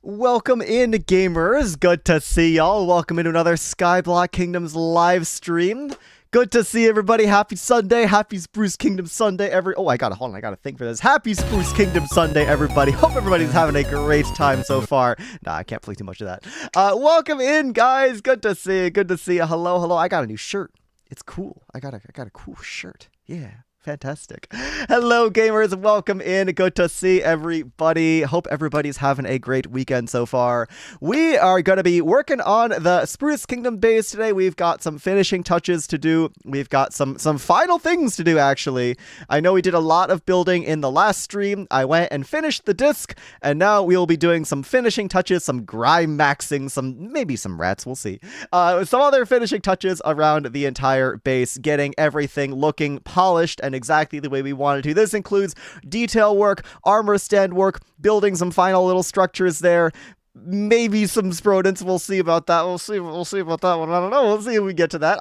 Welcome in, gamers. Good to see y'all. Welcome into another Skyblock Kingdoms live stream. Good to see everybody. Happy Sunday. Happy Spruce Kingdom Sunday. Hold on. I gotta think for this. Happy Spruce Kingdom Sunday, everybody. Hope everybody's having a great time so far. Nah, I can't play too much of that. Welcome in, guys. Good to see you. Good to see you. Hello. I got a new shirt. It's cool. I got a cool shirt. Yeah. Fantastic. Hello, gamers. Welcome in. Good to see everybody. Hope everybody's having a great weekend so far. We are going to be working on the Spruce Kingdom base today. We've got some finishing touches to do. We've got some final things to do, actually. I know we did a lot of building in the last stream. I went and finished the disc, and now we'll be doing some finishing touches, some grime maxing, maybe some rats. We'll see. Some other finishing touches around the entire base, getting everything looking polished and exactly the way we wanted to. This includes detail work, armor stand work, building some final little structures there, maybe some Sprodents. We'll see about that. We'll see about that one. I don't know. We'll see if we get to that.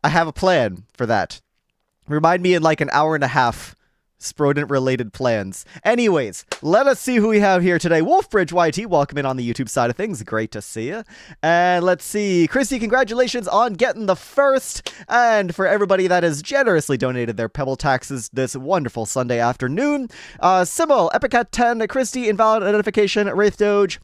I have a plan for that. Remind me in like an hour and a half. Sprodent related plans. Anyways, let us see who we have here today. Wolfbridge YT, welcome in on the YouTube side of things. Great to see you. And let's see. Christy, congratulations on getting the first. And for everybody that has generously donated their Pebble taxes this wonderful Sunday afternoon. Sybil, Epicat 10, Christy, Invalid Identification, Wraith Doge,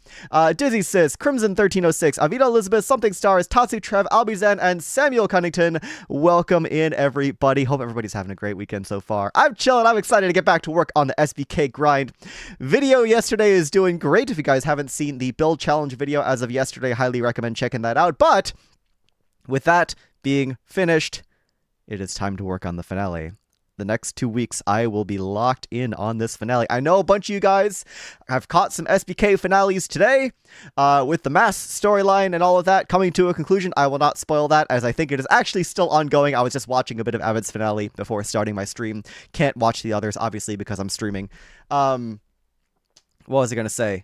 Dizzy Sis, Crimson 1306, Avita Elizabeth, Something Stars, Tatsu Trev, Albizan, and Samuel Cunnington. Welcome in, everybody. Hope everybody's having a great weekend so far. I'm chilling. I'm excited to get back to work on the SBK grind. Video yesterday is doing great. If you guys haven't seen the build challenge video as of yesterday, highly recommend checking that out. But with that being finished, it is time to work on the finale. The next 2 weeks, I will be locked in on this finale. I know a bunch of you guys have caught some SBK finales today with the mass storyline and all of that coming to a conclusion. I will not spoil that, as I think it is actually still ongoing. I was just watching a bit of Avid's finale before starting my stream. Can't watch the others, obviously, because I'm streaming. What was I going to say?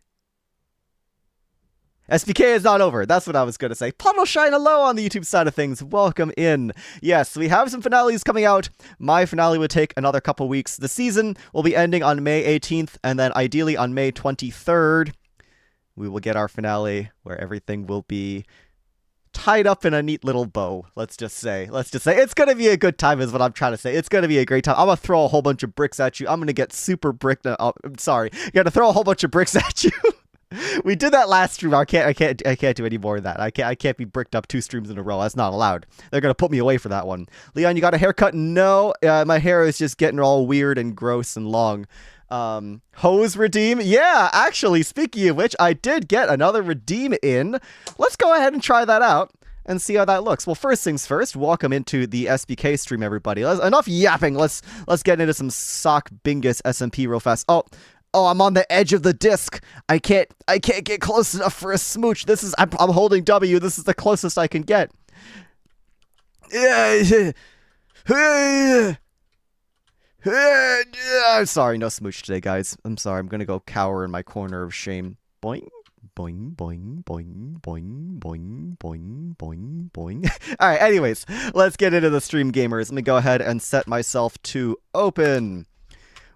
SBK is not over. That's what I was going to say. Puddle Shine Hello on the YouTube side of things. Welcome in. Yes, we have some finales coming out. My finale would take another couple weeks. The season will be ending on May 18th, and then ideally on May 23rd, we will get our finale where everything will be tied up in a neat little bow. Let's just say it's going to be a good time is what I'm trying to say. It's going to be a great time. I'm going to throw a whole bunch of bricks at you. I'm going to get super bricked. I'm sorry. You got to throw a whole bunch of bricks at you. We did that last stream. I can't do any more of that. I can't be bricked up 2 streams in a row. That's not allowed. They're gonna put me away for that one. Leon, you got a haircut? No, my hair is just getting all weird and gross and long. Hose redeem? Yeah, actually, speaking of which, I did get another redeem in. Let's go ahead and try that out and see how that looks. Well, first things first, welcome into the SBK stream, everybody. Enough yapping. Let's get into some sock bingus SMP real fast. Oh, I'm on the edge of the disc. I can't get close enough for a smooch. I'm holding W. This is the closest I can get. I'm sorry, no smooch today, guys. I'm sorry. I'm gonna go cower in my corner of shame. Boing, boing, boing, boing, boing, boing, boing, boing, boing. All right. Anyways, let's get into the stream, gamers. Let me go ahead and set myself to open.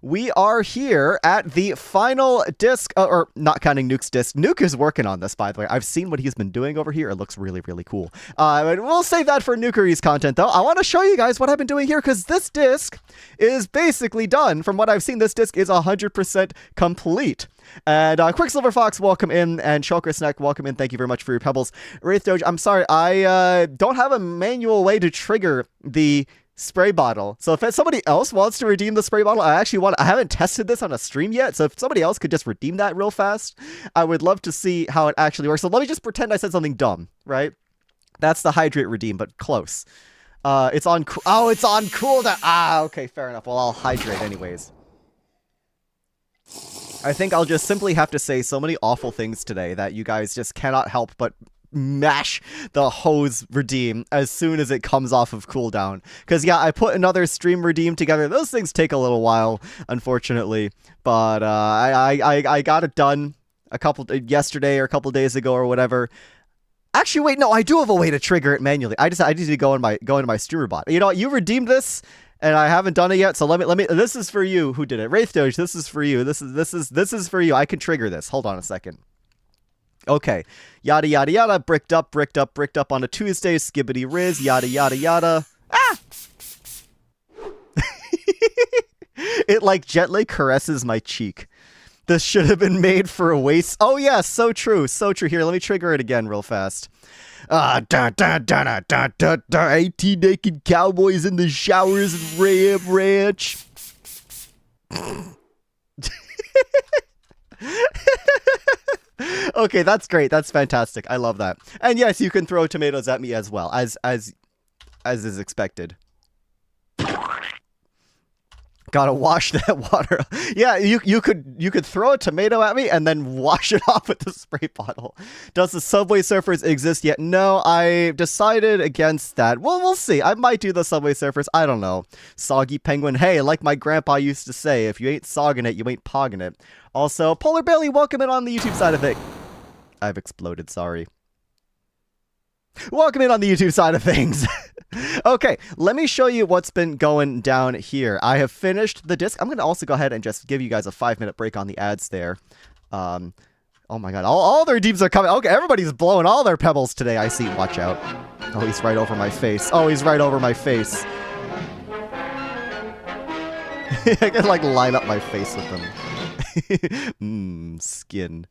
We are here at the final disc, or not counting Nuke's disc. Nuke is working on this, by the way. I've seen what he's been doing over here. It looks really, really cool. We'll save that for Nukeri's content, though. I want to show you guys what I've been doing here, because this disc is basically done. From what I've seen, this disc is 100% complete. And Quicksilver Fox, welcome in, and Shulker Snack, welcome in. Thank you very much for your pebbles. Wraith Doge, I'm sorry, I don't have a manual way to trigger the spray bottle. So if somebody else wants to redeem the spray bottle, I haven't tested this on a stream yet, so if somebody else could just redeem that real fast, I would love to see how it actually works. So let me just pretend I said something dumb, right? That's the hydrate redeem, but close. It's on cooldown. Okay, fair enough. Well, I'll hydrate anyways. I think I'll just simply have to say so many awful things today that you guys just cannot help but mash the hose redeem as soon as it comes off of cooldown. Because yeah, I put another stream redeem together. Those things take a little while, unfortunately. But I got it done yesterday or a couple days ago or whatever. Actually, wait, no, I do have a way to trigger it manually. I need to go into my streamer bot. You know what? You redeemed this, and I haven't done it yet. So let me. This is for you. Who did it? Wraith Doge. This is for you. This is for you. I can trigger this. Hold on a second. Okay. Yada, yada, yada. Bricked up, bricked up, bricked up on a Tuesday. Skibbity riz. Yada, yada, yada. Ah! It like gently caresses my cheek. This should have been made for a waste. Oh, yeah. So true. So true. Here, let me trigger it again real fast. 18 naked cowboys in the showers of Ram Ranch. Okay, that's great. That's fantastic. I love that. And yes, you can throw tomatoes at me as well, as is expected. Gotta wash that water. Yeah, you could throw a tomato at me and then wash it off with the spray bottle. Does the Subway Surfers exist yet? No, I decided against that. Well, we'll see. I might do the Subway Surfers. I don't know. Soggy Penguin. Hey, like my grandpa used to say, if you ain't sogging it, you ain't pogging it. Also, Polar Bailey, welcome in on the YouTube side of it. I've exploded, sorry. Welcome in on the YouTube side of things. Okay, let me show you what's been going down here. I have finished the disc. I'm going to also go ahead and just give you guys a 5-minute break on the ads there. Oh my god, all their deeps are coming. Okay, everybody's blowing all their pebbles today, I see. Watch out. Oh, he's right over my face. Oh, he's right over my face. I can like line up my face with them. Skin.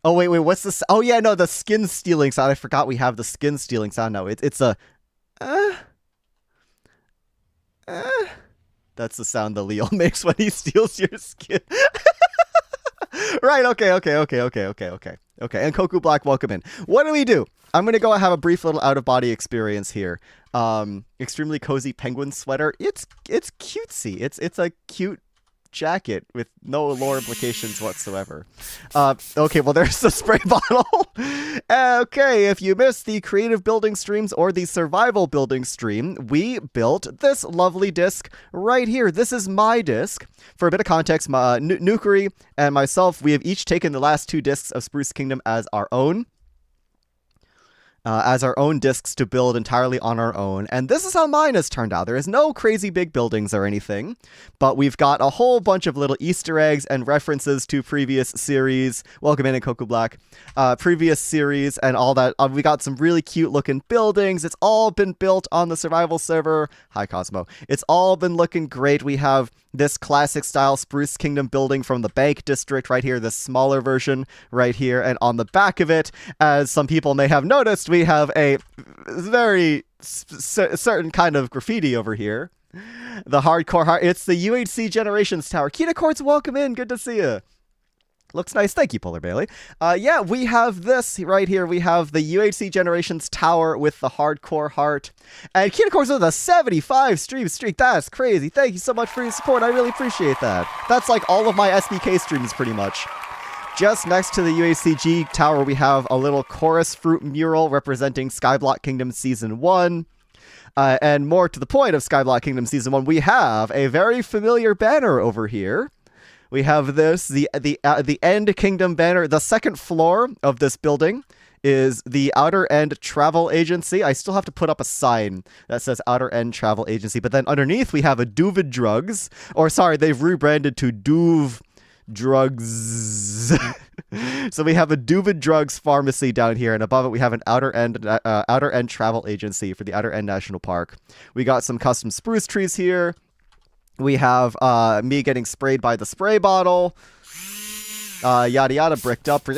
Oh, wait, what's this? Oh, yeah, no, the skin stealing sound. I forgot we have the skin stealing sound. No, it's a... That's the sound that Leon makes when he steals your skin. Right, okay. Okay, and Koku Black, welcome in. What do? I'm going to go and have a brief little out-of-body experience here. Extremely cozy penguin sweater. It's cutesy. It's a cute jacket with no lore implications whatsoever. Okay, well, there's the spray bottle. Okay, if you missed the creative building streams or the survival building stream, we built this lovely disc right here. This is my disc. For a bit of context, Nukeri and myself, we have each taken the last 2 discs of Spruce Kingdom as our own. Discs to build entirely on our own. And this is how mine has turned out. There is no crazy big buildings or anything, but we've got a whole bunch of little Easter eggs and references to previous series. Welcome in Koku Black. Previous series and all that. We got some really cute looking buildings. It's all been built on the survival server. Hi, Cosmo. It's all been looking great. We have this classic style Spruce Kingdom building from the Bank District right here, this smaller version right here, and on the back of it, as some people may have noticed, we have a very certain kind of graffiti over here. The hardcore heart. It's the UHC Generations Tower. Kita Quartz, welcome in. Good to see you. Looks nice. Thank you, Polar Bailey. Yeah, we have this right here. We have the UHC Generations Tower with the hardcore heart. And Kita Quartz with a 75 stream streak. That's crazy. Thank you so much for your support. I really appreciate that. That's like all of my SBK streams pretty much. Just next to the UHCG Tower, we have a little chorus fruit mural representing Skyblock Kingdom Season 1. And more to the point of Skyblock Kingdom Season 1, we have a very familiar banner over here. We have this, the End Kingdom banner. The second floor of this building is the Outer End Travel Agency. I still have to put up a sign that says Outer End Travel Agency. But then underneath, we have a Duvid Drugs. Or sorry, they've rebranded to Duv Drugs. So we have a Duvid Drugs Pharmacy down here. And above it, we have an Outer End Travel Agency for the Outer End National Park. We got some custom spruce trees here. We have me getting sprayed by the spray bottle. Yada yada, bricked up.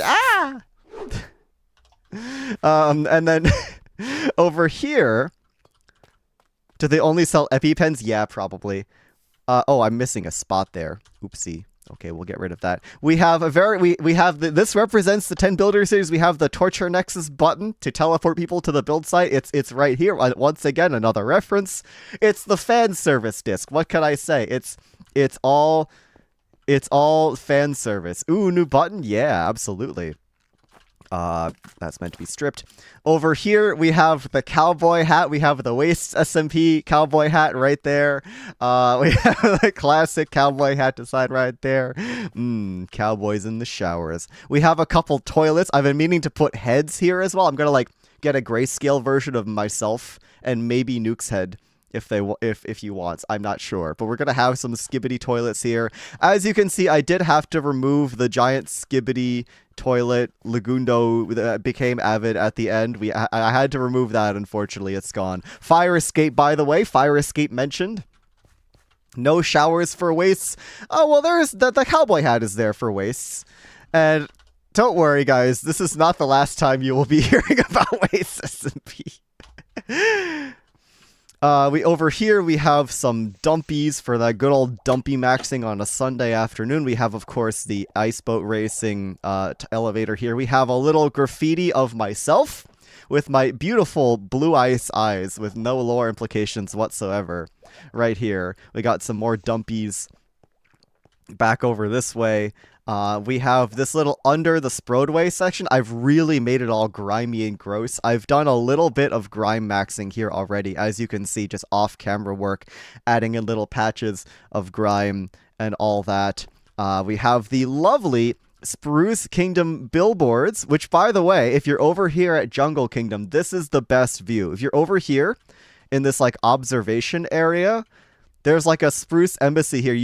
And then over here, do they only sell EpiPens? Yeah, probably. Oh, I'm missing a spot there. Oopsie. Okay, we'll get rid of that. We have this represents the 10 Builder Series. We have the Torture Nexus button to teleport people to the build site. It's right here. Once again, another reference. It's the fan service disc. What can I say? It's all fan service. Ooh, new button? Yeah, absolutely. That's meant to be stripped. Over here, we have the cowboy hat. We have the Waste SMP cowboy hat right there. We have the classic cowboy hat design right there. Cowboys in the showers. We have a couple toilets. I've been meaning to put heads here as well. I'm gonna like get a grayscale version of myself and maybe Nuke's head if he wants. I'm not sure, but we're gonna have some skibbity toilets here. As you can see, I did have to remove the giant skibbity toilet Lagundo that became avid at the end. I had to remove that. Unfortunately, it's gone. Fire escape, by the way. Fire escape mentioned. No showers for wastes. Oh well, there's the cowboy hat is there for wastes, and don't worry, guys. This is not the last time you will be hearing about wastes. Over here we have some dumpies for that good old dumpy maxing on a Sunday afternoon. We have, of course, the ice boat racing elevator here. We have a little graffiti of myself with my beautiful blue ice eyes with no lore implications whatsoever. Right here, we got some more dumpies back over this way. We have this little under the Sprodway section. I've really made it all grimy and gross. I've done a little bit of grime maxing here already, as you can see, just off-camera work, adding in little patches of grime and all that. We have the lovely Spruce Kingdom billboards, which, by the way, if you're over here at Jungle Kingdom, this is the best view. If you're over here in this, like, observation area, there's, like, a Spruce embassy here.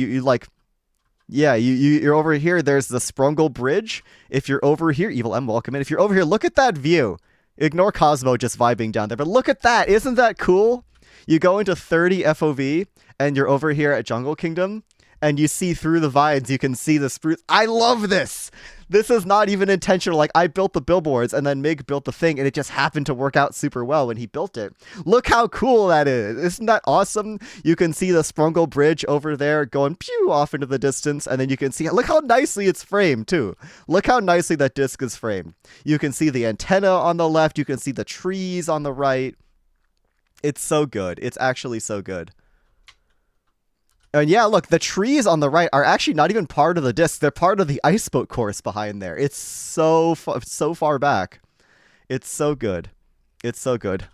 Yeah, you're over here. There's the Sprungle Bridge. If you're over here, Evil M, welcome in. If you're over here, look at that view. Ignore Cosmo just vibing down there, but look at that. Isn't that cool? You go into 30 FOV, and you're over here at Jungle Kingdom, and you see through the vines, you can see the spruce. I love this! This is not even intentional. Like, I built the billboards, and then Mig built the thing, and it just happened to work out super well when he built it. Look how cool that is. Isn't that awesome? You can see the Sprungle Bridge over there going pew off into the distance, and then you can see, look how nicely it's framed, too. Look how nicely that disc is framed. You can see the antenna on the left. You can see the trees on the right. It's so good. It's actually so good. And yeah, look, the trees on the right are actually not even part of the disc. They're part of the ice boat course behind there. It's so far back. It's so good. It's so good.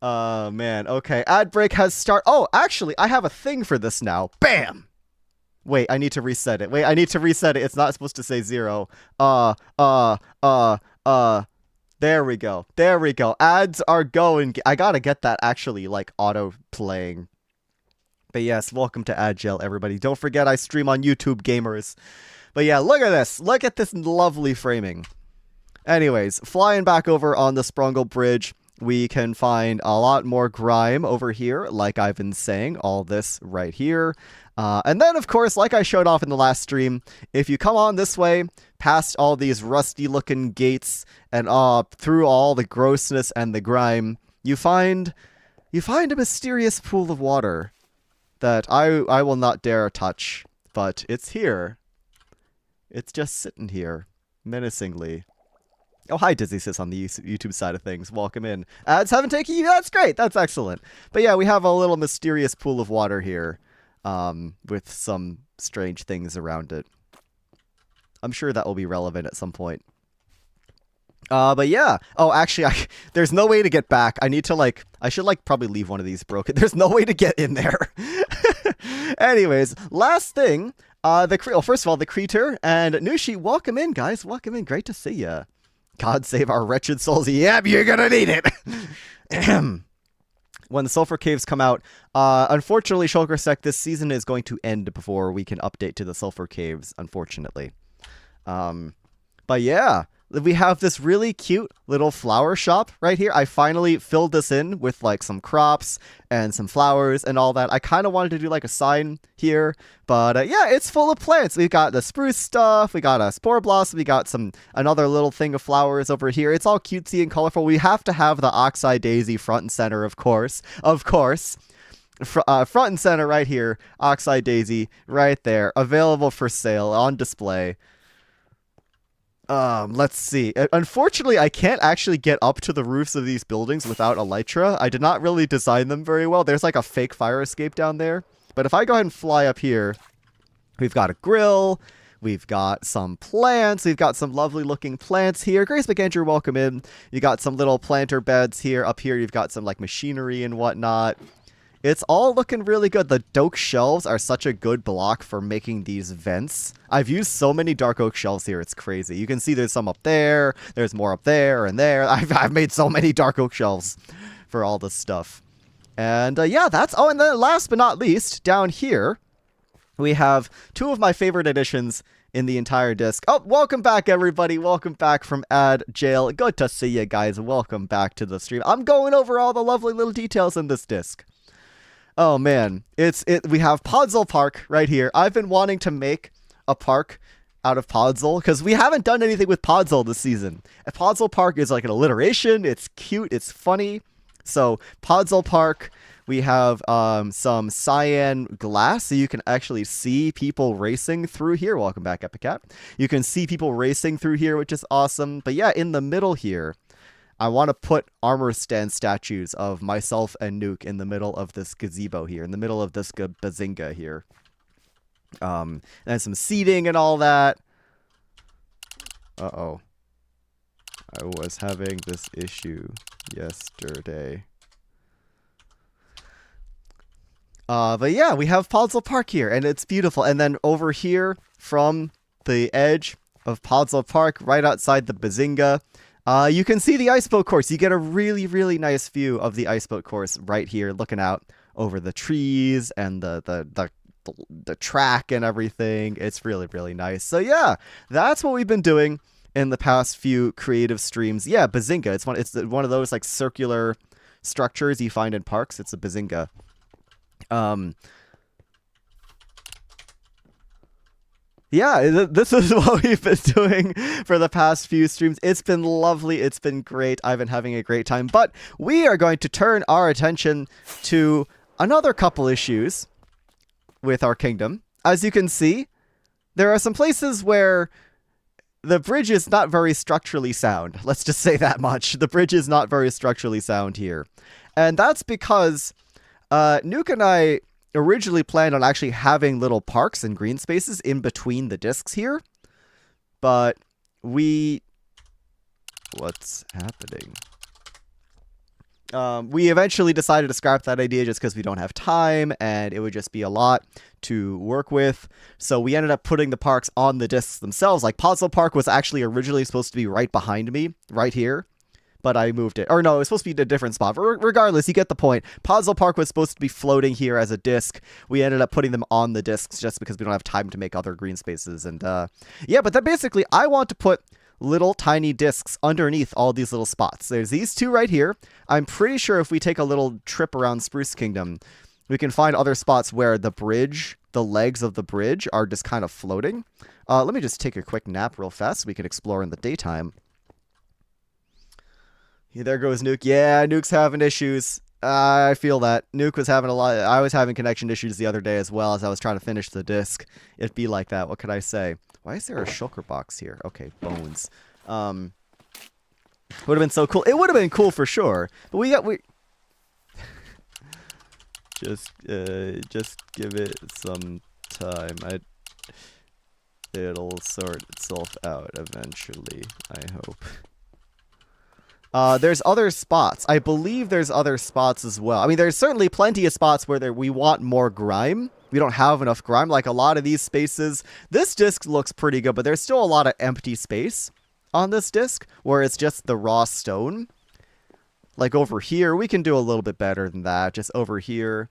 Man. Okay. Ad break has start. Oh, actually, I have a thing for this now. Bam! Wait, I need to reset it. Wait, I need to reset it. It's not supposed to say 0. There we go. There we go. Ads are going. I gotta get that actually, like, auto-playing. But yes, welcome to Agile, everybody. Don't forget I stream on YouTube, gamers. But yeah, look at this. Look at this lovely framing. Anyways, flying back over on the Sprungle Bridge, we can find a lot more grime over here, like I've been saying. All this right here. And then, of course, like I showed off in the last stream, if you come on this way, past all these rusty-looking gates, and through all the grossness and the grime, you find a mysterious pool of water that I will not dare touch, but it's here. It's just sitting here, menacingly. Oh, hi, Dizzy Sis on the YouTube side of things. Welcome in. Ads haven't taken you. That's great. That's excellent. But yeah, we have a little mysterious pool of water here. With some strange things around it. I'm sure that will be relevant at some point. But yeah. Oh, actually, there's no way to get back. I need to, I should, probably leave one of these broken. There's no way to get in there. Anyways, last thing, first of all, the Creator and Nushi, welcome in, guys. Welcome in. Great to see ya. God save our wretched souls. Yep, you're gonna need it. When the Sulfur Caves come out, unfortunately, Shulkersec, this season is going to end before we can update to the Sulfur Caves, unfortunately. But yeah, we have this really cute little flower shop right here. I finally filled this in with, some crops and some flowers and all that. I kind of wanted to do, a sign here, but yeah, it's full of plants. We've got the spruce stuff, we got a spore blossom, we got another little thing of flowers over here. It's all cutesy and colorful. We have to have the Oxeye Daisy front and center, of course. Of course. Front and center right here. Oxeye Daisy right there. Available for sale on display. Let's see. Unfortunately, I can't actually get up to the roofs of these buildings without elytra. I did not really design them very well. There's a fake fire escape down there. But if I go ahead and fly up here, we've got a grill. We've got some plants. We've got some lovely looking plants here. Grace McAndrew, welcome in. You got some little planter beds here. Up here, you've got some machinery and whatnot. It's all looking really good. The Doke shelves are such a good block for making these vents. I've used so many Dark Oak shelves here, it's crazy. You can see there's some up there, there's more up there and there. I've made so many Dark Oak shelves for all this stuff. And yeah, that's... Oh, and then last but not least, down here, we have two of my favorite additions in the entire disc. Oh, welcome back, everybody. Welcome back from ad jail. Good to see you guys. Welcome back to the stream. I'm going over all the lovely little details in this disc. Oh, man. We have Podzol Park right here. I've been wanting to make a park out of Podzol because we haven't done anything with Podzol this season. Podzol Park is like an alliteration. It's cute. It's funny. So Podzol Park, we have some cyan glass, so you can actually see people racing through here. Welcome back, Epicat. You can see people racing through here, which is awesome. But yeah, in the middle here, I want to put armor stand statues of myself and Nuke in the middle of this gazebo here, in the middle of this bazinga here. And some seating and all that. Uh-oh. I was having this issue yesterday. But yeah, we have Podzol Park here, and it's beautiful. And then over here, from the edge of Podzol Park, right outside the bazinga, you can see the ice boat course. You get a really, really nice view of the ice boat course right here, looking out over the trees and the track and everything. It's really, really nice. So yeah, that's what we've been doing in the past few creative streams. Yeah, bazinga. It's one of those like circular structures you find in parks. It's a bazinga. Yeah, this is what we've been doing for the past few streams. It's been lovely. It's been great. I've been having a great time. But we are going to turn our attention to another couple issues with our kingdom. As you can see, there are some places where the bridge is not very structurally sound. Let's just say that much. The bridge is not very structurally sound here. And that's because Nuke and I originally planned on actually having little parks and green spaces in between the discs here. But what's happening? We eventually decided to scrap that idea just because we don't have time and it would just be a lot to work with. So we ended up putting the parks on the discs themselves. Like Podzol Park was actually originally supposed to be right behind me, right here. But I moved it. Or no, it was supposed to be in a different spot. But regardless, you get the point. Podzol Park was supposed to be floating here as a disc. We ended up putting them on the discs just because we don't have time to make other green spaces. And yeah, but then basically I want to put little tiny discs underneath all these little spots. There's these two right here. I'm pretty sure if we take a little trip around Spruce Kingdom, we can find other spots where the bridge, the legs of the bridge are just kind of floating. Let me just take a quick nap real fast so we can explore in the daytime. Yeah, there goes Nuke. Yeah, Nuke's having issues. I feel that. Nuke was having I was having connection issues the other day as well as I was trying to finish the disc. It'd be like that. What could I say? Why is there a shulker box here? Okay, bones. Would have been so cool. It would have been cool for sure. But we just give it some time. It'll sort itself out eventually, I hope. There's other spots. I believe there's other spots as well. I mean, there's certainly plenty of spots where we want more grime. We don't have enough grime, like a lot of these spaces. This disc looks pretty good, but there's still a lot of empty space on this disc where it's just the raw stone. Like over here, we can do a little bit better than that. Just over here.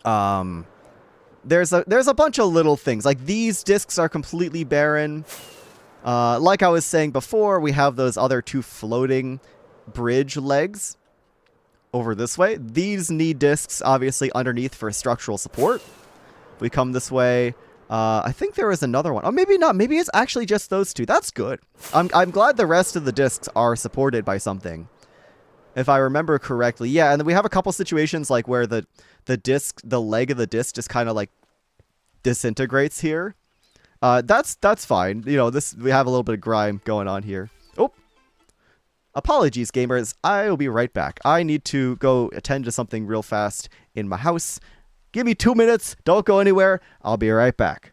There's a bunch of little things. Like these discs are completely barren. Like I was saying before, we have those other two floating bridge legs over this way. These need discs, obviously, underneath for structural support. If we come this way, I think there is another one. Oh, maybe not. Maybe it's actually just those two. That's good. I'm glad the rest of the discs are supported by something, if I remember correctly. Yeah, and then we have a couple situations like where the leg of the disc just kind of like disintegrates here. That's fine. You know, we have a little bit of grime going on here. Oh, apologies, gamers. I will be right back. I need to go attend to something real fast in my house. Give me 2 minutes. Don't go anywhere. I'll be right back.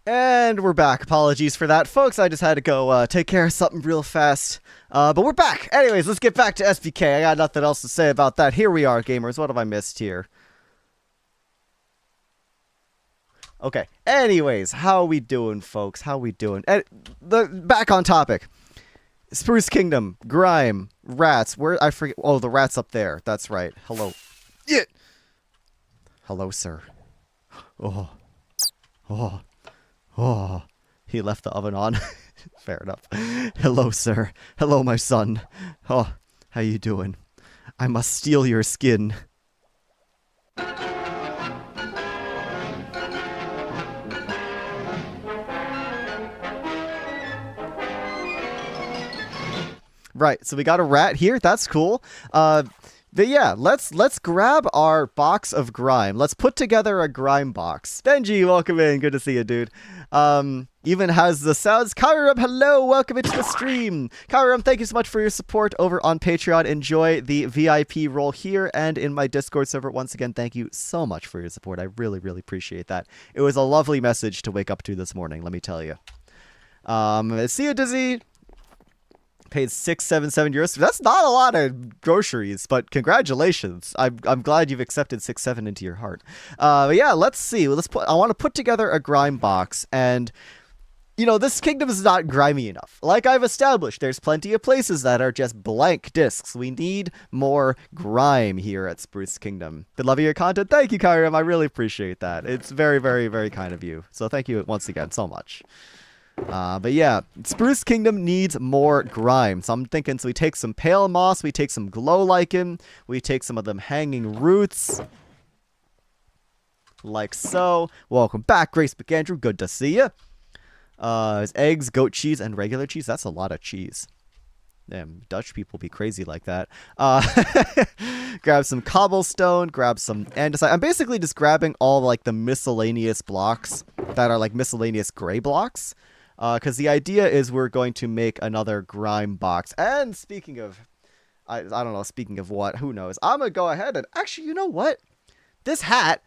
And we're back. Apologies for that, folks. I just had to go take care of something real fast. But we're back. Anyways, let's get back to SBK. I got nothing else to say about that. Here we are, gamers. What have I missed here? Okay. Anyways, how we doing, folks? How we doing? Back on topic. Spruce Kingdom, grime, rats. Where I forget. Oh, the rat's up there. That's right. Hello. Yeah. Hello, sir. Oh. Oh. Oh, he left the oven on. Fair enough. Hello, sir. Hello, my son. Oh, how you doing? I must steal your skin. Right, so we got a rat here. That's cool. But yeah, let's grab our box of grime. Let's put together a grime box. Benji, welcome in. Good to see you, dude. Even has the sounds. Kyram, hello. Welcome into the stream. Kyram, thank you so much for your support over on Patreon. Enjoy the VIP role here and in my Discord server. Once again, thank you so much for your support. I really, really appreciate that. It was a lovely message to wake up to this morning, let me tell you. See you, Dizzy. Paid €677. That's not a lot of groceries, but congratulations. I'm glad you've accepted 6-7 into your heart. But yeah, let's see. I want to put together a grime box, and you know, this kingdom is not grimy enough. Like I've established, there's plenty of places that are just blank discs. We need more grime here at Spruce Kingdom. Been loving your content. Thank you, Kyram. I really appreciate that. It's very, very, very kind of you. So thank you once again so much. But yeah, Spruce Kingdom needs more grime. So I'm thinking, so we take some pale moss, we take some glow lichen, we take some of them hanging roots. Like so. Welcome back, Grace McAndrew. Good to see you. Eggs, goat cheese, and regular cheese. That's a lot of cheese. Damn, Dutch people be crazy like that. Grab some cobblestone, grab some andesite. I'm basically just grabbing all like the miscellaneous blocks that are like miscellaneous gray blocks. Because the idea is we're going to make another grime box. And speaking of, I don't know, speaking of what, who knows? I'm going to go ahead and, actually, you know what? This hat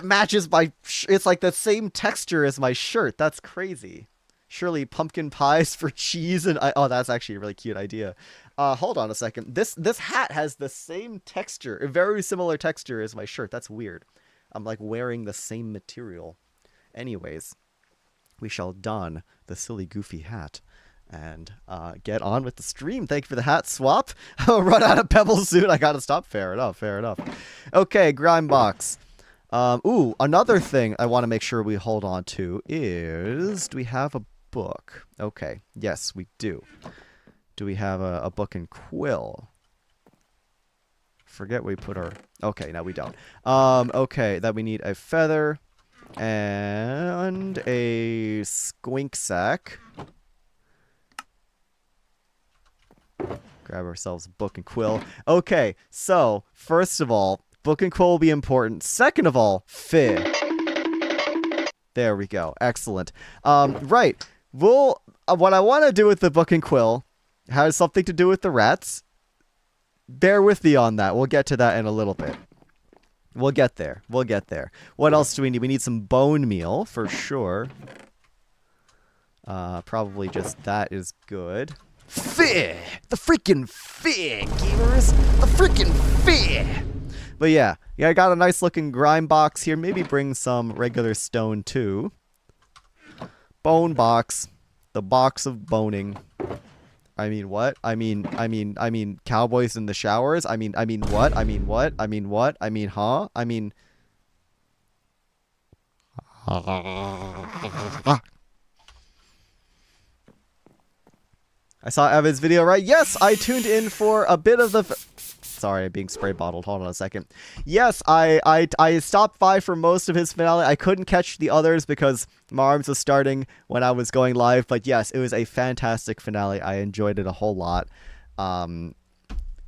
matches my, it's like the same texture as my shirt. That's crazy. Surely pumpkin pies for cheese and, oh, that's actually a really cute idea. Hold on a second. This hat has the same texture, a very similar texture as my shirt. That's weird. I'm like wearing the same material. Anyways. We shall don the silly goofy hat and get on with the stream. Thank you for the hat swap. I'll run out of pebbles soon. I gotta stop. Fair enough. Fair enough. Okay, grime box. Ooh, another thing I want to make sure we hold on to is, do we have a book? Okay, yes, we do. Do we have a book and quill? Forget we put our... Okay, no, we don't. Okay, that we need a feather. And a squink sack. Grab ourselves a book and quill. Okay, so first of all, book and quill will be important. Second of all, fig. There we go. Excellent. Right. What I want to do with the book and quill has something to do with the rats. Bear with me on that. We'll get to that in a little bit. We'll get there. We'll get there. What else do we need? We need some bone meal, for sure. Probably just that is good. Fig! The freaking fig, gamers! The freaking fig! But yeah, I got a nice looking grime box here. Maybe bring some regular stone, too. Bone box. The box of boning. I mean what? I mean cowboys in the showers? I mean what? I mean what? I mean what? I mean huh? I mean I saw Evan's video, right? Yes, I tuned in for a bit of the Sorry, I'm being spray bottled. Hold on a second. Yes, I stopped by for most of his finale. I couldn't catch the others because my arms was starting when I was going live. But yes, it was a fantastic finale. I enjoyed it a whole lot.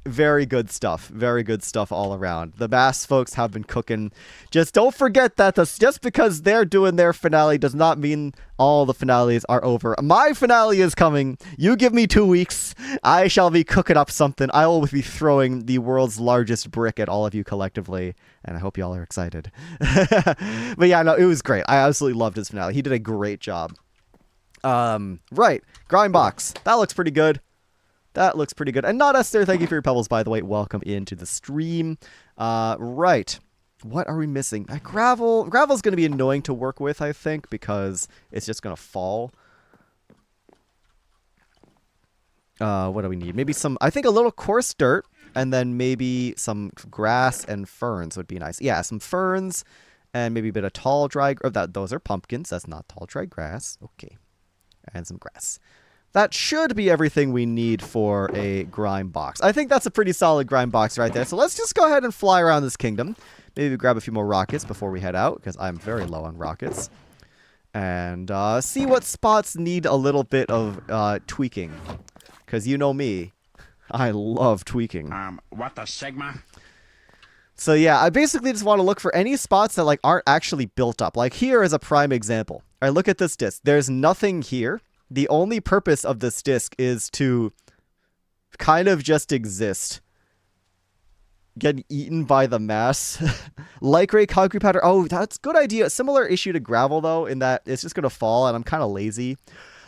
very good stuff. Very good stuff all around. The Mass folks have been cooking. Just don't forget that just because they're doing their finale does not mean all the finales are over. My finale is coming. You give me 2 weeks. I shall be cooking up something. I will be throwing the world's largest brick at all of you collectively. And I hope y'all are excited. But yeah, no, it was great. I absolutely loved his finale. He did a great job. Right. Grind box. That looks pretty good. That looks pretty good. And not Esther, thank you for your pebbles, by the way. Welcome into the stream. Right. What are we missing? Gravel. Gravel's going to be annoying to work with, I think, because it's just going to fall. What do we need? Maybe some, I think a little coarse dirt, and then maybe some grass and ferns would be nice. Yeah, some ferns, and maybe a bit of tall, dry, those are pumpkins. That's not tall, dry grass. Okay. And some grass. That should be everything we need for a grind box. I think that's a pretty solid grind box right there. So let's just go ahead and fly around this kingdom. Maybe grab a few more rockets before we head out, because I'm very low on rockets. And see what spots need a little bit of tweaking. Because you know me, I love tweaking. What the Sigma? So yeah, I basically just want to look for any spots that like aren't actually built up. Like here is a prime example. All right, look at this disc. There's nothing here. The only purpose of this disc is to kind of just exist. Get eaten by the mass. Light gray concrete powder. Oh, that's a good idea. Similar issue to gravel, though, in that it's just going to fall, and I'm kind of lazy.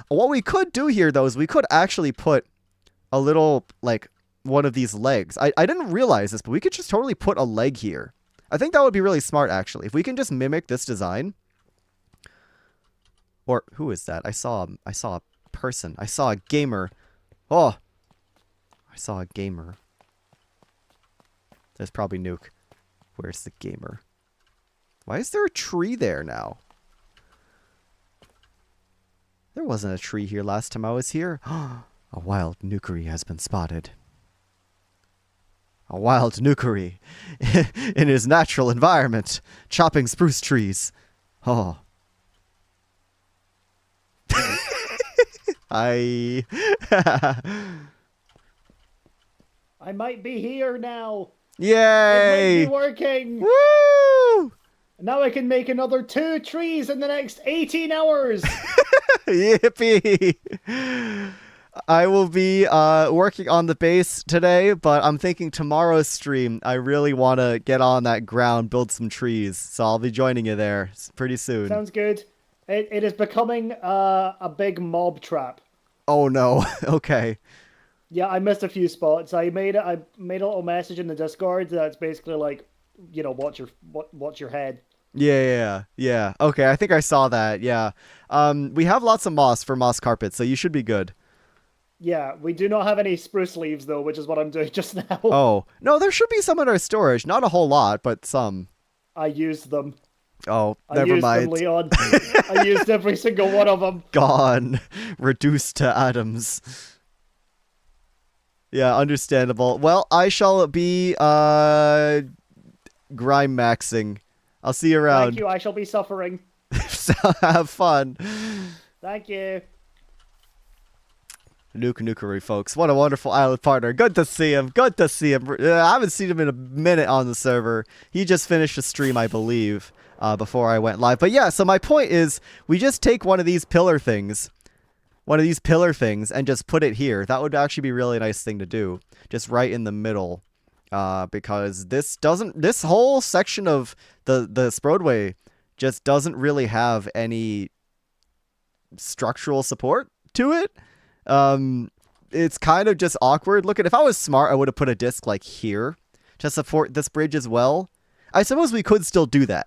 What we could do here, though, is we could actually put a little, like, one of these legs. I didn't realize this, but we could just totally put a leg here. I think that would be really smart, actually. If we can just mimic this design. Or, who is that? I saw a person. I saw a gamer. Oh! I saw a gamer. There's probably Nuke. Where's the gamer? Why is there a tree there now? There wasn't a tree here last time I was here. A wild Nukeri has been spotted. A wild Nukeri in his natural environment, chopping spruce trees. Oh. I might be here now. Yay! It might be working. Woo! Now I can make another 2 trees in the next 18 hours. Yippee! I will be working on the base today, but I'm thinking tomorrow's stream, I really want to get on that ground, build some trees. So I'll be joining you there pretty soon. Sounds good. It is becoming a big mob trap. Oh no. Okay. Yeah, I missed a few spots. I made a little message in the Discord that's basically like, you know, watch your head. Yeah. Okay, I think I saw that. Yeah. We have lots of moss for moss carpet, so you should be good. Yeah, we do not have any spruce leaves though, which is what I'm doing just now. Oh, no, there should be some in our storage. Not a whole lot, but some. I used them. Oh, never mind. I used them, Leon. I used every single one of them. Gone. Reduced to atoms. Yeah, understandable. Well, I shall be grind maxing. I'll see you around. Thank you, I shall be suffering. So have fun. Thank you. Nukeri, folks. What a wonderful island partner. Good to see him. Good to see him. I haven't seen him in a minute on the server. He just finished a stream, I believe, before I went live. But yeah, so my point is, we just take one of these pillar things, and just put it here. That would actually be a really nice thing to do. Just right in the middle. Because this whole section of the Sprodway just doesn't really have any structural support to it. It's kind of just awkward. Look, if I was smart, I would have put a disc like here to support this bridge as well. I suppose we could still do that.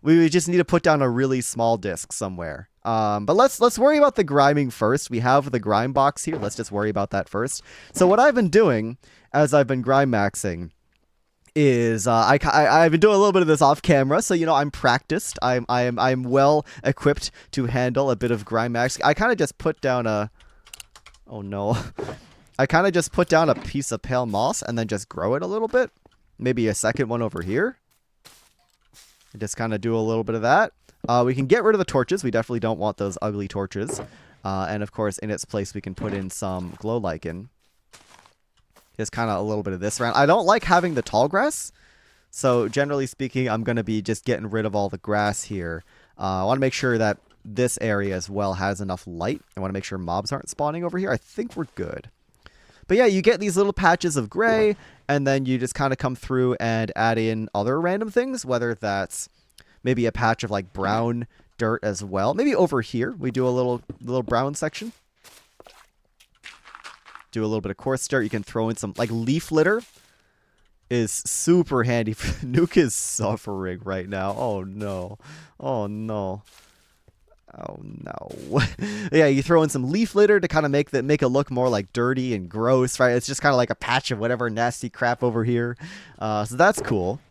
We would just need to put down a really small disc somewhere. But let's worry about the grinding first. We have the grind box here. Let's just worry about that first. So what I've been doing as I've been grind maxing is I've been doing a little bit of this off camera, so you know I'm practiced. I'm well equipped to handle a bit of grind max. I kind of just put down a oh no. I kind of just put down a piece of pale moss and then just grow it a little bit. Maybe a second one over here. Just kind of do a little bit of that. We can get rid of the torches. We definitely don't want those ugly torches. And of course, in its place, we can put in some glow lichen. Just kind of a little bit of this around. I don't like having the tall grass. So generally speaking, I'm going to be just getting rid of all the grass here. I want to make sure that this area as well has enough light. I want to make sure mobs aren't spawning over here. I think we're good. But yeah, you get these little patches of gray, and then you just kind of come through and add in other random things, whether that's maybe a patch of like brown dirt as well. Maybe over here we do a little brown section. Do a little bit of coarse dirt. You can throw in some like leaf litter. Is super handy. Nuke is suffering right now. Oh no. Oh no. Oh no. Yeah, you throw in some leaf litter to kind of make it look more like dirty and gross, right? It's just kind of like a patch of whatever nasty crap over here. So that's cool.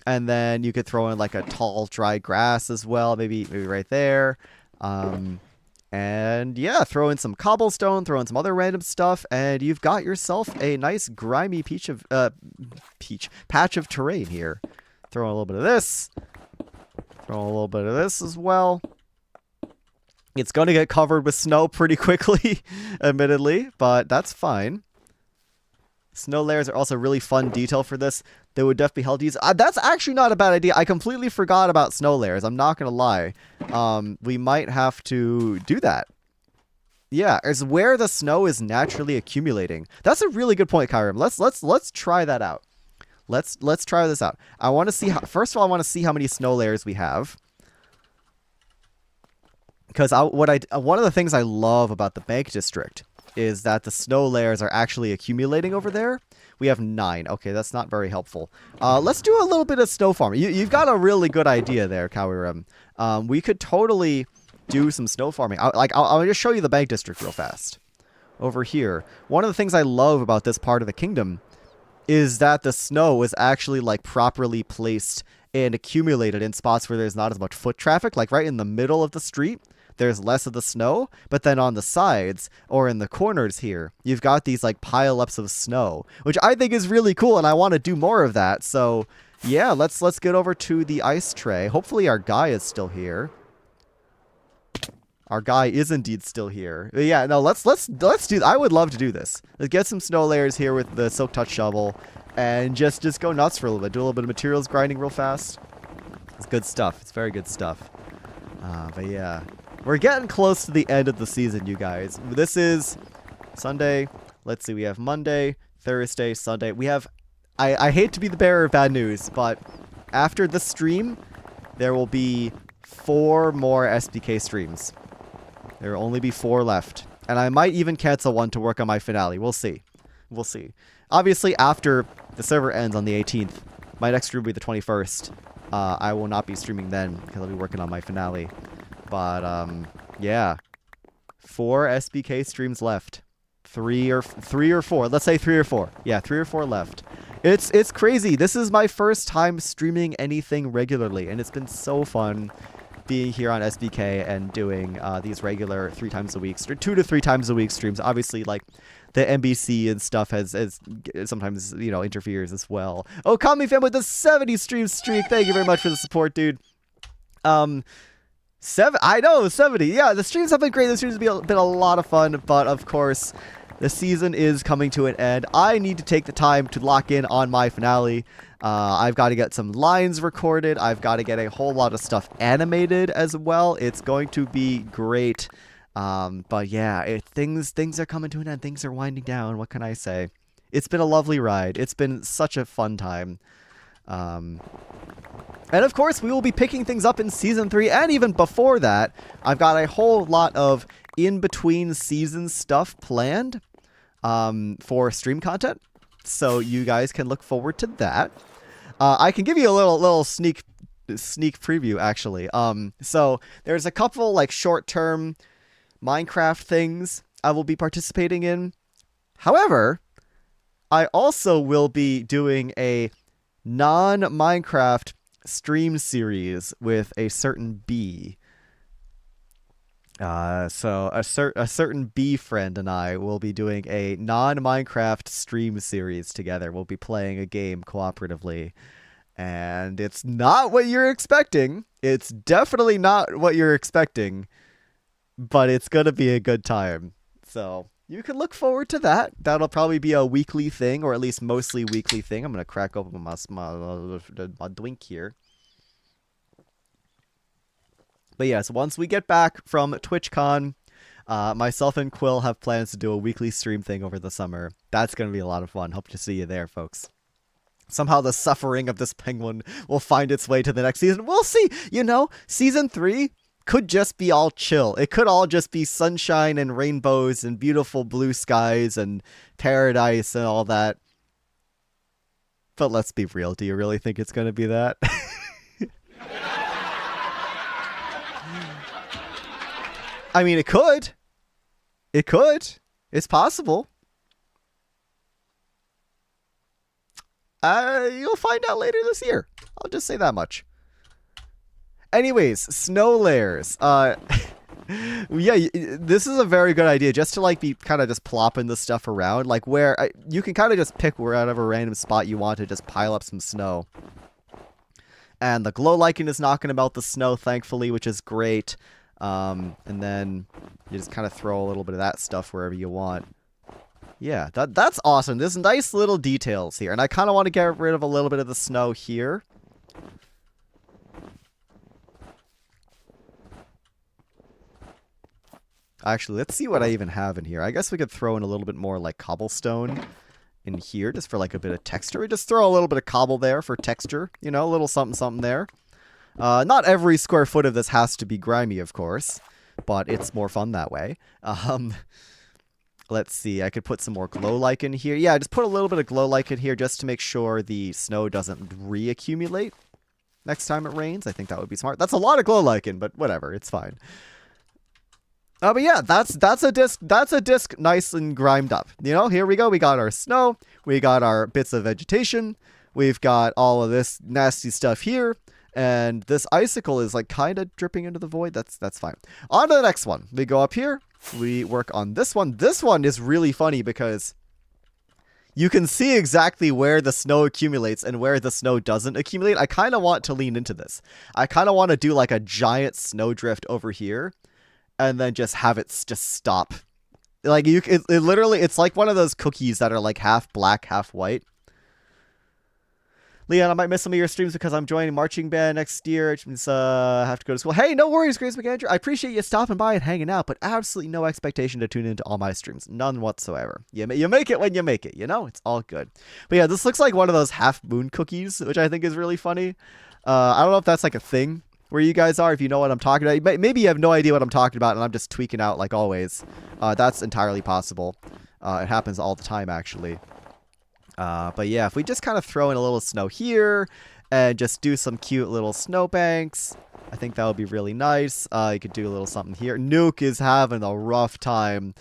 And then you could throw in like a tall dry grass as well, maybe right there. And yeah, throw in some cobblestone, throw in some other random stuff, and you've got yourself a nice grimy patch of terrain here. Throw in a little bit of this. Throw in a little bit of this as well. It's going to get covered with snow pretty quickly, admittedly, but that's fine. Snow layers are also a really fun detail for this. They would definitely help use. That's actually not a bad idea. I completely forgot about snow layers. I'm not going to lie. We might have to do that. Yeah, it's where the snow is naturally accumulating. That's a really good point, Kyrim. Let's try that out. Let's try this out. I want to see how. First of all, I want to see how many snow layers we have. Because one of the things I love about the Bank District is that the snow layers are actually accumulating over there. We have 9. Okay, that's not very helpful. Let's do a little bit of snow farming. You've got a really good idea there, Kawirim. We could totally do some snow farming. I'll just show you the Bank District real fast. Over here. One of the things I love about this part of the kingdom is that the snow is actually like properly placed and accumulated in spots where there's not as much foot traffic. Like right in the middle of the street, there's less of the snow, but then on the sides or in the corners here, you've got these like pile-ups of snow, which I think is really cool, and I want to do more of that. So yeah, let's get over to the ice tray. Hopefully our guy is still here. Our guy is indeed still here. But yeah, no, let's do. I would love to do this. Let's get some snow layers here with the Silk Touch shovel, and just go nuts for a little bit. Do a little bit of materials grinding real fast. It's good stuff. It's very good stuff. But yeah. We're getting close to the end of the season, you guys. This is Sunday. Let's see. We have Monday, Thursday, Sunday. We have... I hate to be the bearer of bad news, but after the stream, there will be 4 more SBK streams. There will only be 4 left. And I might even cancel one to work on my finale. We'll see. We'll see. Obviously, after the server ends on the 18th, my next stream will be the 21st. I will not be streaming then because I'll be working on my finale. But, yeah. 4 SBK streams left. 3 or 4. Let's say 3 or 4. Yeah, 3 or 4 left. It's crazy. This is my first time streaming anything regularly, and it's been so fun being here on SBK and doing these regular 3 times a week, or 2 to 3 times a week streams. Obviously, like, the NBC and stuff has sometimes, you know, interferes as well. Oh, Kami Fam with the 70 stream streak. Thank you very much for the support, dude. 70. Yeah, the streams have been great. The streams have been a lot of fun, but of course, the season is coming to an end. I need to take the time to lock in on my finale. I've got to get some lines recorded. I've got to get a whole lot of stuff animated as well. It's going to be great. But yeah, things are coming to an end. Things are winding down. What can I say? It's been a lovely ride. It's been such a fun time. And of course, we will be picking things up in Season 3, and even before that, I've got a whole lot of in-between season stuff planned for stream content, so you guys can look forward to that. I can give you a little sneak preview, actually. So there's a couple like short-term Minecraft things I will be participating in. However, I also will be doing a non-Minecraft stream series with a certain bee. So a certain bee friend and I will be doing a non-Minecraft stream series together. We'll be playing a game cooperatively. And it's not what you're expecting. It's definitely not what you're expecting. But it's gonna be a good time. So you can look forward to that. That'll probably be a weekly thing, or at least mostly weekly thing. I'm going to crack open my drink here. But yes, once we get back from TwitchCon, myself and Quill have plans to do a weekly stream thing over the summer. That's going to be a lot of fun. Hope to see you there, folks. Somehow the suffering of this penguin will find its way to the next season. We'll see. You know, season 3 could just be all chill. It could all just be sunshine and rainbows and beautiful blue skies and paradise and all that. But let's be real. Do you really think it's going to be that? I mean, it could. It could. It's possible. You'll find out later this year. I'll just say that much. Anyways, snow layers. Yeah, this is a very good idea. Just to like be kind of just plopping this stuff around, like where you can kind of just pick wherever random spot you want to just pile up some snow. And the glow lichen is not going to melt the snow, thankfully, which is great. And then you just kind of throw a little bit of that stuff wherever you want. Yeah, that's awesome. There's nice little details here. And I kind of want to get rid of a little bit of the snow here. Actually, let's see what I even have in here. I guess we could throw in a little bit more like cobblestone in here just for like a bit of texture. We just throw a little bit of cobble there for texture. You know, a little something something there. Not every square foot of this has to be grimy, of course, but it's more fun that way. Let's see, I could put some more glow lichen here. Yeah, just put a little bit of glow lichen here just to make sure the snow doesn't reaccumulate next time it rains. I think that would be smart. That's a lot of glow lichen, but whatever, it's fine. But yeah, that's a disc nice and grimed up. You know, here we go. We got our snow, we got our bits of vegetation, we've got all of this nasty stuff here. And this icicle is like kind of dripping into the void. That's fine. On to the next one. We go up here. We work on this one. This one is really funny because you can see exactly where the snow accumulates and where the snow doesn't accumulate. I kind of want to lean into this. I kind of want to do like a giant snowdrift over here and then just have it just stop. Like it literally, it's like one of those cookies that are like half black, half white. Leon, I might miss some of your streams because I'm joining marching band next year. Which means I have to go to school. Hey, no worries, Grace McAndrew. I appreciate you stopping by and hanging out, but absolutely no expectation to tune into all my streams. None whatsoever. You make it when you make it, you know? It's all good. But yeah, this looks like one of those half-moon cookies, which I think is really funny. I don't know if that's like a thing where you guys are, if you know what I'm talking about. Maybe you have no idea what I'm talking about, and I'm just tweaking out like always. That's entirely possible. It happens all the time, actually. But yeah, if we just kind of throw in a little snow here and just do some cute little snowbanks, I think that would be really nice. You could do a little something here. Nuke is having a rough time.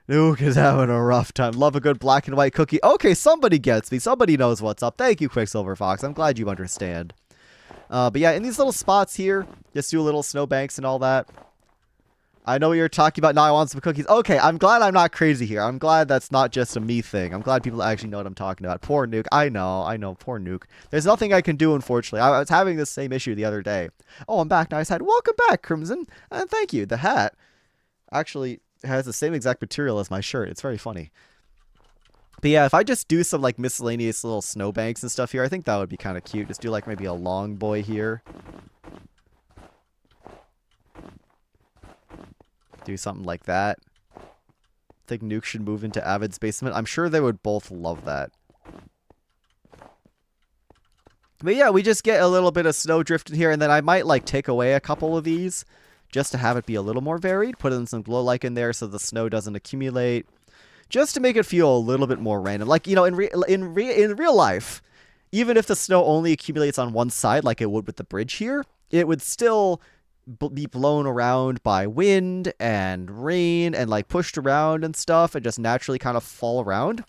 Nuke is having a rough time. Love a good black and white cookie. Okay, somebody gets me. Somebody knows what's up. Thank you, Quicksilver Fox. I'm glad you understand. But yeah, in these little spots here, just do a little snowbanks and all that. I know what you're talking about. Now I want some cookies. Okay, I'm glad I'm not crazy here. I'm glad that's not just a me thing. I'm glad people actually know what I'm talking about. Poor Nuke. I know. Poor Nuke. There's nothing I can do, unfortunately. I was having this same issue the other day. Oh, I'm back. Nice hat. Welcome back, Crimson. And thank you. The hat actually has the same exact material as my shirt. It's very funny. But yeah, if I just do some like miscellaneous little snowbanks and stuff here, I think that would be kind of cute. Just do like maybe a long boy here. Do something like that. I think Nuke should move into Avid's basement. I'm sure they would both love that. But yeah, we just get a little bit of snow drift in here, and then I might like take away a couple of these just to have it be a little more varied. Put in some glow lichen there so the snow doesn't accumulate. Just to make it feel a little bit more random. Like, you know, in real life, even if the snow only accumulates on one side like it would with the bridge here, it would still be blown around by wind and rain and like pushed around and stuff and just naturally kind of fall around.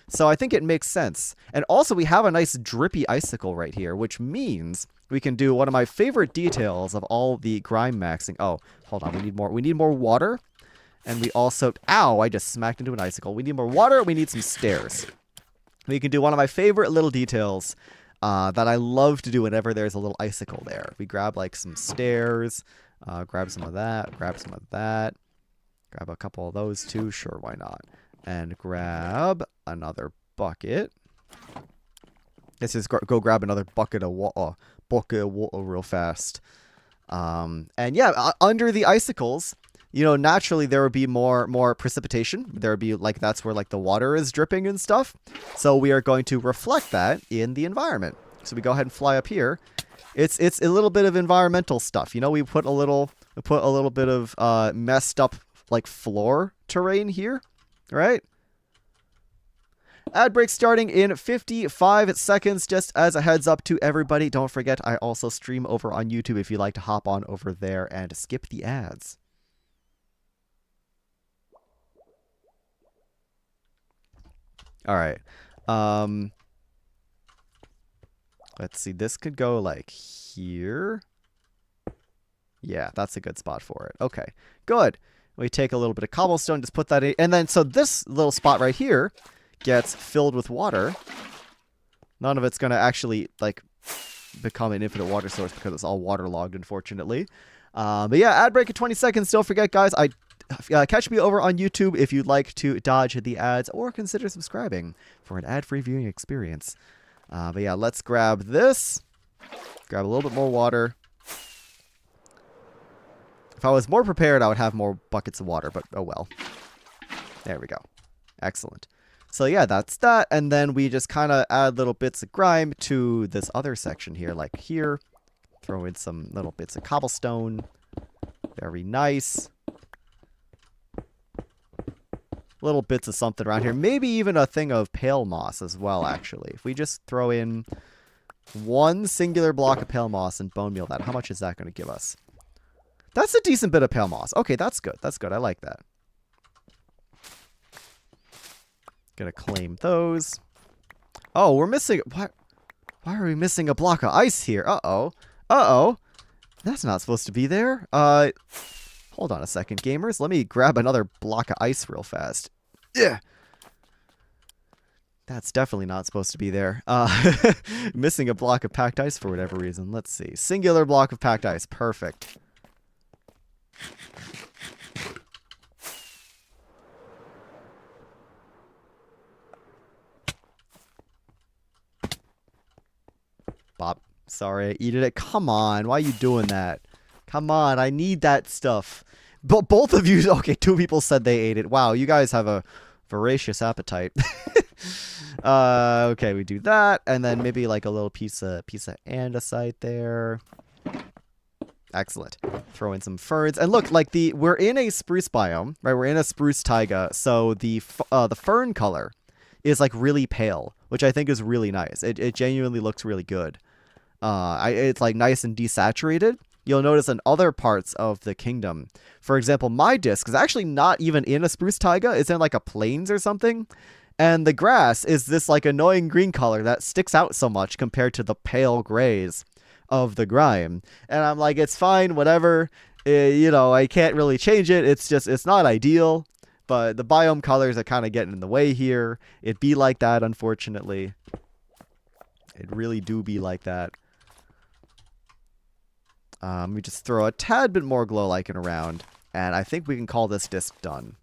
So I think it makes sense. And also we have a nice drippy icicle right here, which means we can do one of my favorite details of all the grime maxing. Oh, hold on. We need more water. And we also, ow, I just smacked into an icicle. We need more water. We need some stairs. We can do one of my favorite little details that I love to do whenever there's a little icicle there. We grab like some stairs, grab some of that, grab some of that. Grab a couple of those too. Sure, why not? And grab another bucket. Let's just go grab another bucket of water. Real fast. And yeah, under the icicles, you know, naturally there would be more precipitation. There would be like, that's where like the water is dripping and stuff. So we are going to reflect that in the environment. So we go ahead and fly up here. It's a little bit of environmental stuff. You know, we put a little bit of messed up like floor terrain here, right? Ad break starting in 55 seconds. Just as a heads up to everybody, don't forget I also stream over on YouTube if you'd like to hop on over there and skip the ads. All right. Let's see. This could go like here. Yeah, that's a good spot for it. Okay, good. We take a little bit of cobblestone, just put that in. And then, so this little spot right here gets filled with water. None of it's going to actually, like, become an infinite water source because it's all waterlogged, unfortunately. But yeah, ad break in 20 seconds. Don't forget, guys, catch me over on YouTube if you'd like to dodge the ads or consider subscribing for an ad-free viewing experience. But yeah, let's grab this. Grab a little bit more water. If I was more prepared, I would have more buckets of water, but oh well. There we go. Excellent. So yeah, that's that. And then we just kind of add little bits of grime to this other section here, like here. Throw in some little bits of cobblestone. Very nice. Little bits of something around here. Maybe even a thing of pale moss as well, actually. If we just throw in one singular block of pale moss and bone meal that, how much is that going to give us? That's a decent bit of pale moss. Okay, that's good. That's good. I like that. Gonna claim those. Oh, we're missing... What? Why are we missing a block of ice here? Uh-oh. Uh-oh. That's not supposed to be there. Hold on a second, gamers. Let me grab another block of ice real fast. Yeah. That's definitely not supposed to be there. Missing a block of packed ice for whatever reason. Let's see. Singular block of packed ice. Perfect. Bob, sorry I eated it. Come on, why are you doing that? Come on, I need that stuff. But both of you, okay, 2 people said they ate it. Wow, you guys have a voracious appetite. Okay, we do that, and then maybe like a little piece of andesite there. Excellent. Throw in some ferns, and look, like we're in a spruce biome, right? We're in a spruce taiga, so the fern color is like really pale, which I think is really nice. It genuinely looks really good. It's like nice and desaturated. You'll notice in other parts of the kingdom, for example, my disc is actually not even in a spruce taiga. It's in like a plains or something. And the grass is this like annoying green color that sticks out so much compared to the pale grays of the grime. And I'm like, it's fine, whatever. You know, I can't really change it. It's just, it's not ideal. But the biome colors are kind of getting in the way here. It be like that, unfortunately. It really do be like that. We just throw a tad bit more glow lichen around, and I think we can call this disc done.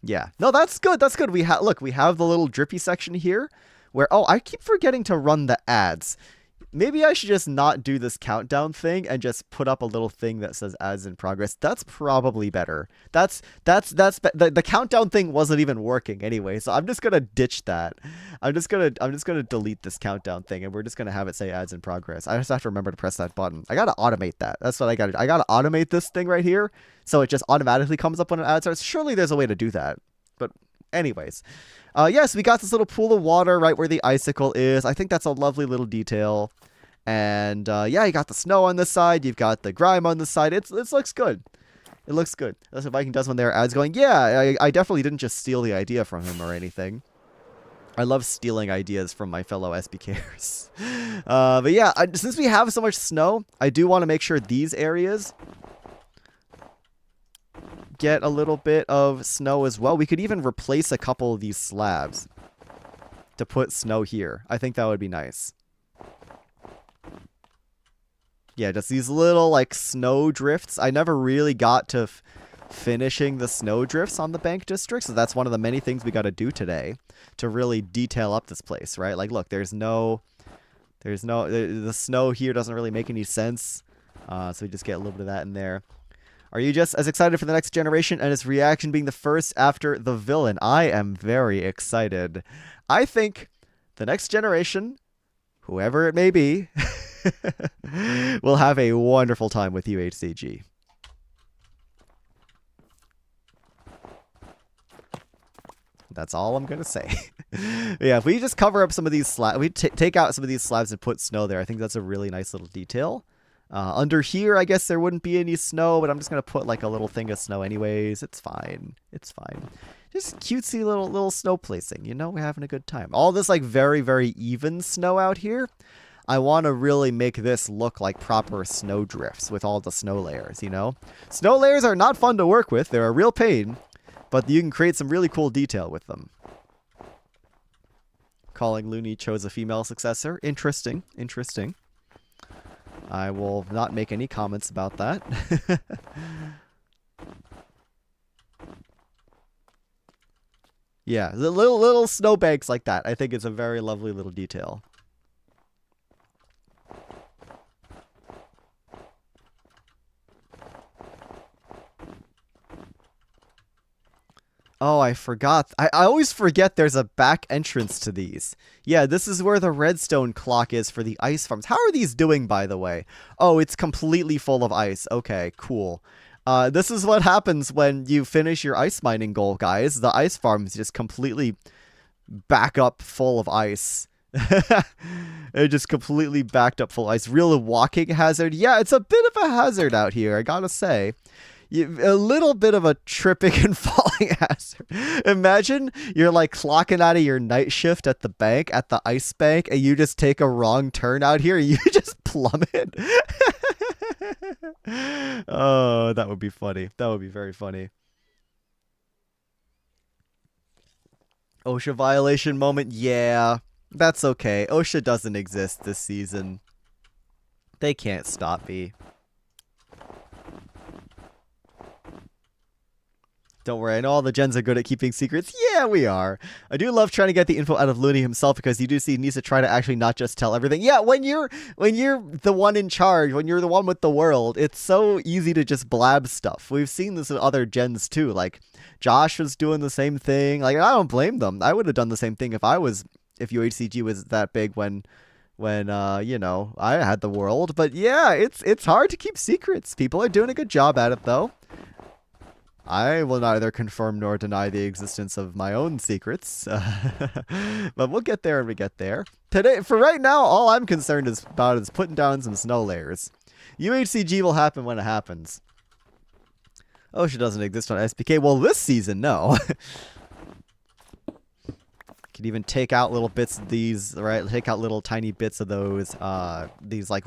Yeah, no, that's good. That's good. We have the little drippy section here, where I keep forgetting to run the ads. Maybe I should just not do this countdown thing and just put up a little thing that says ads in progress. That's probably better. The countdown thing wasn't even working anyway, so I'm just gonna ditch that. I'm just gonna delete this countdown thing, and we're just gonna have it say ads in progress. I just have to remember to press that button. I gotta automate that. That's what I gotta do. I gotta automate this thing right here, so it just automatically comes up when an ad starts. Surely there's a way to do that. But anyways. Yes, we got this little pool of water right where the icicle is. I think that's a lovely little detail. And yeah, you got the snow on this side. You've got the grime on this side. It looks good. It looks good. That's what Viking does when there are ads going, yeah, I definitely didn't just steal the idea from him or anything. I love stealing ideas from my fellow SBKers. But yeah, since we have so much snow, I do want to make sure these areas get a little bit of snow as well. We could even replace a couple of these slabs to put snow here. I think that would be nice. Yeah, just these little, like, snow drifts. I never really got to finishing the snow drifts on the bank district, so that's one of the many things we got to do today to really detail up this place, right? Like, look, the snow here doesn't really make any sense, so we just get a little bit of that in there. Are you just as excited for the next generation and its reaction being the first after the villain? I am very excited. I think the next generation, whoever it may be, will have a wonderful time with UHCG. That's all I'm going to say. Yeah, if we just cover up some of these slabs, we take out some of these slabs and put snow there, I think that's a really nice little detail. Under here, I guess there wouldn't be any snow, but I'm just going to put like a little thing of snow anyways. It's fine. It's fine. Just cutesy little snow placing, you know? We're having a good time. All this like very, very even snow out here. I want to really make this look like proper snow drifts with all the snow layers, you know? Snow layers are not fun to work with. They're a real pain, but you can create some really cool detail with them. Calling Looney chose a female successor. Interesting. Interesting. I will not make any comments about that. Yeah, the little snowbanks like that. I think it's a very lovely little detail. Oh, I forgot. I always forget there's a back entrance to these. Yeah, this is where the redstone clock is for the ice farms. How are these doing, by the way? Oh, it's completely full of ice. Okay, cool. This is what happens when you finish your ice mining goal, guys. The ice farms just completely back up full of ice. It just completely backed up full of ice. Real walking hazard. Yeah, it's a bit of a hazard out here, I gotta say. A little bit of a tripping and falling hazard. Imagine you're like clocking out of your night shift at the bank, at the ice bank, and you just take a wrong turn out here and you just plummet. Oh, that would be funny. That would be very funny. OSHA violation moment. Yeah, that's okay. OSHA doesn't exist this season. They can't stop me. Don't worry, I know all the gens are good at keeping secrets. Yeah, we are. I do love trying to get the info out of Looney himself because you do see he needs to try to actually not just tell everything. Yeah, when you're the one in charge, when you're the one with the world, it's so easy to just blab stuff. We've seen this in other gens too. Like Josh was doing the same thing. Like I don't blame them. I would have done the same thing if UHCG was that big when you know, I had the world. But yeah, it's hard to keep secrets. People are doing a good job at it though. I will neither confirm nor deny the existence of my own secrets, but we'll get there when we get there. Today, for right now, all I'm concerned about is putting down some snow layers. UHCG will happen when it happens. OSHA doesn't exist on SBK. Well, this season, no. Could even take out little bits of these, right? Take out little tiny bits of those, these like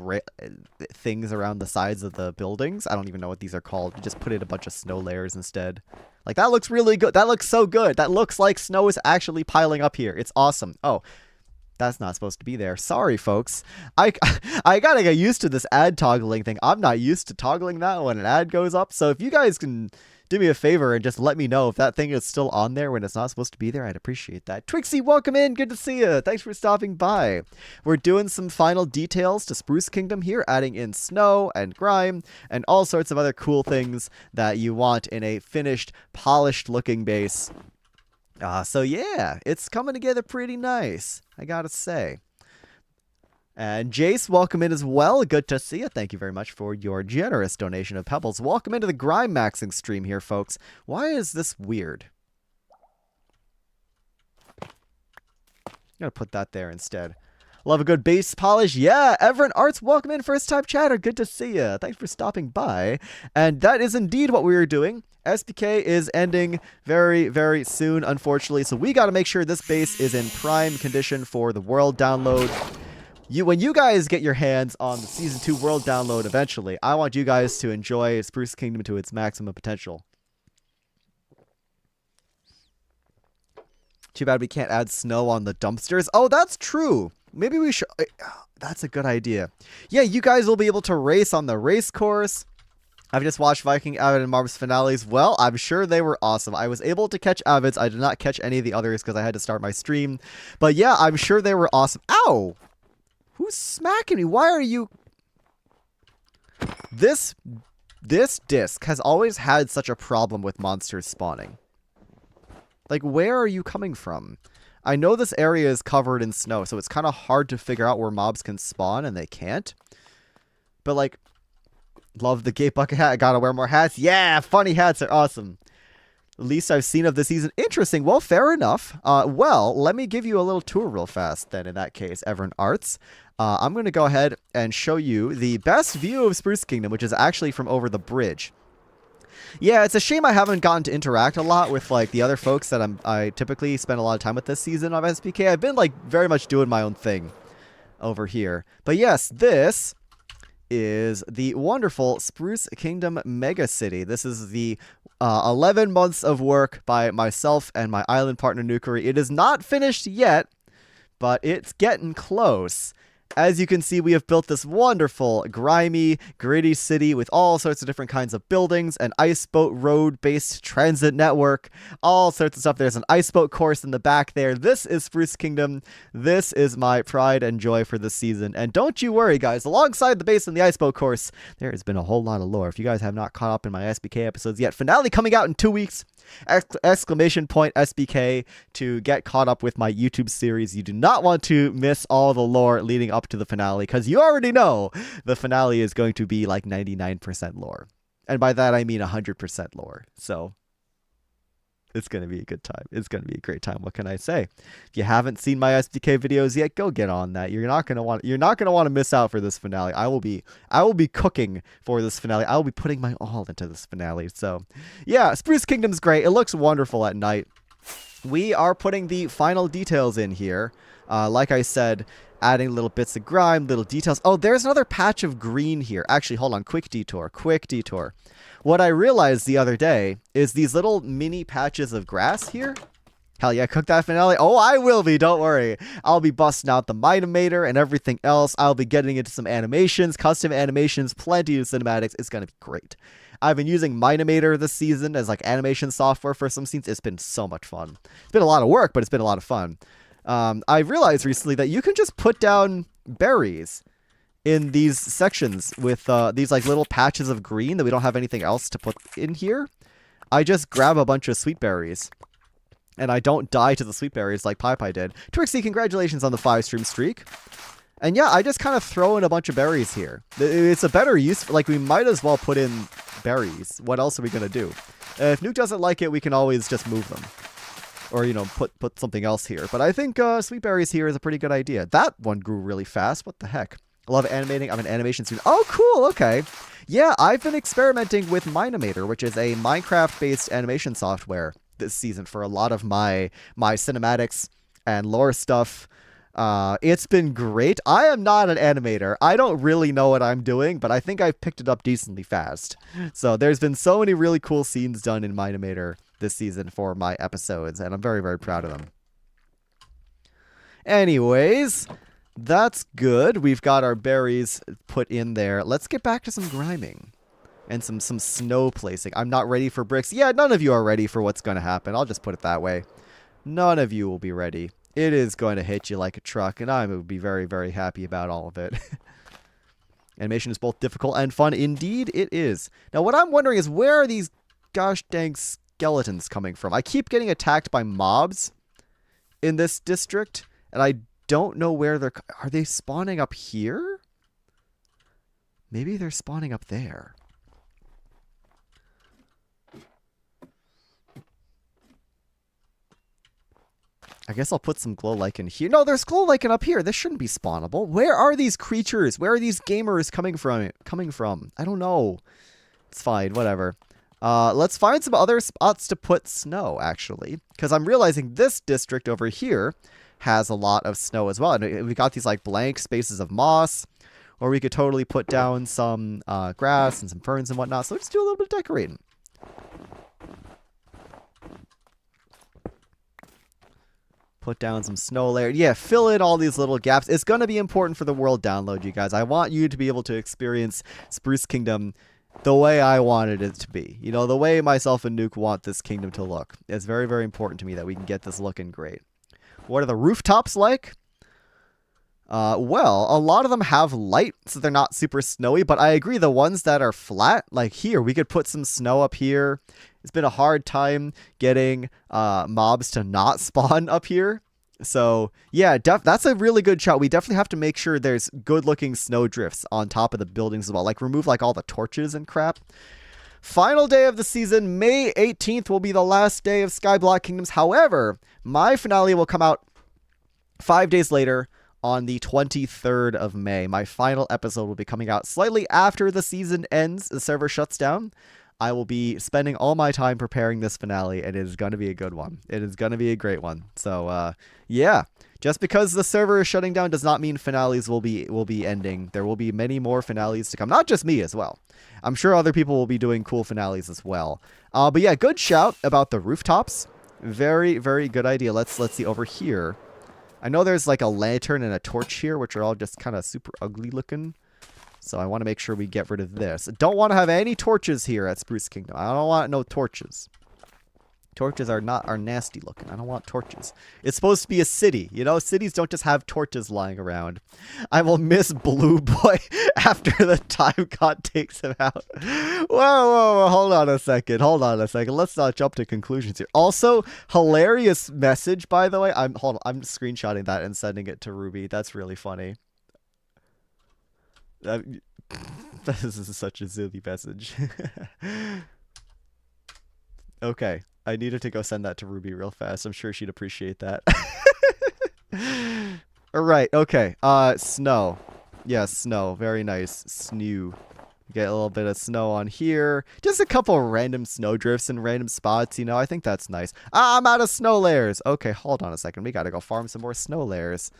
things around the sides of the buildings. I don't even know what these are called. You just put in a bunch of snow layers instead. Like that looks really good. That looks so good. That looks like snow is actually piling up here. It's awesome. Oh, that's not supposed to be there. Sorry, folks. I gotta get used to this ad toggling thing. I'm not used to toggling that when an ad goes up. So if you guys can do me a favor and just let me know if that thing is still on there when it's not supposed to be there, I'd appreciate that. Twixie, welcome in. Good to see you. Thanks for stopping by. We're doing some final details to Spruce Kingdom here, adding in snow and grime and all sorts of other cool things that you want in a finished, polished-looking base. So yeah, it's coming together pretty nice, I gotta say. And Jace, welcome in as well. Good to see you. Thank you very much for your generous donation of pebbles. Welcome into the grime maxing stream here, folks. Why is this weird? I'm gonna put that there instead. Love a good base polish. Yeah, Everett Arts, welcome in. First time chatter. Good to see you. Thanks for stopping by. And that is indeed what we are doing. SBK is ending very, very soon, unfortunately. So we got to make sure this base is in prime condition for the world download. When you guys get your hands on the Season 2 World download eventually, I want you guys to enjoy Spruce Kingdom to its maximum potential. Too bad we can't add snow on the dumpsters. Oh, that's true. Maybe we should... That's a good idea. Yeah, you guys will be able to race on the race course. I've just watched Viking, Avid, and Marb's finales. Well, I'm sure they were awesome. I was able to catch Avid's. I did not catch any of the others because I had to start my stream. But yeah, I'm sure they were awesome. Ow! Who's smacking me? Why are you... This disc has always had such a problem with monsters spawning. Like, where are you coming from? I know this area is covered in snow, so it's kind of hard to figure out where mobs can spawn, and they can't. But, like... Love the gate bucket hat. I gotta wear more hats. Yeah, funny hats are awesome. The least I've seen of the season. Interesting. Well, fair enough. Well, let me give you a little tour real fast then in that case, Everin Arts. I'm going to go ahead and show you the best view of Spruce Kingdom, which is actually from over the bridge. Yeah, it's a shame I haven't gotten to interact a lot with like the other folks that I typically spend a lot of time with this season of SBK. I've been like very much doing my own thing over here. But yes, this is the wonderful Spruce Kingdom Mega City. This is the 11 months of work by myself and my island partner Nukeri. It is not finished yet, but it's getting close. As you can see, we have built this wonderful, grimy, gritty city with all sorts of different kinds of buildings, an ice boat road-based transit network, all sorts of stuff. There's an ice boat course in the back there. This is Spruce Kingdom. This is my pride and joy for this season. And don't you worry, guys. Alongside the base and the ice boat course, there has been a whole lot of lore. If you guys have not caught up in my SBK episodes yet, finale coming out in 2 weeks. Exclamation point SBK to get caught up with my YouTube series. You do not want to miss all the lore leading up to the finale, because you already know the finale is going to be like 99% lore. And by that I mean 100% lore. So it's going to be a good time. It's going to be a great time. What can I say? If you haven't seen my SBK videos yet, go get on that. You're not going to want to miss out for this finale. I will be cooking for this finale. I will be putting my all into this finale. So, yeah, Spruce Kingdom's great. It looks wonderful at night. We are putting the final details in here. Like I said, adding little bits of grime, little details. Oh, there's another patch of green here. Actually, hold on. Quick detour. What I realized the other day is these little mini patches of grass here. Hell yeah, cook that finale. Oh, I will be. Don't worry. I'll be busting out the Minomator and everything else. I'll be getting into some animations, custom animations, plenty of cinematics. It's going to be great. I've been using Minomator this season as like animation software for some scenes. It's been so much fun. It's been a lot of work, but it's been a lot of fun. I realized recently that you can just put down berries in these sections with these like little patches of green that we don't have anything else to put in here. I just grab a bunch of sweet berries and I don't die to the sweet berries like PiePie did. Trixie, congratulations on the 5-stream streak. And yeah, I just kind of throw in a bunch of berries here. It's a better use. Like, we might as well put in berries. What else are we going to do? If Nuke doesn't like it, we can always just move them. Or, you know, put something else here. But I think sweet berries here is a pretty good idea. That one grew really fast. What the heck? I love animating. I'm an animation student. Oh, cool. Okay. Yeah, I've been experimenting with Minomator, which is a Minecraft-based animation software this season for a lot of my cinematics and lore stuff. It's been great. I am not an animator. I don't really know what I'm doing, but I think I've picked it up decently fast. So there's been so many really cool scenes done in Minomator this season for my episodes, and I'm very, very proud of them. Anyways, that's good. We've got our berries put in there. Let's get back to some griming and some snow placing. I'm not ready for bricks. Yeah, none of you are ready for what's going to happen. I'll just put it that way. None of you will be ready. It is going to hit you like a truck, and I would be very, very happy about all of it. Animation is both difficult and fun. Indeed, it is. Now, what I'm wondering is, where are these gosh dang skeletons coming from? I keep getting attacked by mobs in this district, and I don't know where they're... Are they spawning up here? Maybe they're spawning up there. I guess I'll put some glow lichen here. No, there's glow lichen up here. This shouldn't be spawnable. Where are these creatures? Where are these gamers coming from? I don't know. It's fine. Whatever. Let's find some other spots to put snow, actually. Because I'm realizing this district over here has a lot of snow as well. And we got these like blank spaces of moss. Or we could totally put down some grass and some ferns and whatnot. So let's do a little bit of decorating. Put down some snow layer. Yeah, fill in all these little gaps. It's going to be important for the world download, you guys. I want you to be able to experience Spruce Kingdom the way I wanted it to be. You know, the way myself and Nuke want this kingdom to look. It's very, very important to me that we can get this looking great. What are the rooftops like? Well, a lot of them have light, so they're not super snowy, but I agree, the ones that are flat, like here, we could put some snow up here. It's been a hard time getting mobs to not spawn up here. So, yeah, that's a really good shot. We definitely have to make sure there's good-looking snow drifts on top of the buildings as well. Like, remove, like, all the torches and crap. Final day of the season, May 18th will be the last day of Skyblock Kingdoms. However, my finale will come out 5 days later, on the 23rd of May. My final episode will be coming out slightly after the season ends, the server shuts down. I will be spending all my time preparing this finale, and it is going to be a good one. It is going to be a great one. So, yeah. Just because the server is shutting down does not mean finales will be ending. There will be many more finales to come. Not just me as well. I'm sure other people will be doing cool finales as well. But yeah, good shout about the rooftops. Very, very good idea. Let's see over here. I know there's like a lantern and a torch here, which are all just kind of super ugly looking. So I want to make sure we get rid of this. Don't want to have any torches here at Spruce Kingdom. I don't want no torches. Torches are nasty looking. I don't want torches. It's supposed to be a city. You know, cities don't just have torches lying around. I will miss Blue Boy after the time god takes him out. Whoa, hold on a second. Let's not jump to conclusions here. Also, hilarious message, by the way. I'm screenshotting that and sending it to Ruby. That's really funny. This is such a silly message. Okay. I needed to go send that to Ruby real fast. I'm sure she'd appreciate that. Alright, okay. Snow. Yes, snow. Very nice. Snow. Get a little bit of snow on here. Just a couple random snow drifts in random spots, you know. I think that's nice. I'm out of snow layers. Okay, hold on a second. We gotta go farm some more snow layers.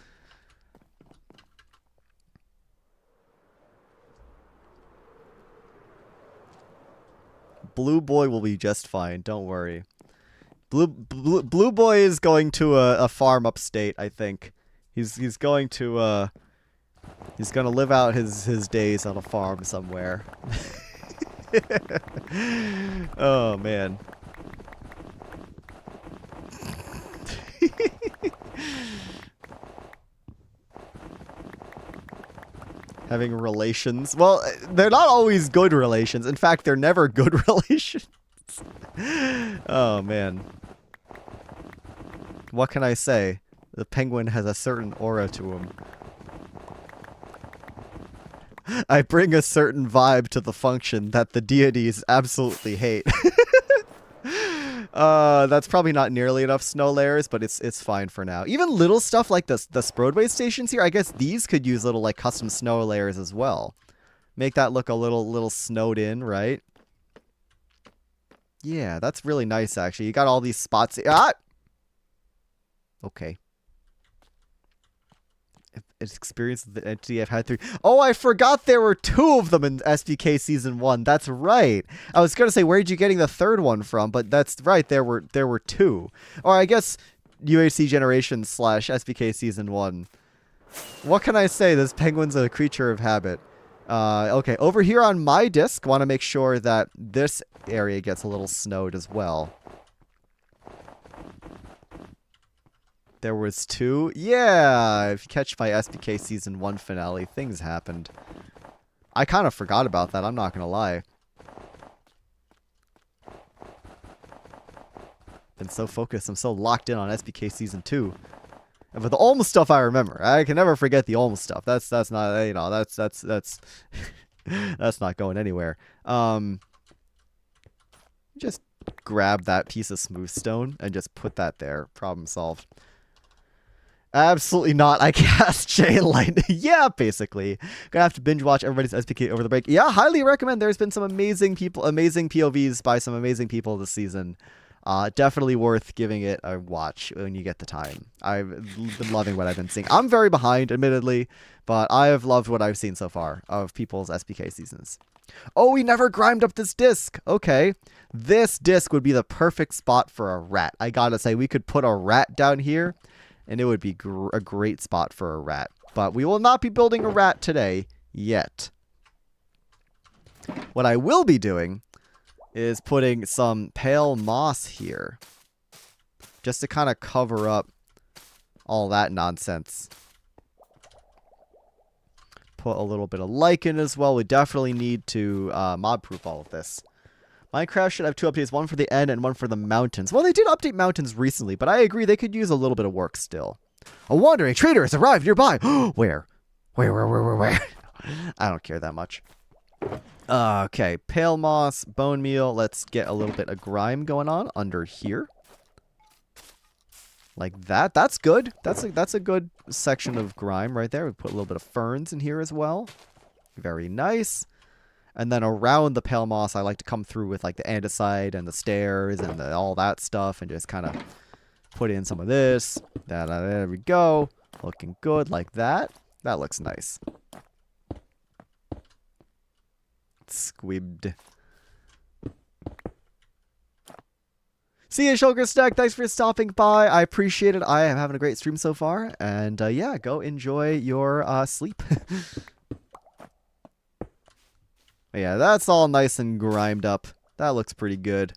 Blue Boy will be just fine. Don't worry. Blue Boy is going to a farm upstate, I think. He's going to live out his days on a farm somewhere. Oh man. Having relations. Well, they're not always good relations. In fact, they're never good relations. Oh, man. What can I say? The penguin has a certain aura to him. I bring a certain vibe to the function that the deities absolutely hate. That's probably not nearly enough snow layers, but it's fine for now. Even little stuff like the Broadway stations here, I guess these could use little like custom snow layers as well. Make that look a little snowed in, right? Yeah, that's really nice actually. You got all these spots. Ah! Okay. It's experienced the entity I've had through. Oh, I forgot there were 2 of them in SBK Season 1. That's right. I was going to say, where did you getting the 3rd one from? But that's right. There were 2. Or I guess UHC Generation / SBK Season 1. What can I say? This penguin's a creature of habit. Okay, over here on my disc, want to make sure that this area gets a little snowed as well. There was 2. Yeah, if you catch my SBK Season 1 finale, things happened. I kind of forgot about that, I'm not going to lie. Been so focused, I'm so locked in on SBK Season 2. And with the Olm stuff I remember. I can never forget the Olm stuff. That's not, you know, that's that's not going anywhere. Just grab that piece of smooth stone and just put that there. Problem solved. Absolutely not. I cast Chain Lightning. Yeah, basically. Gonna have to binge watch everybody's SPK over the break. Yeah, highly recommend. There's been some amazing people, amazing POVs by some amazing people this season. Definitely worth giving it a watch when you get the time. I've been loving what I've been seeing. I'm very behind, admittedly, but I have loved what I've seen so far of people's SPK seasons. Oh, we never grimed up this disc. Okay. This disc would be the perfect spot for a rat. I gotta say, we could put a rat down here. and it would be a great spot for a rat. But we will not be building a rat today yet. What I will be doing is putting some pale moss here, just to kind of cover up all that nonsense. Put a little bit of lichen as well. We definitely need to mob-proof all of this. Minecraft should have 2 updates, one for the end and one for the mountains. Well, they did update mountains recently, but I agree they could use a little bit of work still. A wandering trader has arrived nearby. Where? Where? I don't care that much. Okay, pale moss, bone meal. Let's get a little bit of grime going on under here. Like that. That's good. That's a good section of grime right there. We put a little bit of ferns in here as well. Very nice. And then around the pale moss, I like to come through with like the andesite and the stairs and all that stuff, and just kind of put in some of this. There we go. Looking good like that. That looks nice. Squibbed. See you, Shulker Stack. Thanks for stopping by. I appreciate it. I am having a great stream so far. And yeah, go enjoy your sleep. Yeah, that's all nice and grimed up. That looks pretty good.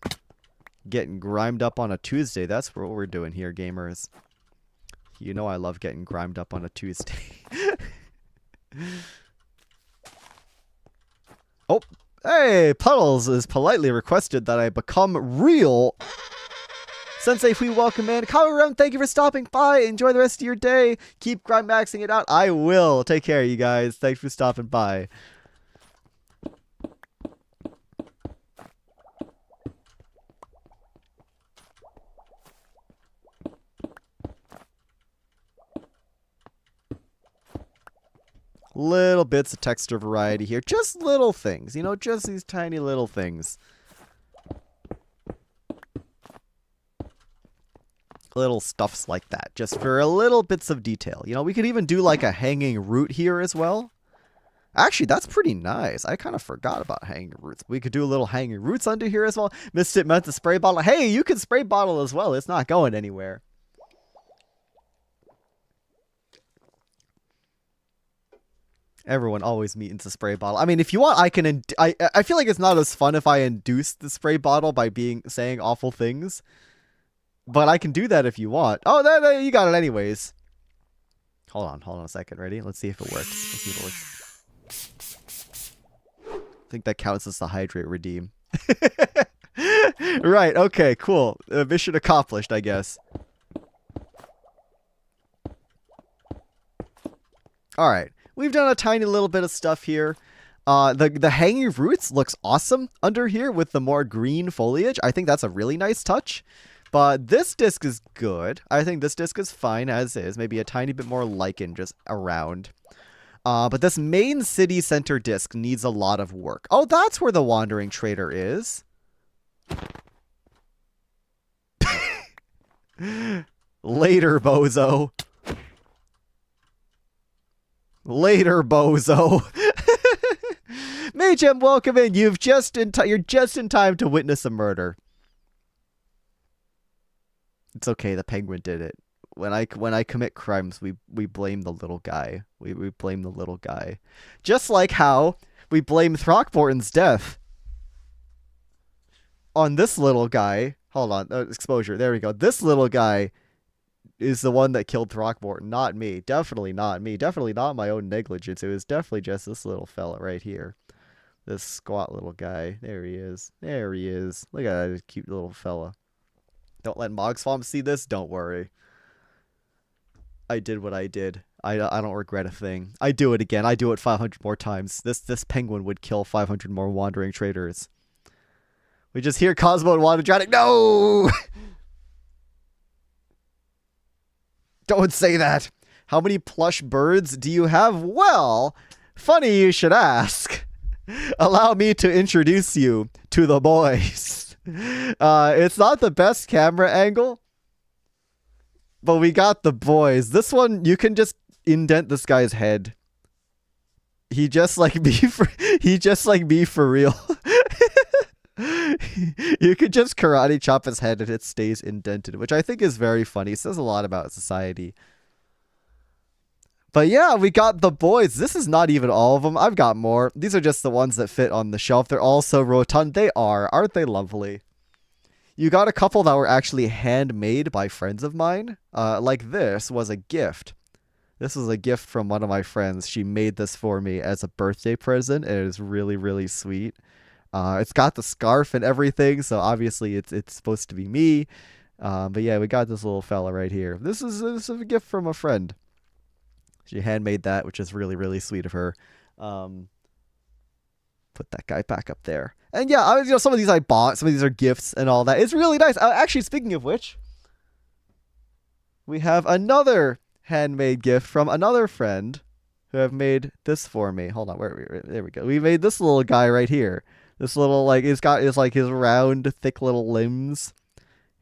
Getting grimed up on a Tuesday. That's what we're doing here, gamers. You know I love getting grimed up on a Tuesday. Oh, hey, Puddles is politely requested that I become real. Sensei, if we welcome in. Kaoru, thank you for stopping by. Enjoy the rest of your day. Keep grind maxing it out. I will. Take care, you guys. Thanks for stopping by. Little bits of texture variety here. Just little things, you know, just these tiny little things. Little stuffs like that, just for a little bits of detail. You know, we could even do like a hanging root here as well. Actually, that's pretty nice. I kind of forgot about hanging roots. We could do a little hanging roots under here as well. Missed it, meant the spray bottle. Hey, you can spray bottle as well. It's not going anywhere. Everyone always means a spray bottle. I mean, if you want, I can. I feel like it's not as fun if I induce the spray bottle by saying awful things, but I can do that if you want. Oh, you got it anyways. Hold on a second. Ready? Let's see if it works. Let's see if it works. I think that counts as the hydrate redeem. Right. Okay. Cool. Mission accomplished, I guess. All right. We've done a tiny little bit of stuff here. The hanging roots looks awesome under here with the more green foliage. I think that's a really nice touch. But this disc is good. I think this disc is fine as is. Maybe a tiny bit more lichen just around. But this main city center disc needs a lot of work. Oh, that's where the wandering trader is. Later, bozo. Later, bozo. Mayhem, welcome in. You're just in time to witness a murder. It's okay. The penguin did it. When I commit crimes, we blame the little guy. We blame the little guy. Just like how we blame Throckmorton's death on this little guy. Hold on. Exposure. There we go. This little guy is the one that killed Throckmorton, not me. Definitely not me. Definitely not my own negligence. It was definitely just this little fella right here. This squat little guy. There he is. There he is. Look at that cute little fella. Don't let Mogswamp see this. Don't worry. I did what I did. I don't regret a thing. I do it again. I do it 500 more times. This penguin would kill 500 more wandering traders. We just hear Cosmo and Water. No! Don't say that. How many plush birds do you have? Well, funny you should ask. Allow me to introduce you to the boys. It's not the best camera angle, but we got the boys. This one, you can just indent this guy's head. He just like me for real. You could just karate chop his head and it stays indented, which I think is very funny. It says a lot about society. But yeah, we got the boys. This is not even all of them. I've got more. These are just the ones that fit on the shelf. They're all so rotund. They are. Aren't they lovely? You got a couple that were actually handmade by friends of mine. Like this was a gift. This was a gift from one of my friends. She made this for me as a birthday present. It is really, really sweet. It's got the scarf and everything, so obviously it's supposed to be me. But yeah, we got this little fella right here. This is a gift from a friend. She handmade that, which is really, really sweet of her. Put that guy back up there. And yeah, some of these I bought. Some of these are gifts and all that. It's really nice. Actually, speaking of which, we have another handmade gift from another friend who have made this for me. Hold on, there we go. We made this little guy right here. This little, like, it's got his round, thick little limbs.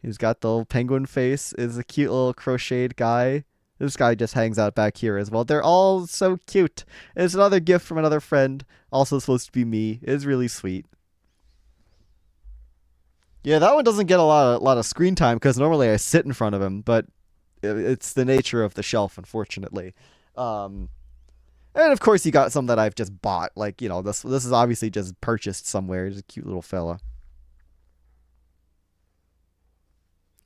He's got the little penguin face. Is a cute little crocheted guy. This guy just hangs out back here as well. They're all so cute. It's another gift from another friend. Also supposed to be me. It's really sweet. Yeah, that one doesn't get a lot of screen time because normally I sit in front of him, but it's the nature of the shelf, unfortunately. And of course, you got some that I've just bought. Like, this is obviously just purchased somewhere. It's a cute little fella.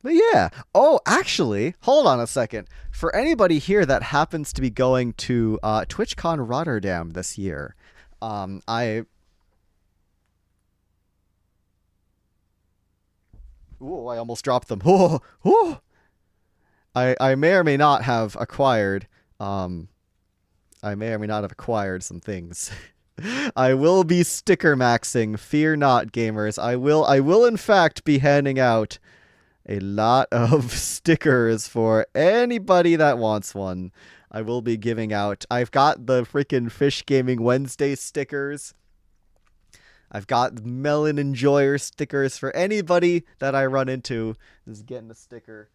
But yeah. Oh, actually, hold on a second. For anybody here that happens to be going to TwitchCon Rotterdam this year, I almost dropped them. I may or may not have acquired some things. I will be sticker maxing. Fear not, gamers. I will in fact be handing out a lot of stickers for anybody that wants one. I will be giving out. I've got the freaking Fish Gaming Wednesday stickers. I've got Melon Enjoyer stickers for anybody that I run into is getting a sticker.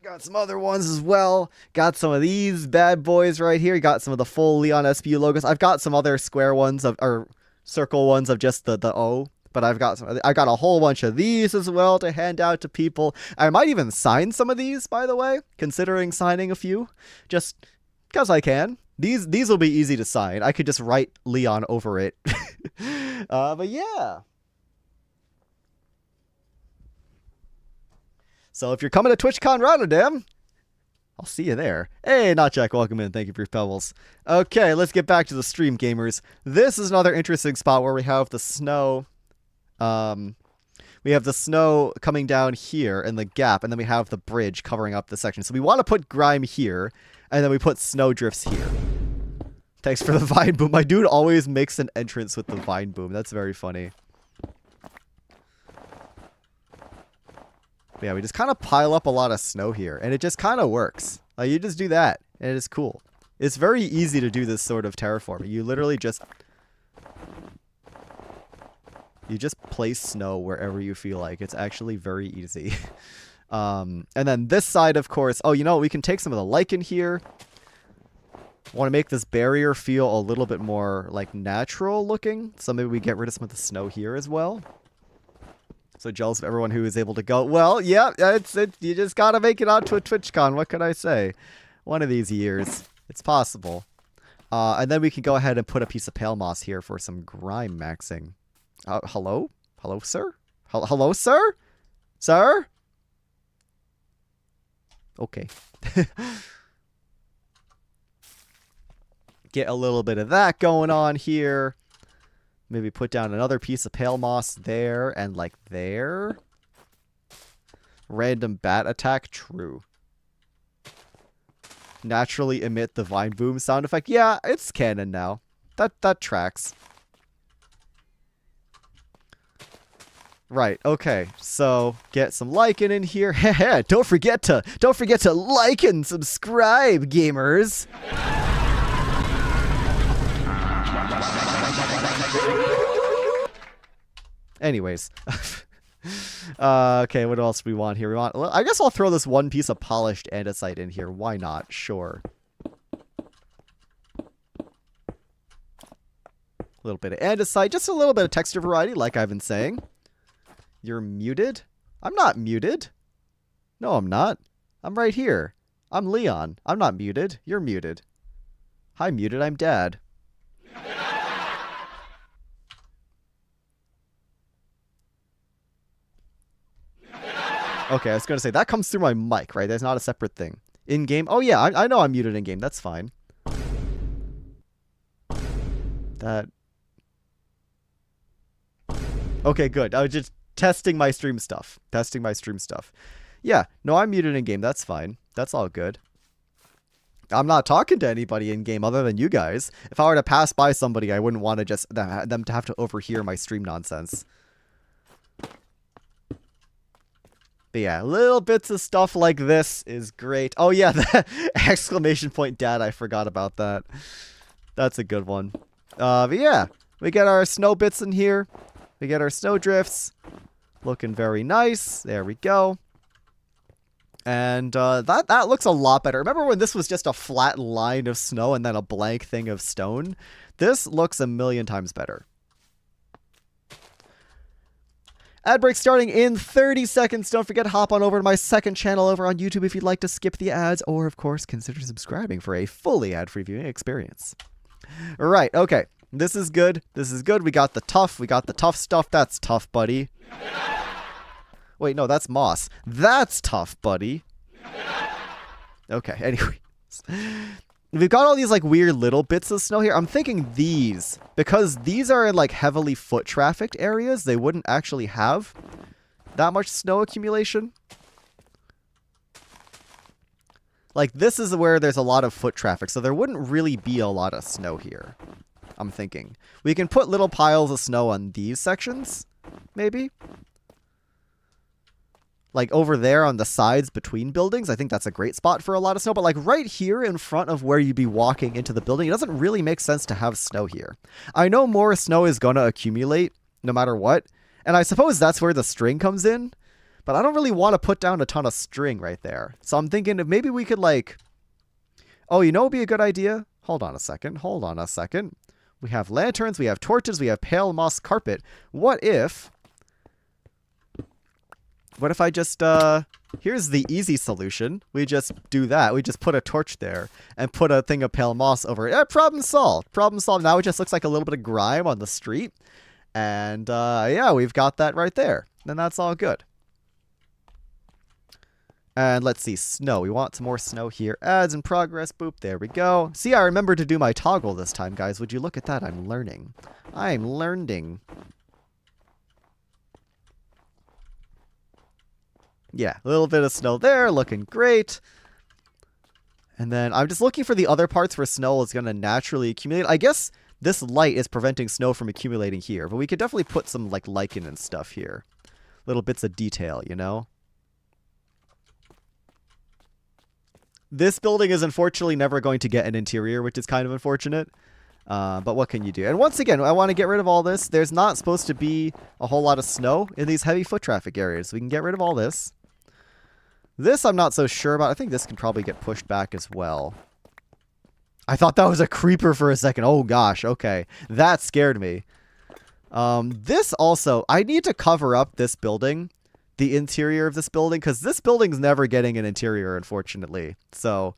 Got some other ones as well. Got some of these bad boys right here. Got some of the full LeonSBU logos. I've got some other square ones or circle ones of just the O, but I got a whole bunch of these as well to hand out to people. I might even sign some of these, by the way, considering signing a few, just because I can. These will be easy to sign. I could just write Leon over it. But yeah. So if you're coming to TwitchCon Rotterdam, I'll see you there. Hey, Not Jack, welcome in. Thank you for your pebbles. Okay, let's get back to the stream, gamers. This is another interesting spot where we have the snow. We have the snow coming down here in the gap, and then we have the bridge covering up the section. So we want to put grime here, and then we put snow drifts here. Thanks for the vine boom. My dude always makes an entrance with the vine boom. That's very funny. But yeah, we just kind of pile up a lot of snow here, and it just kind of works. Like, you just do that, and it is cool. It's very easy to do this sort of terraforming. You literally just place snow wherever you feel like. It's actually very easy. And then this side, of course. Oh, we can take some of the lichen here. Want to make this barrier feel a little bit more like natural looking. So maybe we get rid of some of the snow here as well. So jealous of everyone who is able to go. Well, yeah, you just gotta make it out to a TwitchCon. What can I say? One of these years, it's possible. And then we can go ahead and put a piece of pale moss here for some grime maxing. Hello, sir. Hello, sir. Sir. Okay. Get a little bit of that going on here. Maybe put down another piece of pale moss there and like there. Random bat attack, true. Naturally emit the vine boom sound effect. Yeah, it's canon now. That tracks. Right, okay. So get some lichen in here. Don't forget to like and subscribe, gamers. Anyways. Okay, what else do we want here? I guess I'll throw this one piece of polished andesite in here. Why not? Sure. A little bit of andesite, just a little bit of texture variety, like I've been saying. You're muted? I'm not muted. No, I'm not. I'm right here. I'm Leon. I'm not muted. You're muted. Hi, muted. I'm Dad. Okay, I was going to say, that comes through my mic, right? That's not a separate thing. In-game? Oh, yeah, I know I'm muted in-game. That's fine. That... Okay, good. I was just testing my stream stuff. Yeah, no, I'm muted in-game. That's fine. That's all good. I'm not talking to anybody in-game other than you guys. If I were to pass by somebody, I wouldn't want to just them to have to overhear my stream nonsense. But yeah, little bits of stuff like this is great. Oh yeah, the exclamation point dad, I forgot about that. That's a good one. But yeah, we get our snow bits in here. We get our snow drifts. Looking very nice. There we go. And that looks a lot better. Remember when this was just a flat line of snow and then a blank thing of stone? This looks a million times better. Ad break starting in 30 seconds. Don't forget to hop on over to my second channel over on YouTube if you'd like to skip the ads, or of course consider subscribing for a fully ad-free viewing experience. All right, okay. This is good. This is good. We got the tough stuff. That's tough, buddy. Wait, no, that's moss. That's tough, buddy. Okay, anyways. We've got all these like weird little bits of snow here. I'm thinking these, because these are in like heavily foot trafficked areas, they wouldn't actually have that much snow accumulation. Like this is where there's a lot of foot traffic, so there wouldn't really be a lot of snow here. I'm thinking. We can put little piles of snow on these sections, maybe. Like over there on the sides between buildings, I think that's a great spot for a lot of snow. But like right here in front of where you'd be walking into the building, it doesn't really make sense to have snow here. I know more snow is going to accumulate no matter what. And I suppose that's where the string comes in. But I don't really want to put down a ton of string right there. So I'm thinking if maybe we could like... Oh, you know what would be a good idea? Hold on a second. We have lanterns, we have torches, we have pale moss carpet. What if I just, here's the easy solution. We just do that. We just put a torch there and put a thing of pale moss over it. Problem solved. Now it just looks like a little bit of grime on the street. And, yeah, we've got that right there. And that's all good. And let's see, snow. We want some more snow here. Ads in progress. Boop, there we go. See, I remembered to do my toggle this time, guys. Would you look at that? I'm learning. I'm learning. Yeah, a little bit of snow there, looking great. And then I'm just looking for the other parts where snow is going to naturally accumulate. I guess this light is preventing snow from accumulating here, but we could definitely put some like lichen and stuff here. Little bits of detail, you know? This building is unfortunately never going to get an interior, which is kind of unfortunate. But what can you do? And once again, I want to get rid of all this. There's not supposed to be a whole lot of snow in these heavy foot traffic areas. So we can get rid of all this. This I'm not so sure about. I think this can probably get pushed back as well. I thought that was a creeper for a second. Oh gosh, okay. That scared me. This also, I need to cover up this building. The interior of this building, because this building's never getting an interior, unfortunately. So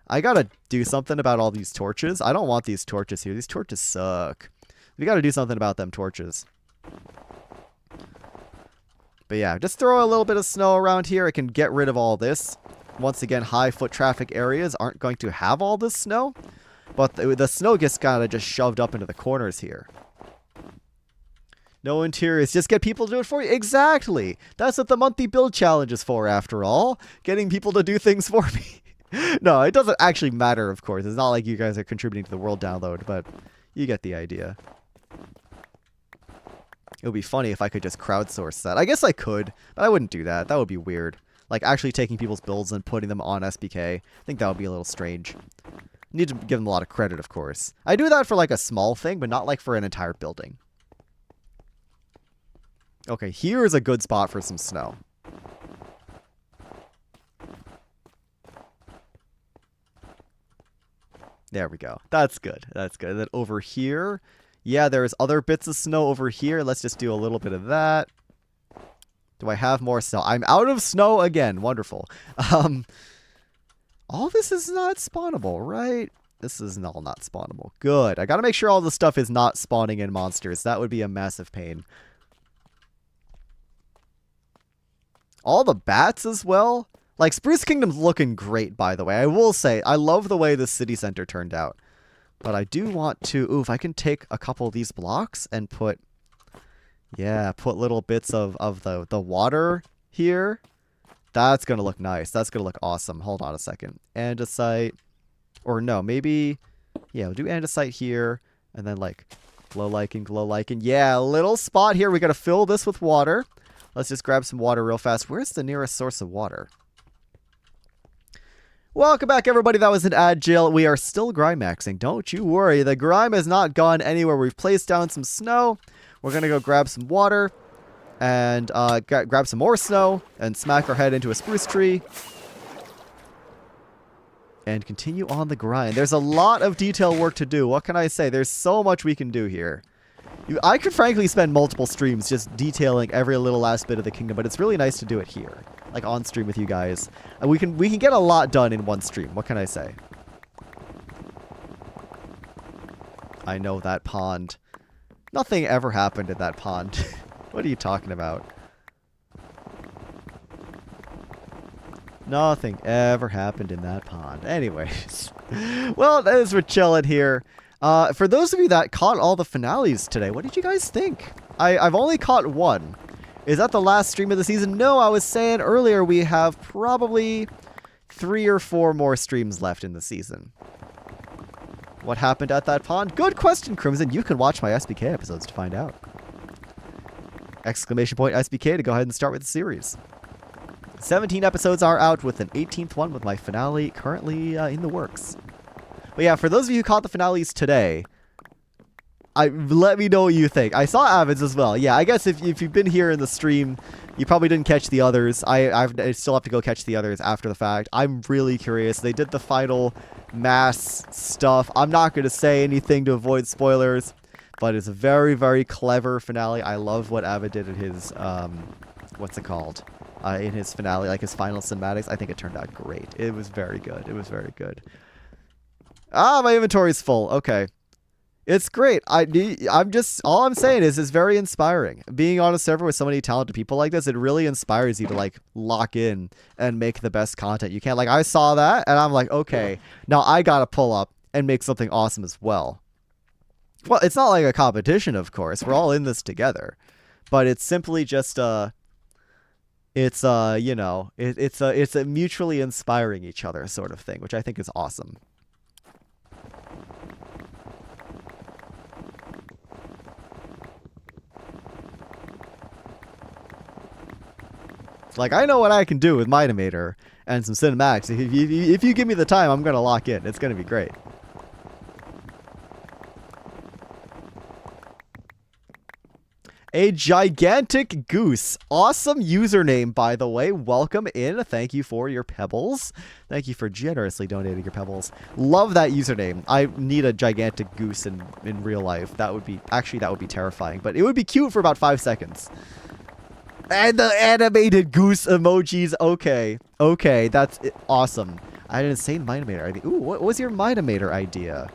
I gotta do something about all these torches. I don't want these torches here. These torches suck. We gotta do something about them torches. But yeah, just throw a little bit of snow around here. It can get rid of all this. Once again, high foot traffic areas aren't going to have all this snow. But the snow gets kind of just shoved up into the corners here. No interiors. Just get people to do it for you. Exactly. That's what the monthly build challenge is for, after all. Getting people to do things for me. No, it doesn't actually matter, of course. It's not like you guys are contributing to the world download, but you get the idea. It would be funny if I could just crowdsource that. I guess I could, but I wouldn't do that. That would be weird. Like, actually taking people's builds and putting them on SBK. I think that would be a little strange. Need to give them a lot of credit, of course. I do that for, like, a small thing, but not, like, for an entire building. Okay, here is a good spot for some snow. There we go. That's good. That's good. And then over here, Yeah, there's other bits of snow over here. Let's just do a little bit of that. Do I have more snow? I'm out of snow again. Wonderful. All this is not spawnable, right? This is all not spawnable. Good. I gotta make sure all the stuff is not spawning in monsters. That would be a massive pain. All the bats as well. Like, Spruce Kingdom's looking great, by the way. I will say, I love the way the city center turned out. But I do want to... Ooh, if I can take a couple of these blocks and put... Yeah, put little bits of the water here. That's going to look nice. That's going to look awesome. Hold on a second. Andesite. Or no, maybe... Yeah, we'll do andesite here. And then, like, glow lichen, glow lichen. Yeah, a little spot here. We got to fill this with water. Let's just grab some water real fast. Where's the nearest source of water? Welcome back, everybody. That was an ad, Jill. We are still grime maxing. Don't you worry. The grime has not gone anywhere. We've placed down some snow. We're going to go grab some water and grab some more snow and smack our head into a spruce tree and continue on the grind. There's a lot of detail work to do. What can I say? There's so much we can do here. I could frankly spend multiple streams just detailing every little last bit of the kingdom, but it's really nice to do it here, like on stream with you guys. And we can get a lot done in one stream. What can I say? I know that pond. Nothing ever happened in that pond. What are you talking about? Nothing ever happened in that pond. Anyways. Well, as we're chilling here. For those of you that caught all the finales today, what did you guys think? I've only caught one. Is that the last stream of the season? No, I was saying earlier we have probably 3 or 4 more streams left in the season. What happened at that pond? Good question, Crimson. You can watch my SBK episodes to find out. Exclamation point SBK to go ahead and start with the series. 17 episodes are out with an 18th one with my finale currently in the works. But yeah, for those of you who caught the finales today, let me know what you think. I saw Avid's as well. Yeah, I guess if you've been here in the stream, you probably didn't catch the others. I still have to go catch the others after the fact. I'm really curious. They did the final mass stuff. I'm not going to say anything to avoid spoilers, but it's a very, very clever finale. I love what Avid did in his, what's it called? In his finale, like his final cinematics. I think it turned out great. It was very good. It was very good. Ah, my inventory's full. Okay. It's great. I'm just, all I'm saying is it's very inspiring. Being on a server with so many talented people like this, it really inspires you to like lock in and make the best content you can. Like I saw that and I'm like, okay, now I gotta pull up and make something awesome as well. Well, it's not like a competition, of course. We're all in this together. But it's simply just, it's a mutually inspiring each other sort of thing, which I think is awesome. Like, I know what I can do with Minimator and some cinematics. If you give me the time, I'm going to lock in. It's going to be great. A gigantic goose. Awesome username, by the way. Welcome in. Thank you for your pebbles. Thank you for generously donating your pebbles. Love that username. I need a gigantic goose in real life. That would be terrifying. But it would be cute for about 5 seconds. And the animated goose emojis. Okay. Okay, that's awesome. I had an insane Minimator idea. Ooh, what was your Minimator idea?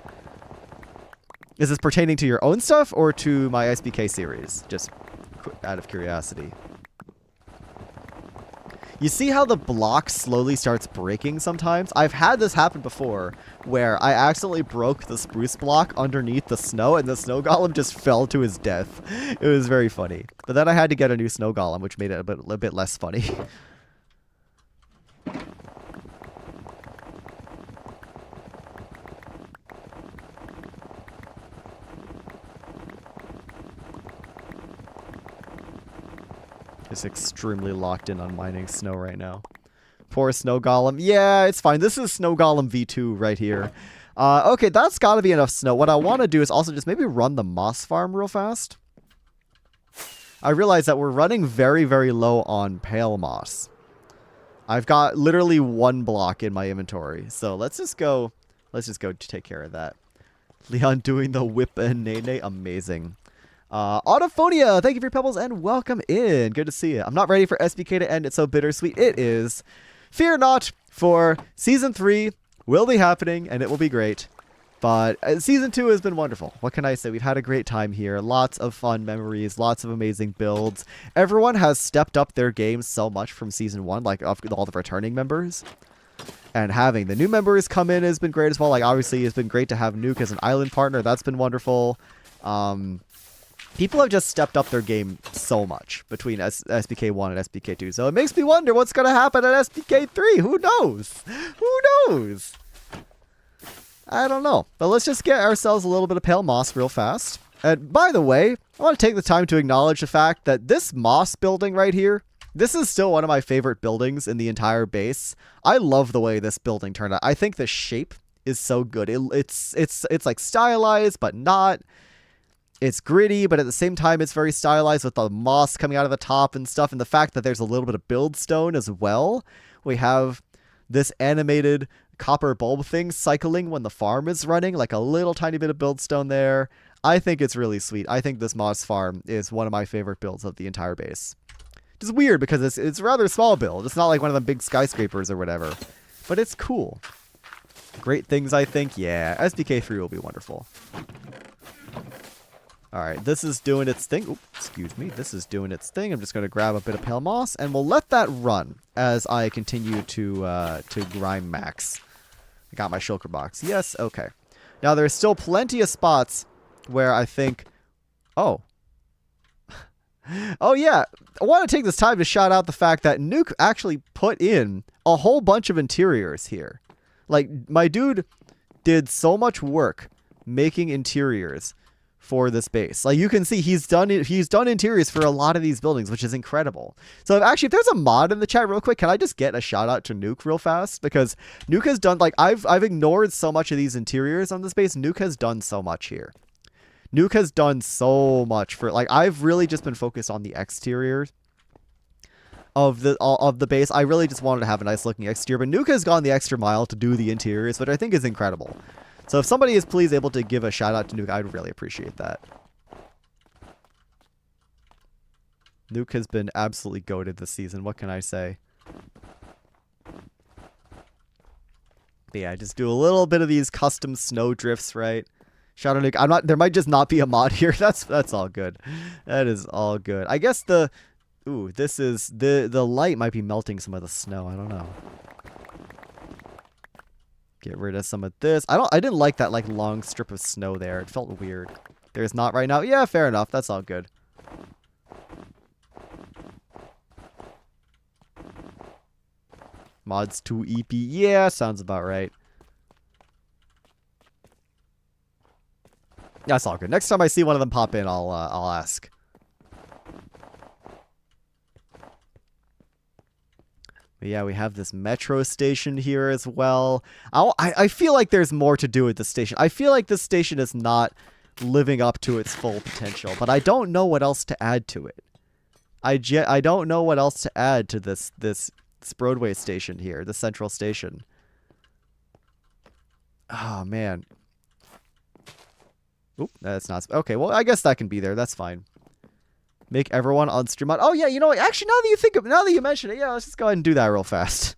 Is this pertaining to your own stuff or to my SBK series? Just out of curiosity. You see how the block slowly starts breaking sometimes? I've had this happen before where I accidentally broke the spruce block underneath the snow and the snow golem just fell to his death. It was very funny. But then I had to get a new snow golem, which made it a bit less funny. Just extremely locked in on mining snow right now. Poor snow golem. Yeah, it's fine. This is snow golem V2 right here. Okay, that's got to be enough snow. What I want to do is also just maybe run the moss farm real fast. I realize that we're running very, very low on pale moss. I've got literally 1 block in my inventory. So let's just go to take care of that. Leon doing the whip and Nene. Amazing. Autophonia, thank you for your pebbles and welcome in. Good to see you. I'm not ready for SBK to end. It's so bittersweet. It is. Fear not, for Season 3 will be happening and it will be great. But Season 2 has been wonderful. What can I say? We've had a great time here. Lots of fun memories. Lots of amazing builds. Everyone has stepped up their games so much from Season 1, like all the returning members. And having the new members come in has been great as well. Like, obviously, it's been great to have Nuke as an island partner. That's been wonderful. People have just stepped up their game so much between SBK 1 and SBK 2. So it makes me wonder what's going to happen at SBK 3. Who knows? Who knows? I don't know. But let's just get ourselves a little bit of pale moss real fast. And by the way, I want to take the time to acknowledge the fact that this moss building right here, this is still one of my favorite buildings in the entire base. I love the way this building turned out. I think the shape is so good. It's like stylized, but not. It's gritty, but at the same time, it's very stylized with the moss coming out of the top and stuff. And the fact that there's a little bit of build stone as well. We have this animated copper bulb thing cycling when the farm is running, like a little tiny bit of build stone there. I think it's really sweet. I think this moss farm is one of my favorite builds of the entire base. It's weird because it's a rather small build. It's not like one of the big skyscrapers or whatever, but it's cool. Great things, I think. Yeah, SBK 3 will be wonderful. All right, this is doing its thing. Oops, excuse me. This is doing its thing. I'm just going to grab a bit of pale moss, and we'll let that run as I continue to grind max. I got my shulker box. Yes, okay. Now, there's still plenty of spots where I think... Oh. Oh, yeah. I want to take this time to shout out the fact that Nuke actually put in a whole bunch of interiors here. Like, my dude did so much work making interiors for this base. Like, you can see he's done interiors for a lot of these buildings, which is incredible. So if there's a mod in the chat real quick, can I just get a shout out to Nuke real fast? Because Nuke has done, like, I've ignored so much of these interiors on this base. Nuke has done so much here. Nuke has done so much for, like, I've really just been focused on the exterior of the base. I really just wanted to have a nice looking exterior, but Nuke has gone the extra mile to do the interiors, which I think is incredible. So if somebody is please able to give a shout out to Nuke, I'd really appreciate that. Nuke has been absolutely goated this season. What can I say? But yeah, just do a little bit of these custom snow drifts, right? Shout out Nuke. There might just not be a mod here. That's all good. That is all good. I guess this is the light might be melting some of the snow. I don't know. Get rid of some of this. I didn't like that like long strip of snow there. It felt weird. There's not right now. Yeah, fair enough. That's all good. Mods 2 EP. Yeah, sounds about right. That's all good. Next time I see one of them pop in, I'll ask. But yeah, we have this metro station here as well. I feel like there's more to do with the station. I feel like this station is not living up to its full potential, but I don't know what else to add to it. I don't know what else to add to this Broadway station here, the central station. Oh, man. Oop, that's not... Okay, well, I guess that can be there. That's fine. Make everyone on stream mod. Oh, yeah, you know what? Actually, now that you mention it, yeah, let's just go ahead and do that real fast.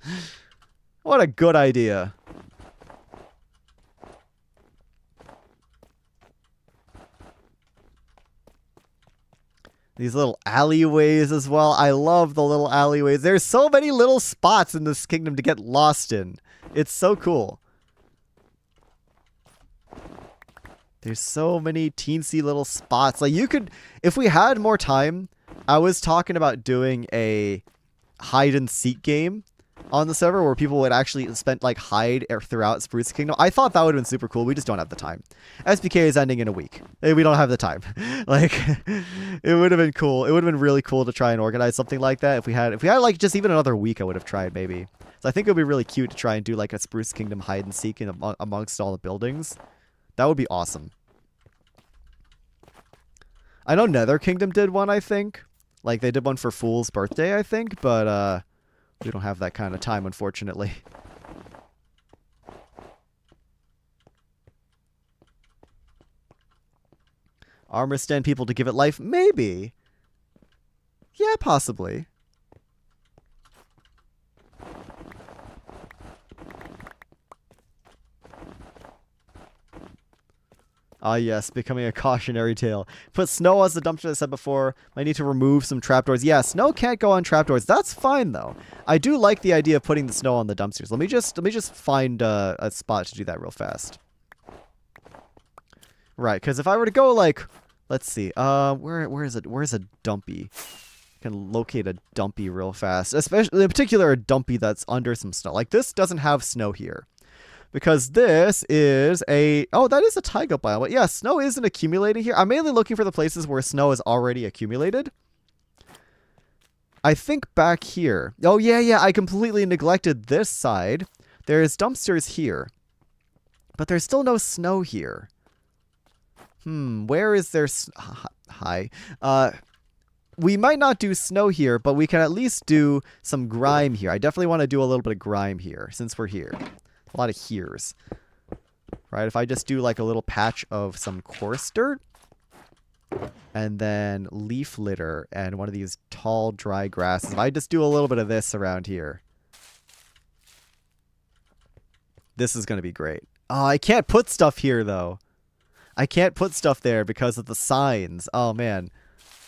What a good idea. These little alleyways as well. I love the little alleyways. There's so many little spots in this kingdom to get lost in. It's so cool. There's so many teensy little spots. Like, you could, if we had more time, I was talking about doing a hide and seek game on the server where people would actually spend like hide throughout Spruce Kingdom. I thought that would have been super cool. We just don't have the time. SBK is ending in a week. We don't have the time. Like, it would have been cool. It would have been really cool to try and organize something like that. If we had like just even another week, I would have tried maybe. So I think it would be really cute to try and do like a Spruce Kingdom hide and seek amongst all the buildings. That would be awesome. I know Nether Kingdom did one, I think. Like, they did one for Fool's birthday, I think. But, we don't have that kind of time, unfortunately. Armor stand people to give it life? Maybe. Yeah, possibly. Ah, yes, becoming a cautionary tale. Put snow as the dumpster, as I said before. Might need to remove some trapdoors. Yeah, snow can't go on trapdoors. That's fine, though. I do like the idea of putting the snow on the dumpsters. Let me just find a spot to do that real fast. Right, because if I were to go, like, let's see. Where is it? Where's a dumpy? I can locate a dumpy real fast. Especially, in particular, a dumpy that's under some snow. Like, this doesn't have snow here. Because this is a... Oh, that is a taiga biome. But yeah, snow isn't accumulating here. I'm mainly looking for the places where snow is already accumulated. I think back here... Oh, yeah. I completely neglected this side. There's dumpsters here. But there's still no snow here. Where is there... Hi. We might not do snow here, but we can at least do some grime here. I definitely want to do a little bit of grime here, since we're here. A lot of here's. Right, if I just do like a little patch of some coarse dirt, and then leaf litter, and one of these tall, dry grasses. If I just do a little bit of this around here. This is going to be great. Oh, I can't put stuff here, though. I can't put stuff there because of the signs. Oh, man.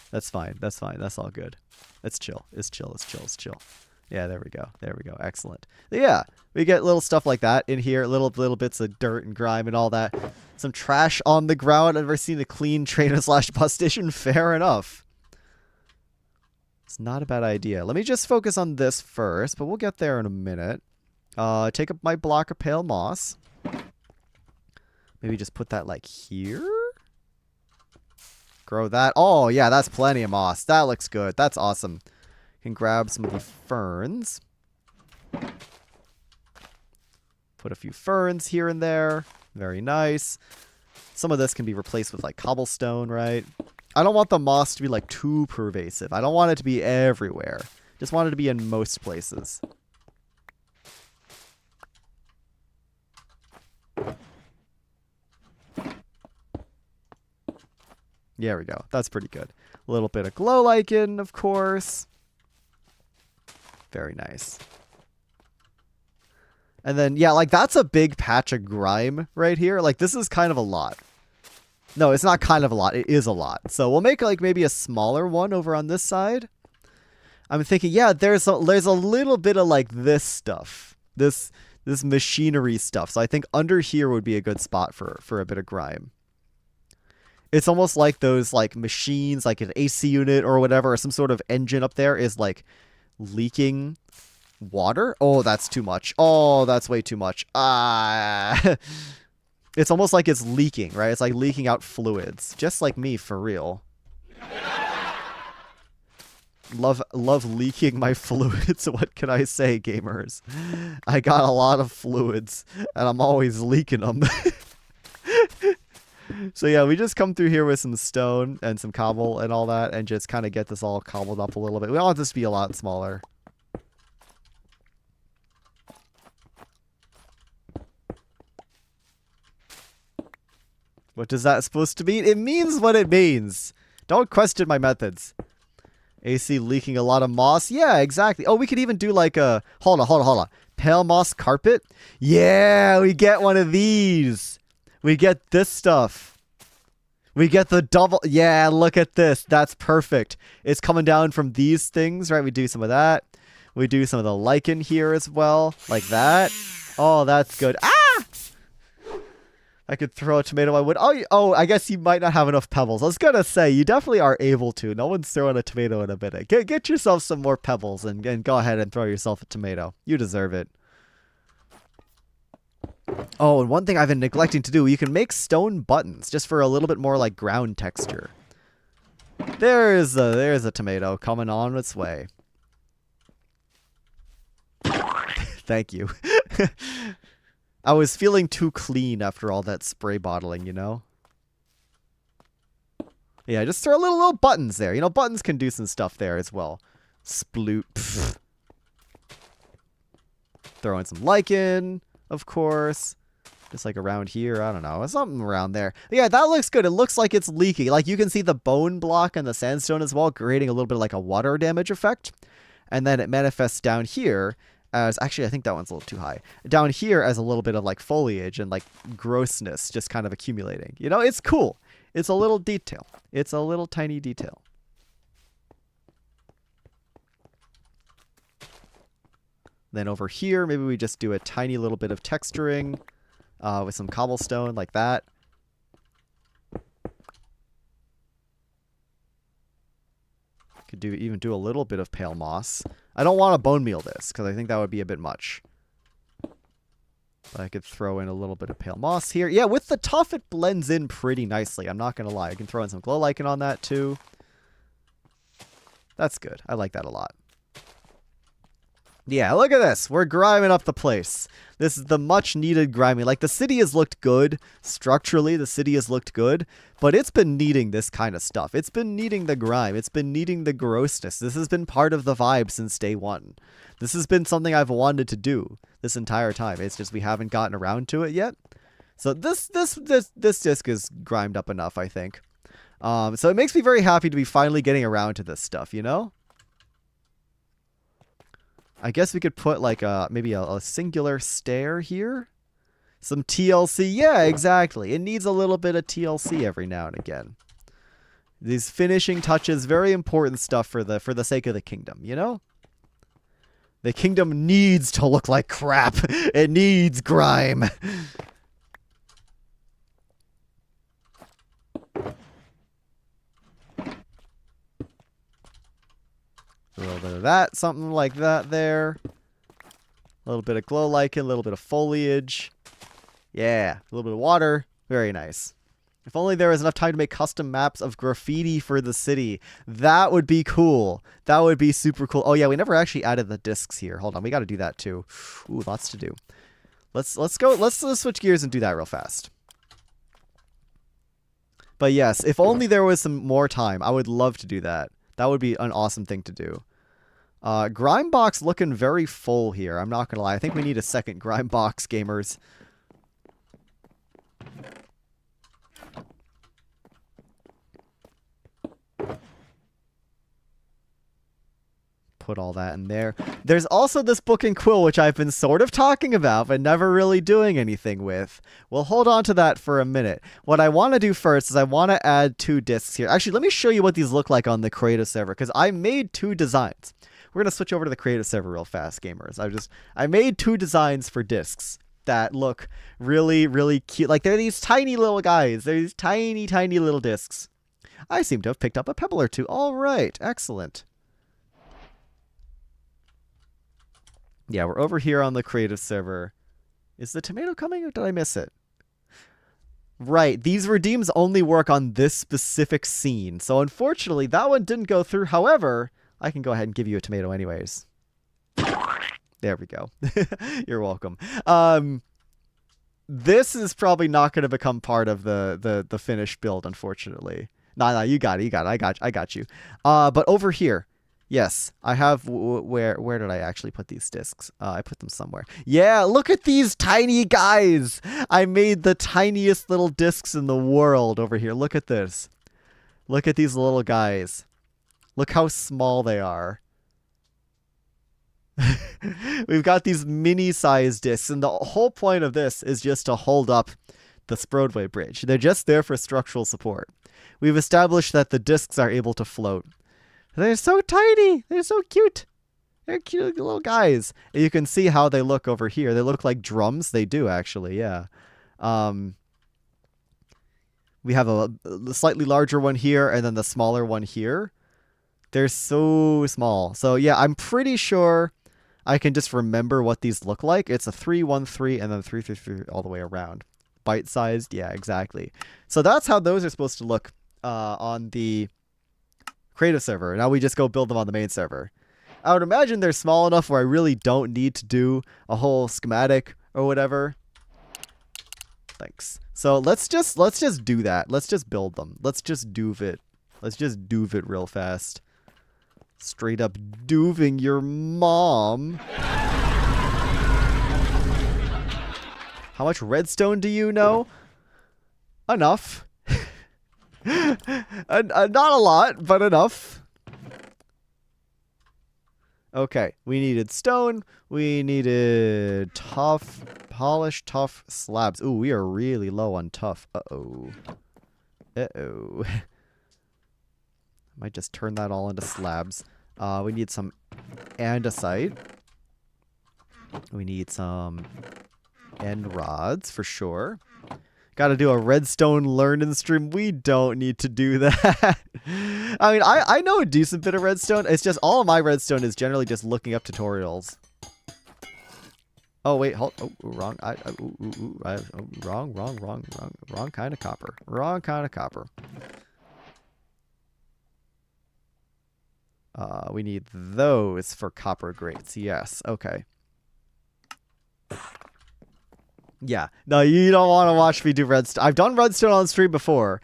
That's fine. That's fine. That's all good. It's chill. It's chill. It's chill. It's chill. Yeah, there we go. There we go. Excellent. Yeah, we get little stuff like that in here. Little bits of dirt and grime and all that. Some trash on the ground. I've never seen a clean trainer / bus station. Fair enough. It's not a bad idea. Let me just focus on this first, but we'll get there in a minute. Take up my block of pale moss. Maybe just put that like here. Grow that. Oh, yeah, that's plenty of moss. That looks good. That's awesome. Can grab some of the ferns. Put a few ferns here and there. Very nice. Some of this can be replaced with like cobblestone, right? I don't want the moss to be like too pervasive. I don't want it to be everywhere. Just want it to be in most places. There we go. That's pretty good. A little bit of glow lichen, of course. Very nice. And then, yeah, like that's a big patch of grime right here. Like this is kind of a lot. No, it's not kind of a lot. It is a lot. So we'll make like maybe a smaller one over on this side. I'm thinking, yeah, there's a little bit of like this stuff. This machinery stuff. So I think under here would be a good spot for a bit of grime. It's almost like those like machines, like an AC unit or whatever, or some sort of engine up there is like leaking water. Oh, that's too much. Oh, that's way too much. It's almost like it's leaking, right? It's like leaking out fluids, just like me, for real. Love leaking my fluids. What can I say, gamers? I got a lot of fluids, and I'm always leaking them. So yeah, we just come through here with some stone and some cobble and all that, and just kind of get this all cobbled up a little bit. We want this to be a lot smaller. What does that supposed to mean? It means what it means. Don't question my methods. AC leaking a lot of moss. Yeah, exactly. Oh, we could even do like a... Hold on. Pale moss carpet? Yeah, we get one of these. We get this stuff. We get the double... Yeah, look at this. That's perfect. It's coming down from these things, right? We do some of that. We do some of the lichen here as well. Like that. Oh, that's good. Ah! I could throw a tomato I would. Oh, I guess you might not have enough pebbles. I was going to say, you definitely are able to. No one's throwing a tomato in a minute. Get yourself some more pebbles and go ahead and throw yourself a tomato. You deserve it. Oh, and one thing I've been neglecting to do, you can make stone buttons just for a little bit more like ground texture. There's a tomato coming on its way. Thank you. I was feeling too clean after all that spray bottling, you know? Yeah, just throw little buttons there. You know, buttons can do some stuff there as well. Sploot. Pfft. Throw in some lichen, of course. Just like around here, I don't know, something around there. But yeah, that looks good. It looks like it's leaky. Like you can see the bone block and the sandstone as well, creating a little bit of like a water damage effect. And then it manifests down here as, actually I think that one's a little too high. Down here as a little bit of like foliage and like grossness just kind of accumulating. You know, it's cool. It's a little detail. It's a little tiny detail. Then over here, maybe we just do a tiny little bit of texturing. With some cobblestone like that. Could even do a little bit of pale moss. I don't want to bone meal this because I think that would be a bit much. But I could throw in a little bit of pale moss here. Yeah, with the tuff it blends in pretty nicely. I'm not going to lie. I can throw in some glow lichen on that too. That's good. I like that a lot. Yeah, look at this. We're griming up the place. This is the much needed griming. Like the city has looked good. Structurally, the city has looked good. But it's been needing this kind of stuff. It's been needing the grime. It's been needing the grossness. This has been part of the vibe since day one. This has been something I've wanted to do this entire time. It's just we haven't gotten around to it yet. So this disc is grimed up enough, I think. So it makes me very happy to be finally getting around to this stuff, you know? I guess we could put like maybe a singular stair here. Some TLC. Yeah, exactly. It needs a little bit of TLC every now and again. These finishing touches, very important stuff for the sake of the kingdom, you know? The kingdom needs to look like crap. It needs grime. A little bit of that, something like that there. A little bit of glow lichen, a little bit of foliage. Yeah, a little bit of water. Very nice. If only there was enough time to make custom maps of graffiti for the city. That would be cool. That would be super cool. Oh yeah, we never actually added the discs here. Hold on, we got to do that too. Ooh, lots to do. Let's switch gears and do that real fast. But yes, if only there was some more time, I would love to do that. That would be an awesome thing to do. Grime box looking very full here. I'm not going to lie. I think we need a second grime box, gamers. Put all that in there. There's also this book and quill, which I've been sort of talking about, but never really doing anything with. We'll hold on to that for a minute. What I want to do first is I want to add 2 discs here. Actually, let me show you what these look like on the creative server, because I made 2 designs. We're going to switch over to the creative server real fast, gamers. I made 2 designs for discs that look really, really cute. Like, they're these tiny little guys. They're these tiny, tiny little discs. I seem to have picked up a pebble or 2. All right, excellent. Yeah, we're over here on the creative server. Is the tomato coming or did I miss it? Right, these redeems only work on this specific scene. So unfortunately, that one didn't go through. However, I can go ahead and give you a tomato anyways. There we go. You're welcome. This is probably not going to become part of the finished build, unfortunately. No, you got it. I got you. But over here. Yes, I have. Where did I actually put these discs? I put them somewhere. Yeah, look at these tiny guys. I made the tiniest little discs in the world over here. Look at this. Look at these little guys. Look how small they are. We've got these mini-sized discs, and the whole point of this is just to hold up the Broadway Bridge. They're just there for structural support. We've established that the discs are able to float. They're so tiny. They're so cute. They're cute little guys. And you can see how they look over here. They look like drums. They do, actually, yeah. We have a slightly larger one here and then the smaller one here. They're so small. So, yeah, I'm pretty sure I can just remember what these look like. It's a 3, 1, 3, and then 3, 3, 3 all the way around. Bite-sized. Yeah, exactly. So that's how those are supposed to look on the creative server. Now we just go build them on the main server. I would imagine they're small enough where I really don't need to do a whole schematic or whatever. Thanks. So let's just do that. Let's just build them. Let's just doove it. Let's just doove it real fast. Straight up dooving your mom. How much redstone do you know? Enough. Not a lot, but enough. Okay, we needed stone. We needed tough, polished tough slabs. Ooh, we are really low on tough. Uh-oh. Uh-oh. Might just turn that all into slabs. We need some andesite. We need some end rods for sure. Got to do a redstone learning stream. We don't need to do that. I mean, I know a decent bit of redstone. It's just all of my redstone is generally just looking up tutorials. Oh wait, hold. Oh, wrong. Wrong kind of copper. Wrong kind of copper. We need those for copper grates. Yes. Okay. Yeah. No, you don't want to watch me do redstone. I've done redstone on stream before.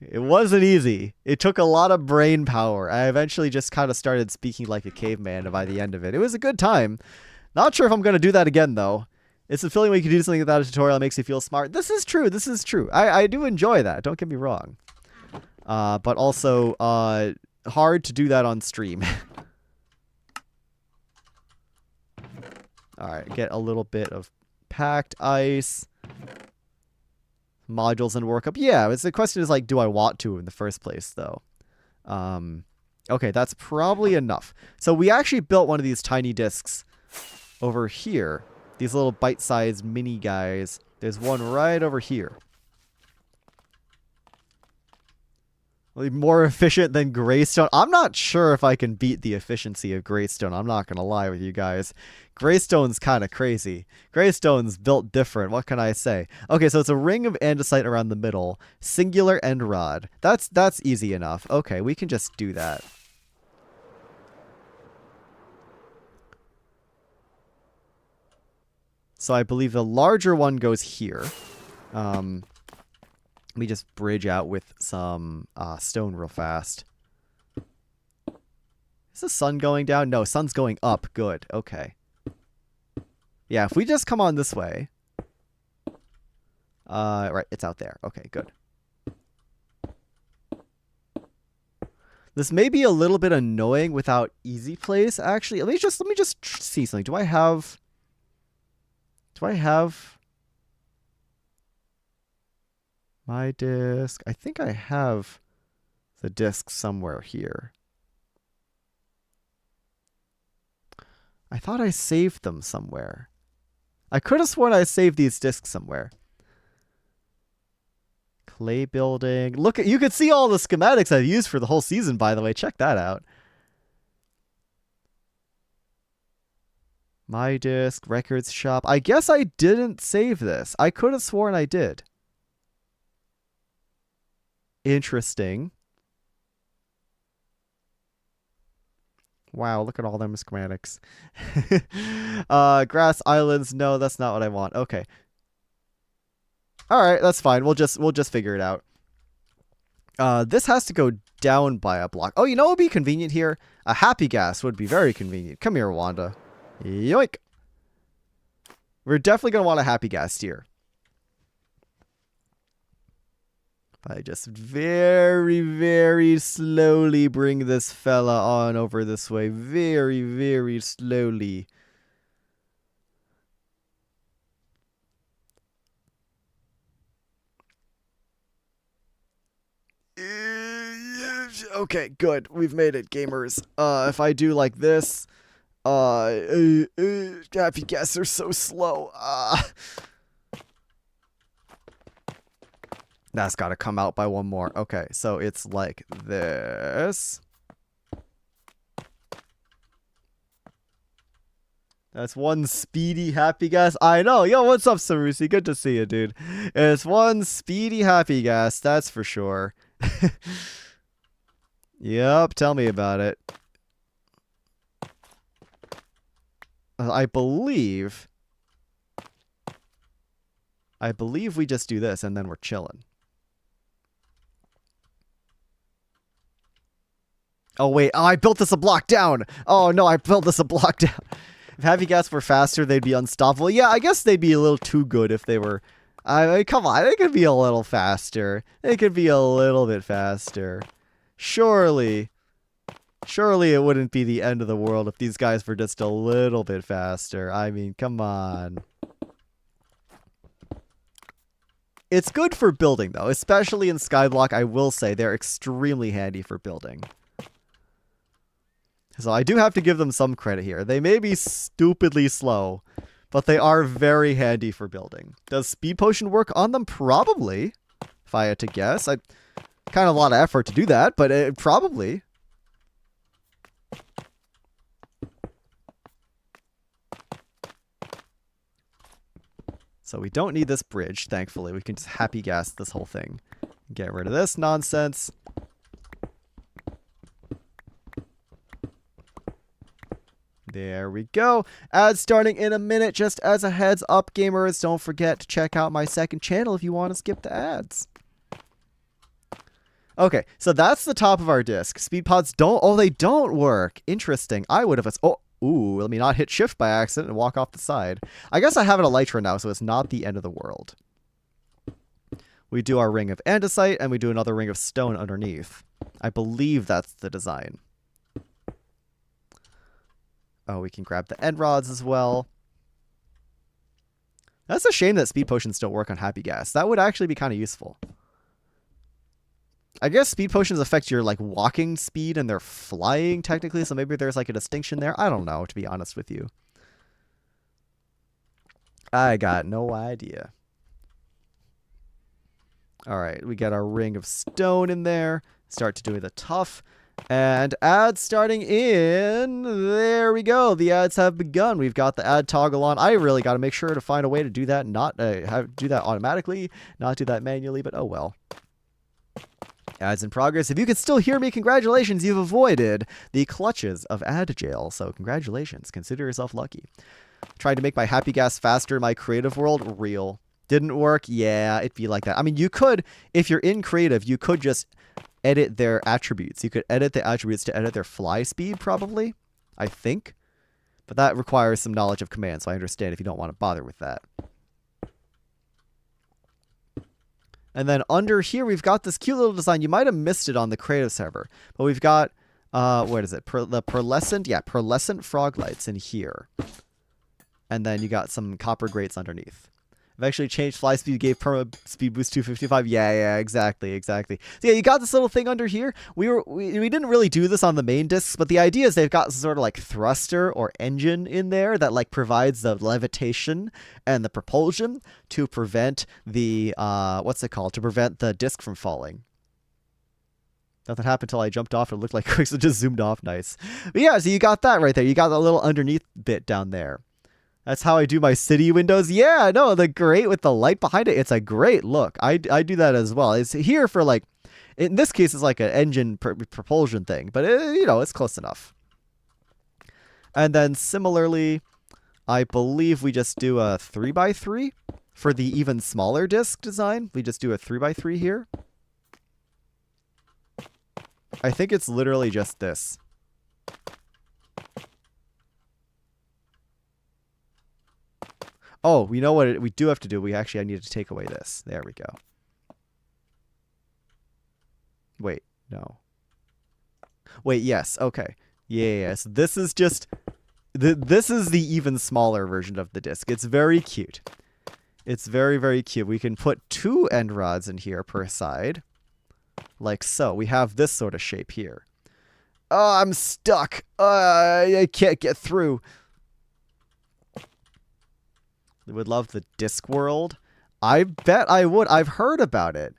It wasn't easy. It took a lot of brain power. I eventually just kind of started speaking like a caveman by the end of it. It was a good time. Not sure if I'm going to do that again, though. It's a feeling when you can do something without a tutorial that makes you feel smart. This is true. This is true. I do enjoy that. Don't get me wrong. But also, hard to do that on stream. Alright, get a little bit of packed ice. Modules and workup. Yeah, the question is like, do I want to in the first place, though? Okay, that's probably enough. So we actually built one of these tiny discs over here. These little bite-sized mini guys. There's one right over here. More efficient than Greystone. I'm not sure if I can beat the efficiency of Greystone. I'm not going to lie with you guys. Greystone's kind of crazy. Greystone's built different. What can I say? Okay, so it's a ring of andesite around the middle. Singular end rod. That's easy enough. Okay, we can just do that. So I believe the larger one goes here. Let me just bridge out with some stone real fast. Is the sun going down? No, sun's going up. Good. Okay. Yeah, if we just come on this way. Right, it's out there. Okay, good. This may be a little bit annoying without easy place, actually. Let me just see something. Do I have my disk? I think I have the disk somewhere here. I thought I saved them somewhere. I could have sworn I saved these discs somewhere. Clay building. Look, you can see all the schematics I've used for the whole season, by the way. Check that out. My disk, records shop. I guess I didn't save this. I could have sworn I did. Interesting. Wow, look at all them schematics. Grass islands. No, that's not what I want. Okay. All right, that's fine. We'll just figure it out. This has to go down by a block. Oh, you know what would be convenient here? A happy gas would be very convenient. Come here, Wanda. Yoink. We're definitely going to want a happy gas here. I just very, very slowly bring this fella on over this way. Very, very slowly. Okay, good. We've made it, gamers. If I do like this, happy gas are so slow. That's got to come out by one more. Okay, so it's like this. That's one speedy happy gas. I know. Yo, what's up, Sarusi? Good to see you, dude. It's one speedy happy gas, that's for sure. Yep, tell me about it. I believe we just do this and then we're chilling. Oh, wait. Oh, I built this a block down. Oh, no, I built this a block down. If Happy Gas were faster, they'd be unstoppable. Yeah, I guess they'd be a little too good if they were. I mean, come on, they could be a little faster. They could be a little bit faster. Surely it wouldn't be the end of the world if these guys were just a little bit faster. I mean, come on. It's good for building, though, especially in Skyblock. I will say they're extremely handy for building. So I do have to give them some credit here. They may be stupidly slow, but they are very handy for building. Does Speed Potion work on them? Probably, if I had to guess. I kind of a lot of effort to do that, but probably. So we don't need this bridge, thankfully. We can just Happy Gas this whole thing. Get rid of this nonsense. There we go. Ads starting in a minute. Just as a heads up, gamers, don't forget to check out my second channel if you want to skip the ads. Okay, so that's the top of our disc. Speed pods don't... Oh, they don't work. Interesting. I would have... Oh, ooh, let me not hit shift by accident and walk off the side. I guess I have an elytra now, so it's not the end of the world. We do our ring of andesite, and we do another ring of stone underneath. I believe that's the design. Oh, we can grab the end rods as well. That's a shame that speed potions don't work on Happy Gas. That would actually be kind of useful. I guess speed potions affect your like walking speed and they're flying technically, so maybe there's like a distinction there. I don't know, to be honest with you. I got no idea. All right, we get our ring of stone in there. Start to do the tough. And ads starting in. There we go. The ads have begun. We've got the ad toggle on. I really got to make sure to find a way to do that, not do that automatically, not do that manually, but oh well. Ads in progress. If you can still hear me, congratulations. You've avoided the clutches of ad jail. So congratulations. Consider yourself lucky. Trying to make my Happy Gas faster in my creative world. Real. Didn't work. Yeah, it'd be like that. I mean, you could, if you're in creative, you could just edit their attributes. You could edit the attributes to edit their fly speed, probably. I think. But that requires some knowledge of command, so I understand if you don't want to bother with that. And then under here, we've got this cute little design. You might have missed it on the creative server. But we've got, what is it? The pearlescent, yeah, pearlescent frog lights in here. And then you got some copper grates underneath. I've actually changed fly speed, gave perma speed boost 255. Yeah, exactly. So yeah, you got this little thing under here. We didn't really do this on the main discs, but the idea is they've got sort of like thruster or engine in there that like provides the levitation and the propulsion to prevent the what's it called? To prevent the disc from falling. Nothing happened until I jumped off. It looked like Quicksilver just zoomed off. Nice. But yeah, so you got that right there. You got the little underneath bit down there. That's how I do my city windows. Yeah, no, the grate with the light behind it. It's a great look. I do that as well. It's here for like, in this case, it's like an engine propulsion thing, but you know, it's close enough. And then similarly, I believe we just do a 3x3 for the even smaller disc design. We just do a 3x3 here. I think it's literally just this. Oh, you know what we do have to do? I need to take away this. There we go. Wait, no. Wait, yes. Okay. Yes. This is just... This is the even smaller version of the disc. It's very cute. It's very, very cute. We can put 2 end rods in here per side. Like so. We have this sort of shape here. Oh, I'm stuck. I can't get through. Would love the disc world. I bet I would. I've heard about it.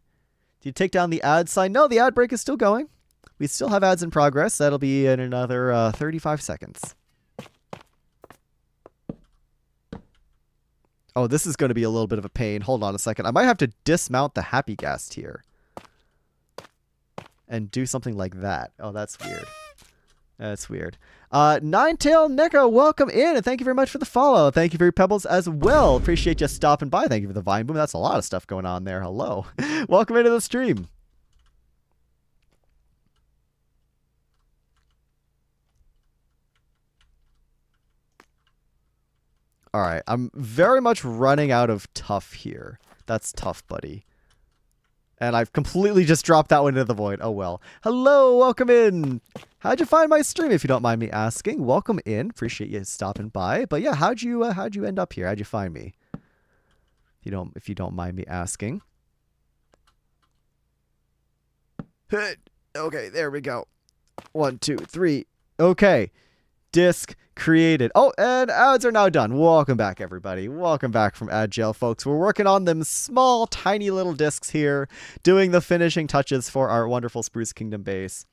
Do you take down the ad sign? No, the ad break is still going. We still have ads in progress. That'll be in another 35 seconds. Oh, this is going to be a little bit of a pain. Hold on a second. I might have to dismount the Happy Gas here. And do something like that. Oh, that's weird. That's weird. Ninetail Neko, welcome in, and thank you very much for the follow. Thank you for your pebbles as well. Appreciate you stopping by. Thank you for the Vine Boom. That's a lot of stuff going on there. Hello. Welcome into the stream. All right, I'm very much running out of tough here. That's tough, buddy. And I've completely just dropped that one into the void. Oh, well. Hello, welcome in. How'd you find my stream, if you don't mind me asking? Welcome in. Appreciate you stopping by. But yeah, how'd you end up here? How'd you find me? If you don't mind me asking. Okay, there we go. 1, 2, 3. Okay. Disc created. Oh, and ads are now done. Welcome back, everybody. Welcome back from ad jail, folks. We're working on them small, tiny little discs here, doing the finishing touches for our wonderful Spruce Kingdom base.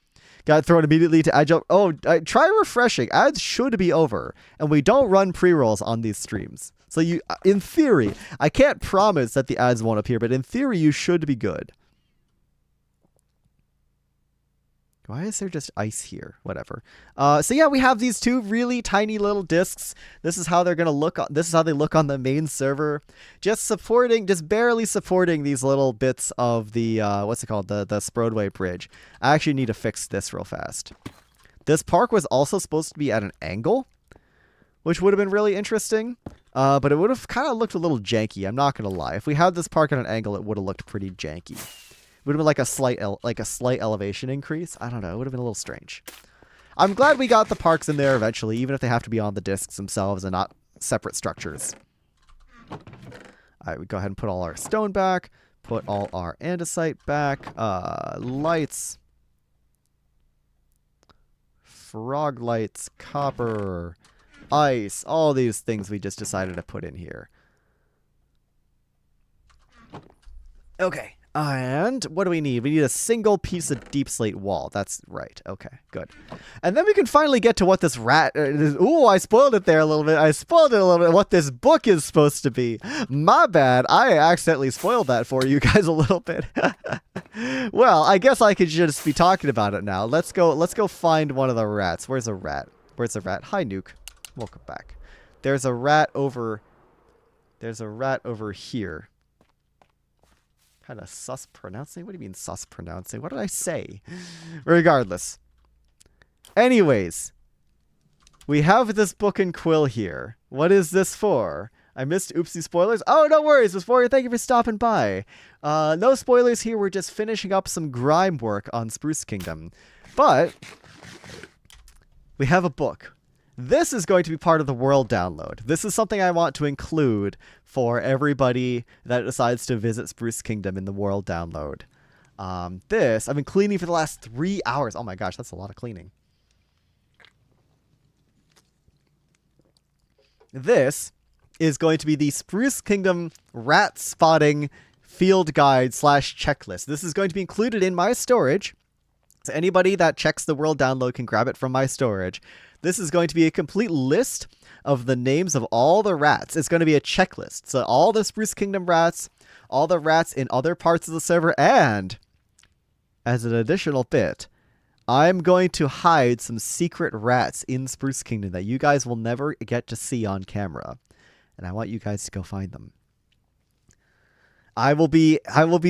Got thrown immediately to ad jail. Oh, try refreshing. Ads should be over, and we don't run pre-rolls on these streams. So you, in theory, I can't promise that the ads won't appear, but in theory, you should be good. Why is there just ice here? Whatever. So yeah, we have these two really tiny little discs. This is how they're gonna look. This is how they look on the main server. Just barely supporting these little bits of the what's it called? The Sprodway bridge. I actually need to fix this real fast. This park was also supposed to be at an angle, which would have been really interesting. But it would have kind of looked a little janky. I'm not gonna lie. If we had this park at an angle, it would have looked pretty janky. Would have been like a slight elevation increase. I don't know. It would have been a little strange. I'm glad we got the parks in there eventually, even if they have to be on the discs themselves and not separate structures. All right, we go ahead and put all our stone back. Put all our andesite back. Lights. Frog lights. Copper. Ice. All these things we just decided to put in here. Okay. And what do we need? We need a single piece of deep slate wall. That's right. Okay, good. And then we can finally get to what this rat... ooh, I spoiled it there a little bit. I spoiled it a little bit. What this book is supposed to be. My bad. I accidentally spoiled that for you guys a little bit. Well, I guess I could just be talking about it now. Let's go find one of the rats. Where's a rat? Where's a rat? Hi, Nuke. Welcome back. There's a rat over... There's a rat over here. Kind of sus pronouncing? What do you mean sus pronouncing? What did I say? Regardless. Anyways. We have this book and quill here. What is this for? I missed oopsie spoilers. Oh, no worries. Before thank you for stopping by. No spoilers here. We're just finishing up some grime work on Spruce Kingdom. But we have a book. This is going to be part of the world download. This is something I want to include for everybody that decides to visit Spruce Kingdom in the world download. I've been cleaning for the last 3 hours. Oh my gosh, that's a lot of cleaning. This is going to be the Spruce Kingdom rat spotting field guide / checklist. This is going to be included in my storage. So anybody that checks the world download can grab it from my storage. This is going to be a complete list of the names of all the rats. It's going to be a checklist. So all the Spruce Kingdom rats, all the rats in other parts of the server, and as an additional bit, I'm going to hide some secret rats in Spruce Kingdom that you guys will never get to see on camera. And I want you guys to go find them. I will be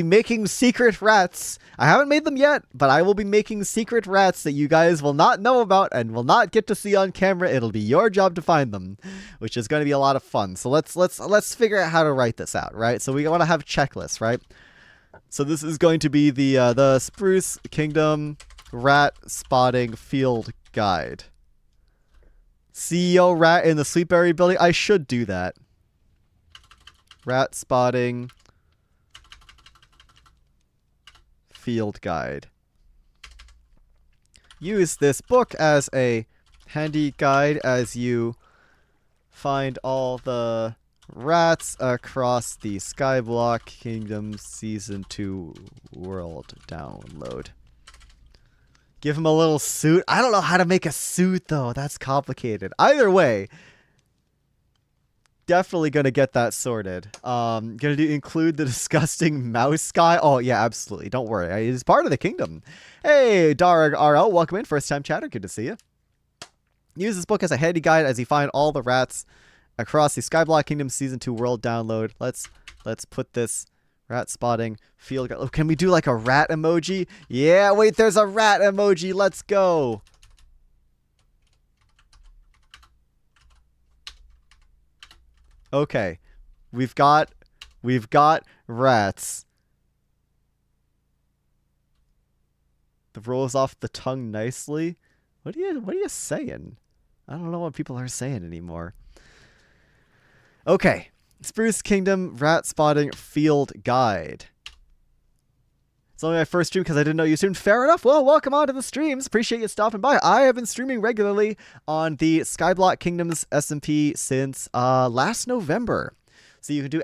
making secret rats. I haven't made them yet, but I will be making secret rats that you guys will not know about and will not get to see on camera. It'll be your job to find them, which is going to be a lot of fun. So let's figure out how to write this out, right? So we want to have checklists, right? So this is going to be the Spruce Kingdom rat spotting field guide. CEO rat in the Sweetberry building. I should do that. Rat spotting field guide. Use this book as a handy guide as you find all the rats across the Skyblock Kingdoms Season 2 world download. Give him a little suit. I don't know how to make a suit though. That's complicated. Either way, definitely gonna get that sorted. Include the disgusting mouse guy. Oh yeah, absolutely. Don't worry. He's part of the kingdom. Hey, Darag RL, welcome in. First time chatter. Good to see you. Use this book as a handy guide as you find all the rats across the Skyblock Kingdom Season 2 world download. Let's put this rat spotting field guide. Oh, can we do like a rat emoji? Yeah, wait, there's a rat emoji. Let's go. Okay. We've got rats. The rolls off the tongue nicely. What are you saying? I don't know what people are saying anymore. Okay. Spruce Kingdom Rat Spotting Field Guide. It's only my first stream because I didn't know you streamed. Fair enough. Well, welcome on to the streams. Appreciate you stopping by. I have been streaming regularly on the Skyblock Kingdoms SMP since last November. So you can do !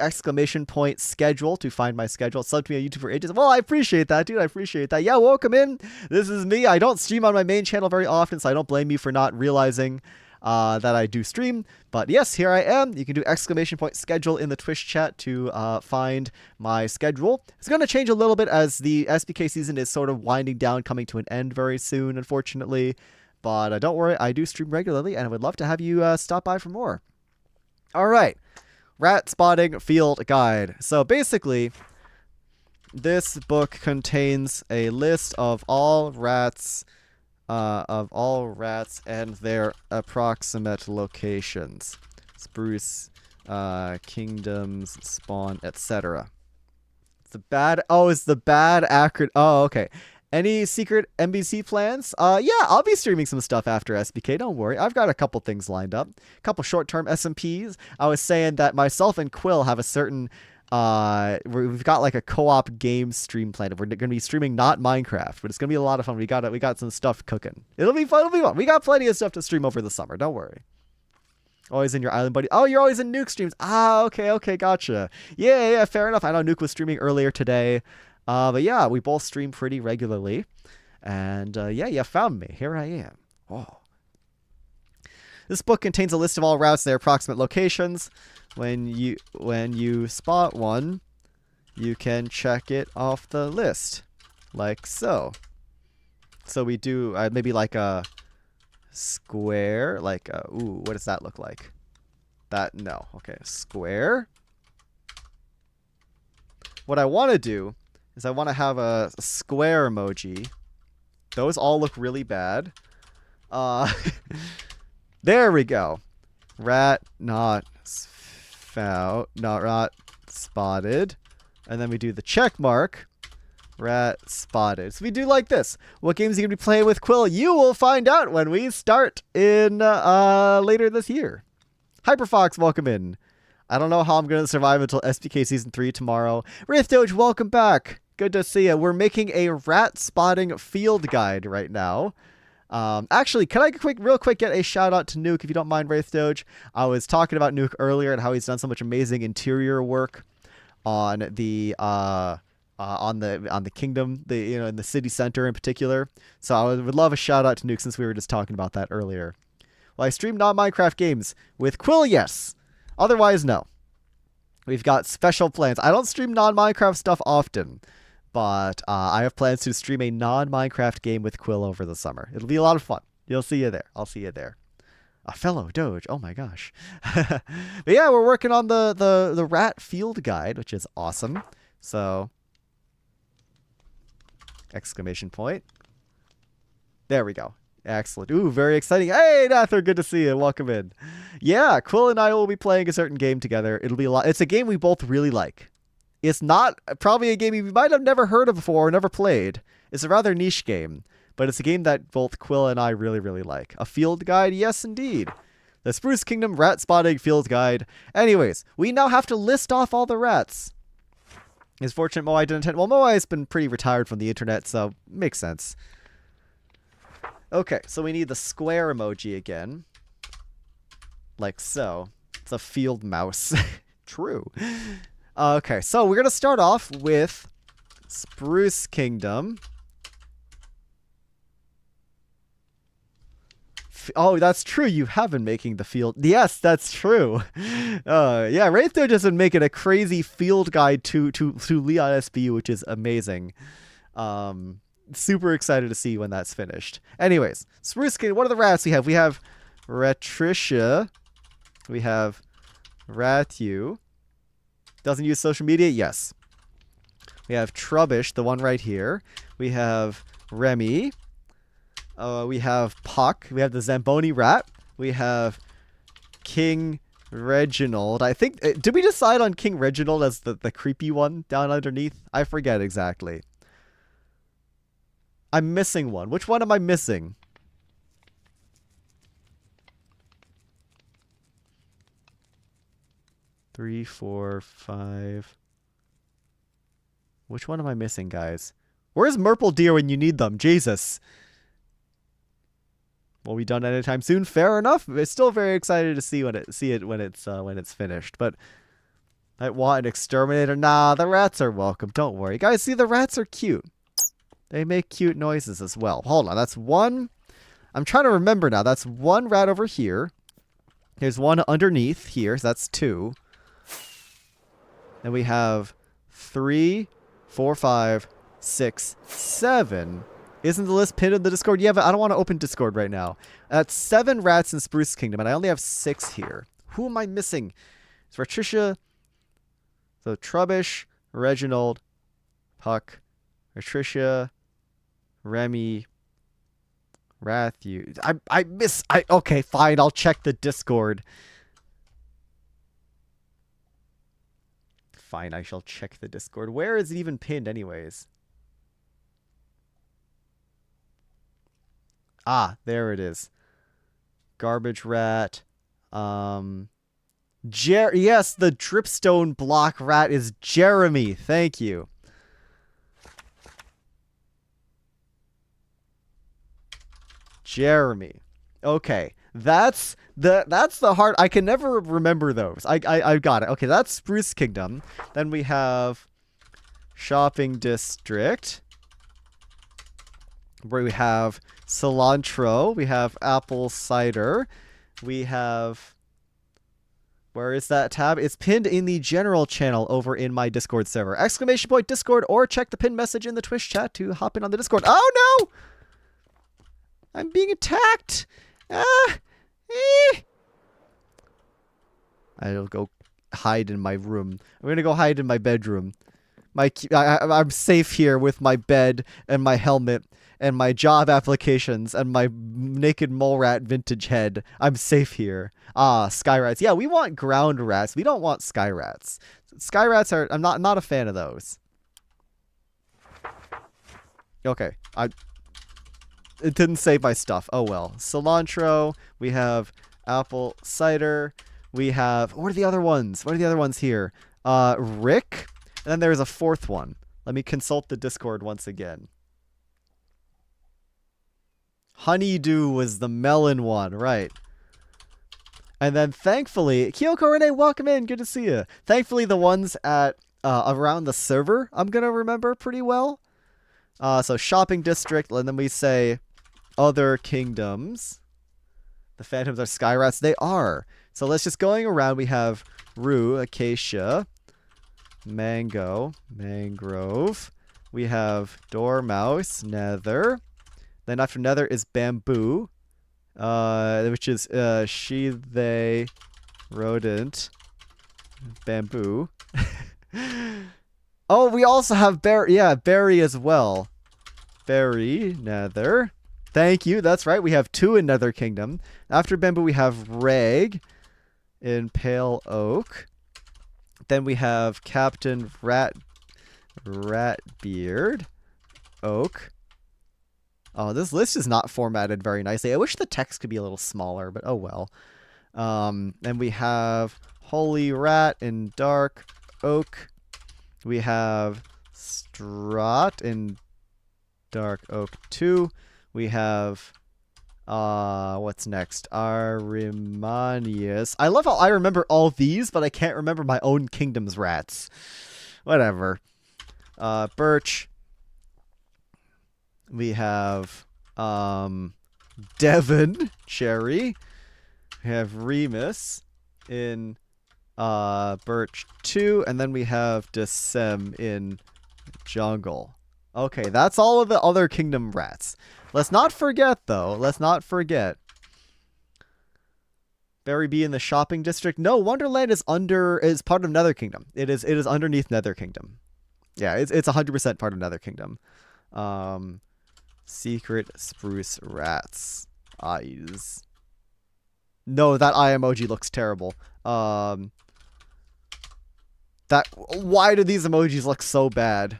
schedule to find my schedule. It's subbed to me on YouTube for ages. Well, I appreciate that, dude. I appreciate that. Yeah, welcome in. This is me. I don't stream on my main channel very often, so I don't blame you for not realizing that I do stream. But yes, here I am. You can do ! schedule in the Twitch chat to find my schedule. It's going to change a little bit as the SBK season is sort of winding down, coming to an end very soon, unfortunately. But don't worry, I do stream regularly, and I would love to have you stop by for more. All right. Rat Spotting Field Guide. So basically, this book contains a list of all rats and their approximate locations. Spruce Kingdoms, spawn, etc. It's the bad acronym. Oh, okay. Any secret NBC plans? Yeah, I'll be streaming some stuff after SBK. Don't worry. I've got a couple things lined up. A couple short-term SMPs. I was saying that myself and Quill have a certain... we've got like a co-op game stream planned. We're going to be streaming not Minecraft, but it's going to be a lot of fun. We got some stuff cooking. It'll be fun. It'll be fun. We got plenty of stuff to stream over the summer. Don't worry. Always in your island, buddy. Oh, you're always in Nuke streams. Ah, okay, gotcha. Yeah, fair enough. I know Nuke was streaming earlier today. But yeah, we both stream pretty regularly. And yeah, you found me. Here I am. Oh. This book contains a list of all routes and their approximate locations. When you spot one, you can check it off the list. Like so. So we do maybe like a square. Like, ooh, what does that look like? No. Okay, square. What I want to do is I want to have a square emoji. Those all look really bad. There we go. Rat not spotted. And then we do the check mark. Rat spotted. So we do like this. What games are you going to be playing with Quill? You will find out when we start in later this year. Hyperfox, welcome in. I don't know how I'm going to survive until SBK Season 3 tomorrow. Wraith Doge, welcome back. Good to see you. We're making a rat spotting field guide right now. Actually, can I real quick get a shout out to Nuke, if you don't mind, Wraith Doge? I was talking about Nuke earlier and how he's done so much amazing interior work on the kingdom, in the city center in particular. So I would love a shout out to Nuke since we were just talking about that earlier. Well, I stream non-Minecraft games with Quill, yes. Otherwise, no. We've got special plans. I don't stream non-Minecraft stuff often, but I have plans to stream a non-Minecraft game with Quill over the summer. It'll be a lot of fun. You'll see you there. I'll see you there. A fellow Doge. Oh my gosh. But yeah, we're working on the rat field guide, which is awesome. So, ! There we go. Excellent. Ooh, very exciting. Hey, Nather, good to see you. Welcome in. Yeah, Quill and I will be playing a certain game together. It'll be a lot. It's a game we both really like. It's not probably a game you might have never heard of before or never played. It's a rather niche game, but it's a game that both Quill and I really, really like. A field guide? Yes, indeed. The Spruce Kingdom Rat Spotting Field Guide. Anyways, we now have to list off all the rats. It's fortunate Moai didn't attend. Well, Moai has been pretty retired from the internet, so makes sense. Okay, so we need the square emoji again. Like so. It's a field mouse. True. Okay, so we're going to start off with Spruce Kingdom. Oh, that's true. You have been making the field. Yes, that's true. Yeah, Wraith there just been making a crazy field guide to LeonSBU, which is amazing. Super excited to see when that's finished. Anyways, Spruce Kingdom, what are the rats we have? We have Ratricia. We have Ratu. Doesn't use social media? Yes. We have Trubbish, the one right here. We have Remy. We have Puck. We have the Zamboni rat. We have King Reginald. I think, did we decide on King Reginald as the creepy one down underneath? I forget exactly. I'm missing one. Which one am I missing? Three, four, five. Which one am I missing, guys? Where's Merple Deer when you need them? Jesus. Will we done anytime soon? Fair enough. It's still very excited to see it when it's finished. But I want an exterminator. Nah, the rats are welcome. Don't worry, guys. See, the rats are cute. They make cute noises as well. Hold on, that's one. I'm trying to remember now. That's one rat over here. There's one underneath here. So that's two. Then we have 3, 4, 5, 6, 7. Isn't the list pinned in the Discord? Yeah, but I don't want to open Discord right now. That's 7 rats in Spruce Kingdom, and I only have 6 here. Who am I missing? It's Patricia. So Trubbish, Reginald, Puck, Patricia, Remy, Rathu. Okay, fine. I'll check the Discord. Fine, I shall check the Discord. Where is it even pinned, anyways? Ah, there it is. Garbage rat. Yes, the dripstone block rat is Jeremy. Thank you. Jeremy. Okay. That's the hard. I can never remember those. I got it. Okay, that's Spruce Kingdom. Then we have Shopping District, where we have cilantro. We have apple cider. We have. Where is that tab? It's pinned in the general channel over in my Discord server. Exclamation point Discord, or check the pinned message in the Twitch chat to hop in on the Discord. Oh no! I'm being attacked. I'll go hide in my room. I'm gonna go hide in my bedroom. I'm safe here with my bed and my helmet and my job applications and my naked mole rat vintage head. I'm safe here. Ah, sky rats. Yeah, we want ground rats. We don't want sky rats. Sky rats are. I'm not a fan of those. Okay, it didn't save my stuff. Oh well. Cilantro. We have apple cider. We have. What are the other ones? What are the other ones here? Rick. And then there's a fourth one. Let me consult the Discord once again. Honeydew was the melon one, right? And then thankfully, Kyoko Renee, welcome in. Good to see you. Thankfully, the ones at around the server, I'm gonna remember pretty well. So shopping district, and then we say other kingdoms. The phantoms are sky rats. They are. So let's just going around. We have rue, acacia, mango, mangrove. We have dormouse, nether. Then after nether is bamboo, which is she, they, rodent, bamboo. Oh, we also have berry. Yeah, berry as well. Berry, nether. Thank you. That's right. We have 2 in Nether Kingdom. After bamboo, we have rag in pale oak. Then we have Captain Ratbeard, oak. Oh, this list is not formatted very nicely. I wish the text could be a little smaller, but oh well. And we have Holy Rat in dark oak. We have Strat in dark oak 2. We have what's next? Arimanius. I love how I remember all these, but I can't remember my own kingdom's rats. Whatever. Birch. We have Devon Cherry. We have Remus in Birch 2, and then we have Decem in Jungle. Okay, that's all of the other kingdom rats. Let's not forget, though. Let's not forget. Berry Bee in the shopping district. No, Wonderland is part of Nether Kingdom. It is underneath Nether Kingdom. Yeah, it's 100% part of Nether Kingdom. Secret spruce rats. Eyes. No, that eye emoji looks terrible. Why do these emojis look so bad?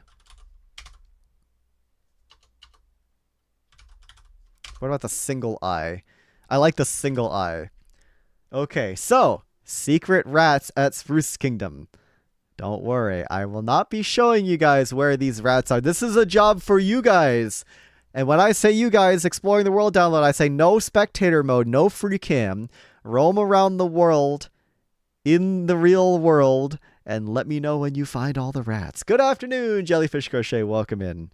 What about the single eye? I like the single eye. Okay, so secret rats at Spruce Kingdom. Don't worry, I will not be showing you guys where these rats are. This is a job for you guys. And when I say you guys exploring the world download, I say no spectator mode, no free cam. Roam around the world in the real world and let me know when you find all the rats. Good afternoon, Jellyfish Crochet. Welcome in.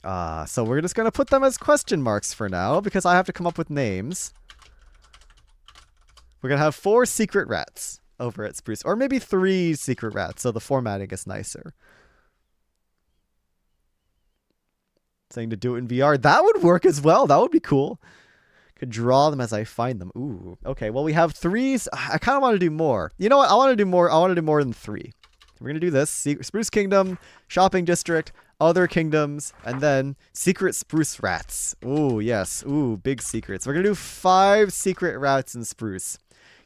So we're just going to put them as question marks for now because I have to come up with names. We're going to have 4 secret rats over at Spruce. Or maybe 3 secret rats, so the formatting is nicer. Saying to do it in VR. That would work as well. That would be cool. Could draw them as I find them. Ooh. Okay, well we have 3. I kind of want to do more. You know what? I want to do more. I want to do more than 3. We're going to do this. Spruce Kingdom, Shopping District, Other Kingdoms, and then Secret Spruce Rats. Ooh, yes. Ooh, big secrets. We're going to do 5 secret rats in Spruce.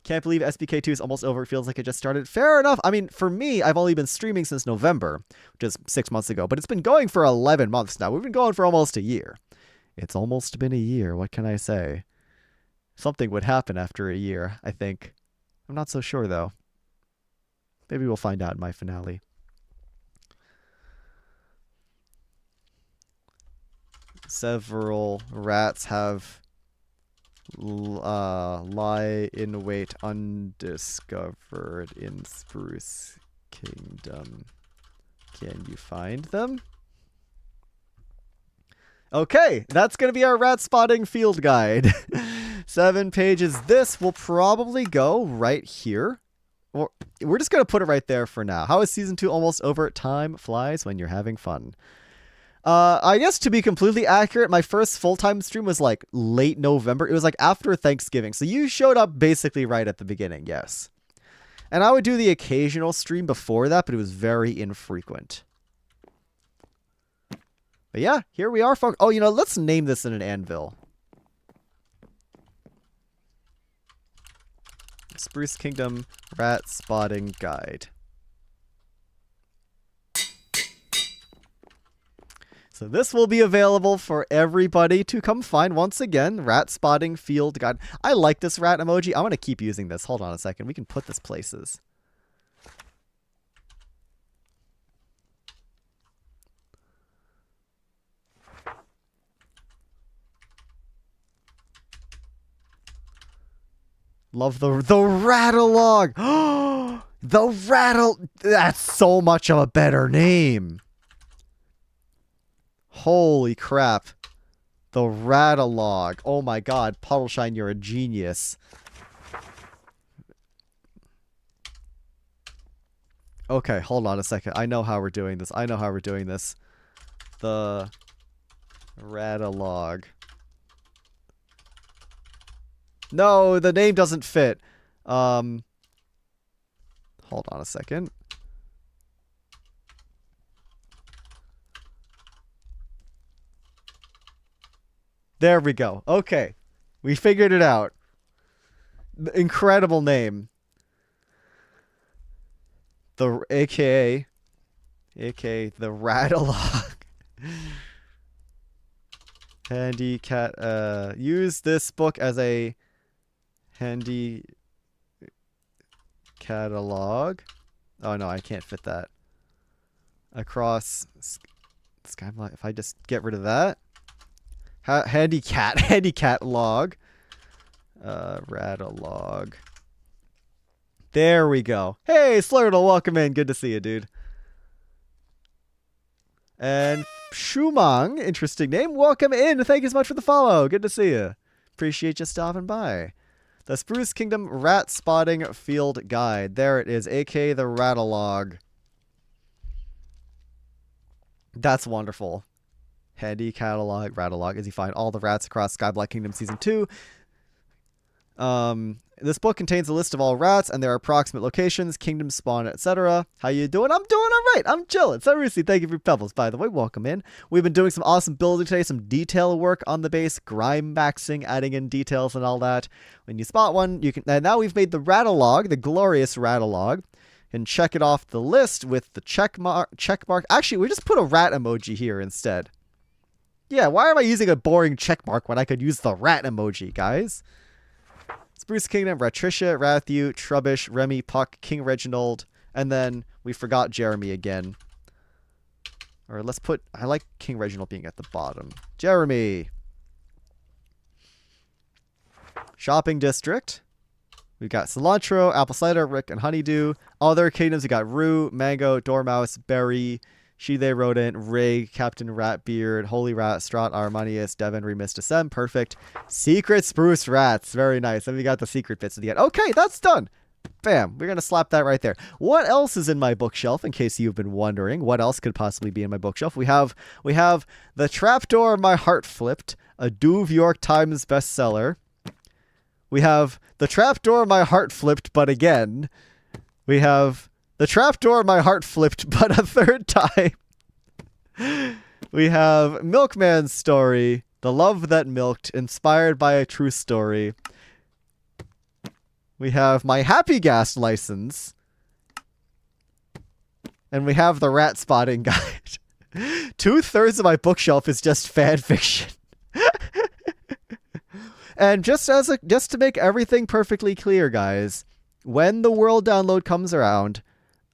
Can't believe SBK 2 is almost over. It feels like it just started. Fair enough. I mean, for me, I've only been streaming since November, which is 6 months ago, but it's been going for 11 months now. We've been going for almost a year. It's almost been a year. What can I say? Something would happen after a year, I think. I'm not so sure, though. Maybe we'll find out in my finale. Several rats have lie in wait undiscovered in Spruce Kingdom. Can you find them? Okay, that's going to be our rat spotting field guide. 7 pages. This will probably go right here. Or we're just going to put it right there for now. How is season 2 almost over? Time flies when you're having fun. I guess to be completely accurate, my first full-time stream was like late November. It was like after Thanksgiving. So you showed up basically right at the beginning, yes. And I would do the occasional stream before that, but it was very infrequent. But yeah, here we are, folks. Oh, you know, let's name this in an anvil. Spruce Kingdom Rat Spotting Guide. So this will be available for everybody to come find. Once again, rat spotting field guide. I like this rat emoji. I'm going to keep using this. Hold on a second. We can put this places. Love the Rattlelog. The Rattle. That's so much of a better name. Holy crap. The Rattlelog. Oh my god. Puddleshine, you're a genius. Okay, hold on a second. I know how we're doing this. The Rattlelog. No, the name doesn't fit. Hold on a second. There we go. Okay. We figured it out. Incredible name. The AKA the Rattlelog. Handy cat use this book as a handy catalog. Oh no, I can't fit that. Across Skyblock. If I just get rid of that. Handy cat log. Rattlelog. There we go. Hey, Slurtle, welcome in. Good to see you, dude. And Shumang, interesting name. Welcome in. Thank you so much for the follow. Good to see you. Appreciate you stopping by. The Spruce Kingdom Rat Spotting Field Guide. There it is, aka the Rattlelog. That's wonderful. Handy catalog, Rattlelog, as you find all the rats across Skyblock Kingdom Season 2. This book contains a list of all rats and their approximate locations, kingdom spawn, etc. How you doing? I'm doing all right. I'm chilling. So Rusi, thank you for pebbles, by the way. Welcome in. We've been doing some awesome building today, some detail work on the base, grime maxing, adding in details and all that. When you spot one, you can. And now we've made the rattlelog, the glorious rattlelog, and check it off the list with the check mark. Actually, we just put a rat emoji here instead. Yeah, why am I using a boring check mark when I could use the rat emoji, guys? Spruce Kingdom, Ratricia, Rathu, Trubbish, Remy, Puck, King Reginald, and then we forgot Jeremy again. Or let's put... I like King Reginald being at the bottom. Jeremy! Shopping District. We've got Cilantro, Apple Cider, Rick, and Honeydew. Other kingdoms, we got Rue, Mango, Dormouse, Berry, She, They, Rodent, Ray, Captain Ratbeard, Holy Rat, Strat, Armanius, Devon, Remissed, perfect. Secret Spruce Rats, very nice. And we got the secret bits at the end. Okay, that's done. Bam, we're going to slap that right there. What else is in my bookshelf, in case you've been wondering? What else could possibly be in my bookshelf? We have The Trapdoor My Heart Flipped, a Duve York Times bestseller. We have The Trapdoor My Heart Flipped, but again. We have The Trapdoor My Heart Flipped, but a third time. We have Milkman's Story, The Love That Milked, inspired by a true story. We have My Happy Gas License. And we have The Rat Spotting Guide. 2/3 of my bookshelf is just fan fiction. And just to make everything perfectly clear, guys, when the world download comes around,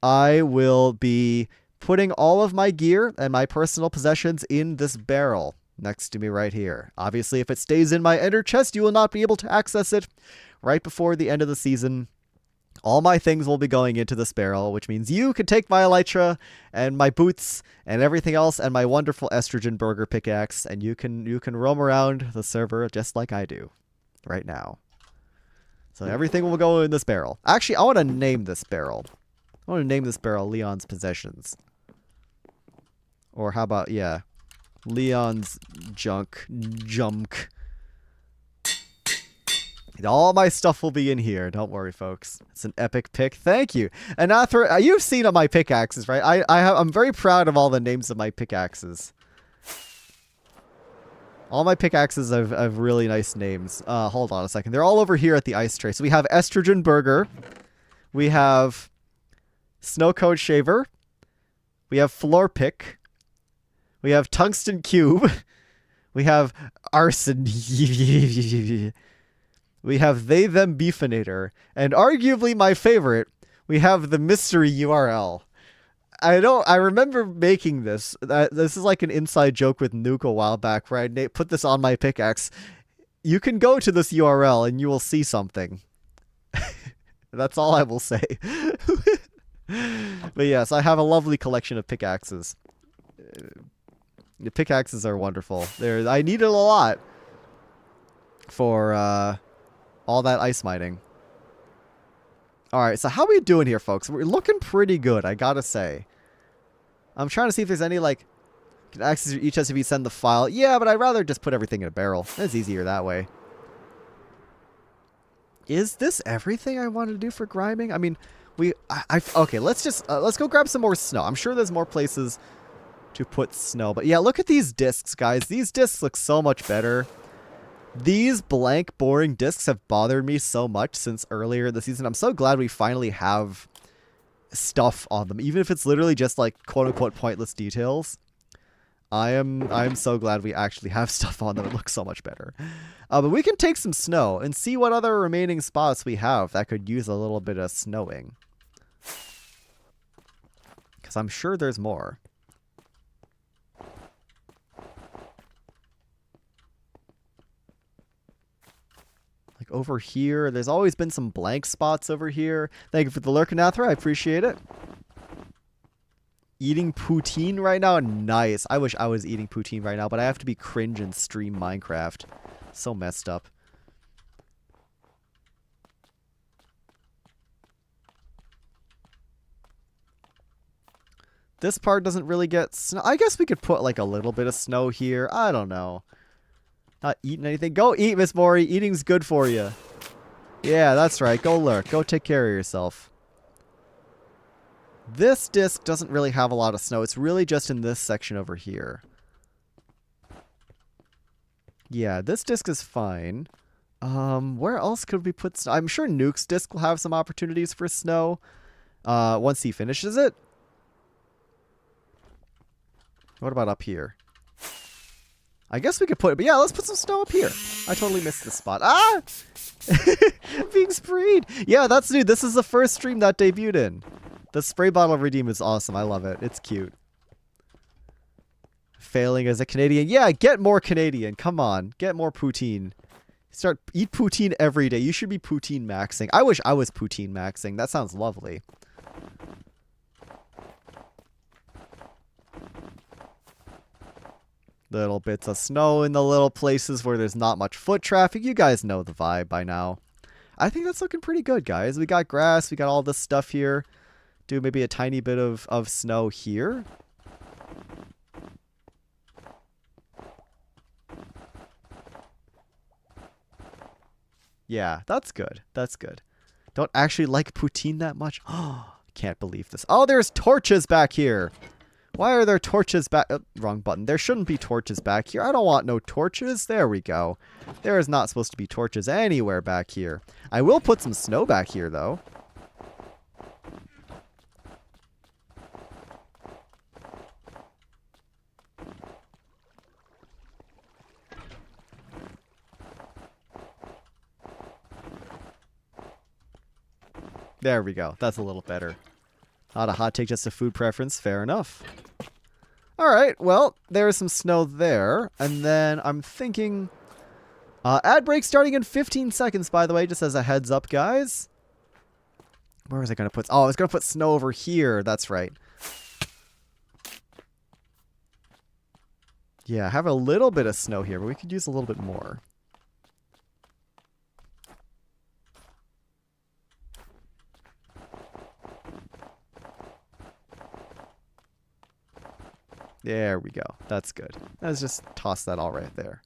I will be putting all of my gear and my personal possessions in this barrel next to me right here. Obviously, if it stays in my ender chest, you will not be able to access it right before the end of the season. All my things will be going into this barrel, which means you can take my elytra and my boots and everything else and my wonderful estrogen burger pickaxe, and you can roam around the server just like I do right now. So everything will go in this barrel. Actually, I want to name this barrel. I want to name this barrel Leon's Possessions. Or how about, yeah, Leon's Junk. All my stuff will be in here. Don't worry, folks. It's an epic pick. Thank you. And Athra, you've seen my pickaxes, right? I'm very proud of all the names of my pickaxes. All my pickaxes have really nice names. Hold on a second. They're all over here at the ice tray. So we have Estrogen Burger. We have Snow Cone Shaver. We have Floor Pick. We have Tungsten Cube. We have Arson. We have They Them Beefinator. And arguably my favorite, we have the Mystery URL. I remember making this. This is like an inside joke with Nuke a while back where I put this on my pickaxe. You can go to this URL and you will see something. That's all I will say. But yes, I have a lovely collection of pickaxes. The pickaxes are wonderful. I needed a lot for all that ice mining. Alright, so how are we doing here, folks? We're looking pretty good, I gotta say. I'm trying to see if there's any, like, can access each chest if you send the file. Yeah, but I'd rather just put everything in a barrel. It's easier that way. Is this everything I want to do for griming? I mean, okay, let's go grab some more snow. I'm sure there's more places to put snow. But yeah, look at these discs, guys. These discs look so much better. These blank, boring discs have bothered me so much since earlier in the season. I'm so glad we finally have stuff on them, even if it's literally just like quote-unquote pointless details. I'm so glad we actually have stuff on them. It looks so much better. But we can take some snow and see what other remaining spots we have that could use a little bit of snowing. Because I'm sure there's more. Like over here, there's always been some blank spots over here. Thank you for the Lurkanathra, I appreciate it. Eating poutine right now? Nice. I wish I was eating poutine right now, but I have to be cringe and stream Minecraft. So messed up. This part doesn't really get snow. I guess we could put like a little bit of snow here. I don't know. Not eating anything. Go eat, Miss Mori. Eating's good for you. Yeah, that's right. Go lurk. Go take care of yourself. This disc doesn't really have a lot of snow. It's really just in this section over here. Yeah, this disc is fine. Where else could we put snow? I'm sure Nuke's disc will have some opportunities for snow once he finishes it. What about up here? I guess we could put it, but yeah, let's put some snow up here. I totally missed this spot. Ah! Being sprayed. Yeah, that's new. This is the first stream that debuted in. The spray bottle redeem is awesome. I love it. It's cute. Failing as a Canadian. Yeah, get more Canadian. Come on. Get more poutine. Eat poutine every day. You should be poutine maxing. I wish I was poutine maxing. That sounds lovely. Little bits of snow in the little places where there's not much foot traffic. You guys know the vibe by now. I think that's looking pretty good, guys. We got grass. We got all this stuff here. Do maybe a tiny bit of snow here. Yeah, that's good. That's good. Don't actually like poutine that much. Oh, can't believe this. Oh, there's torches back here. Why are there torches back? Oh, wrong button. There shouldn't be torches back here. I don't want no torches. There we go. There is not supposed to be torches anywhere back here. I will put some snow back here, though. There we go. That's a little better. Not a hot take, just a food preference. Fair enough. Alright, well, there's some snow there. And then I'm thinking... ad break starting in 15 seconds, by the way, just as a heads up, guys. Where was I going to put... Oh, I was going to put snow over here. That's right. Yeah, I have a little bit of snow here, but we could use a little bit more. There we go. That's good. Let's just toss that all right there.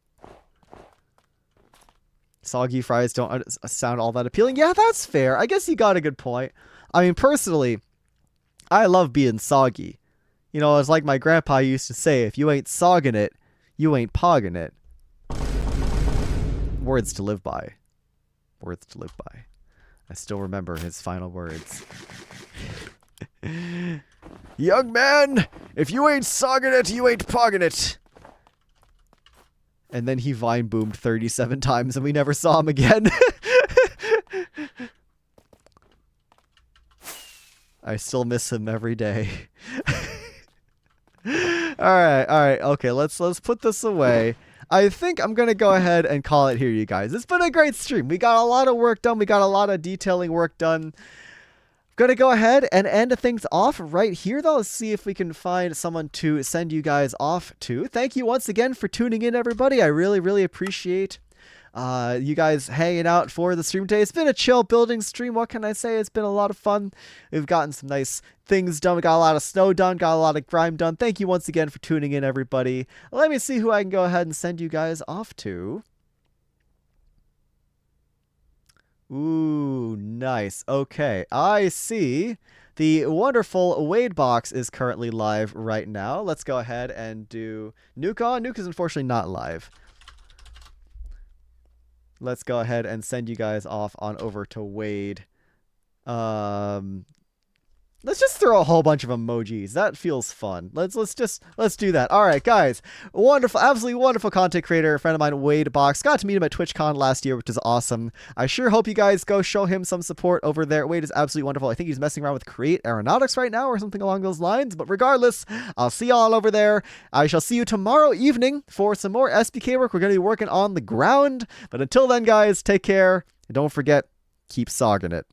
Soggy fries don't sound all that appealing. Yeah, that's fair. I guess you got a good point. I mean, personally, I love being soggy. You know, it's like my grandpa used to say, if you ain't sogging it, you ain't pogging it. Words to live by. Words to live by. I still remember his final words. Young man, if you ain't sogging it, you ain't pogging it. And then he vine boomed 37 times and we never saw him again. I still miss him every day. Alright, okay, let's put this away. I think I'm going to go ahead and call it here, you guys. It's been a great stream. We got a lot of work done. We got a lot of detailing work done. Gonna go ahead and end things off right here, though. Let's see if we can find someone to send you guys off to. Thank you once again for tuning in, everybody. I really, really appreciate you guys hanging out for the stream today. It's been a chill building stream. What can I say? It's been a lot of fun. We've gotten some nice things done. We got a lot of snow done. Got a lot of grime done. Thank you once again for tuning in, everybody. Let me see who I can go ahead and send you guys off to. Ooh, nice. Okay, I see. The wonderful Wade box is currently live right now. Let's go ahead and do Nuke on. Nuke is unfortunately not live. Let's go ahead and send you guys off on over to Wade. Let's just throw a whole bunch of emojis. That feels fun. Let's do that. All right, guys. Wonderful, absolutely wonderful content creator, a friend of mine, Wade Box. Got to meet him at TwitchCon last year, which is awesome. I sure hope you guys go show him some support over there. Wade is absolutely wonderful. I think he's messing around with Create Aeronautics right now or something along those lines. But regardless, I'll see y'all over there. I shall see you tomorrow evening for some more SBK work. We're going to be working on the ground. But until then, guys, take care. And don't forget, keep sogging it.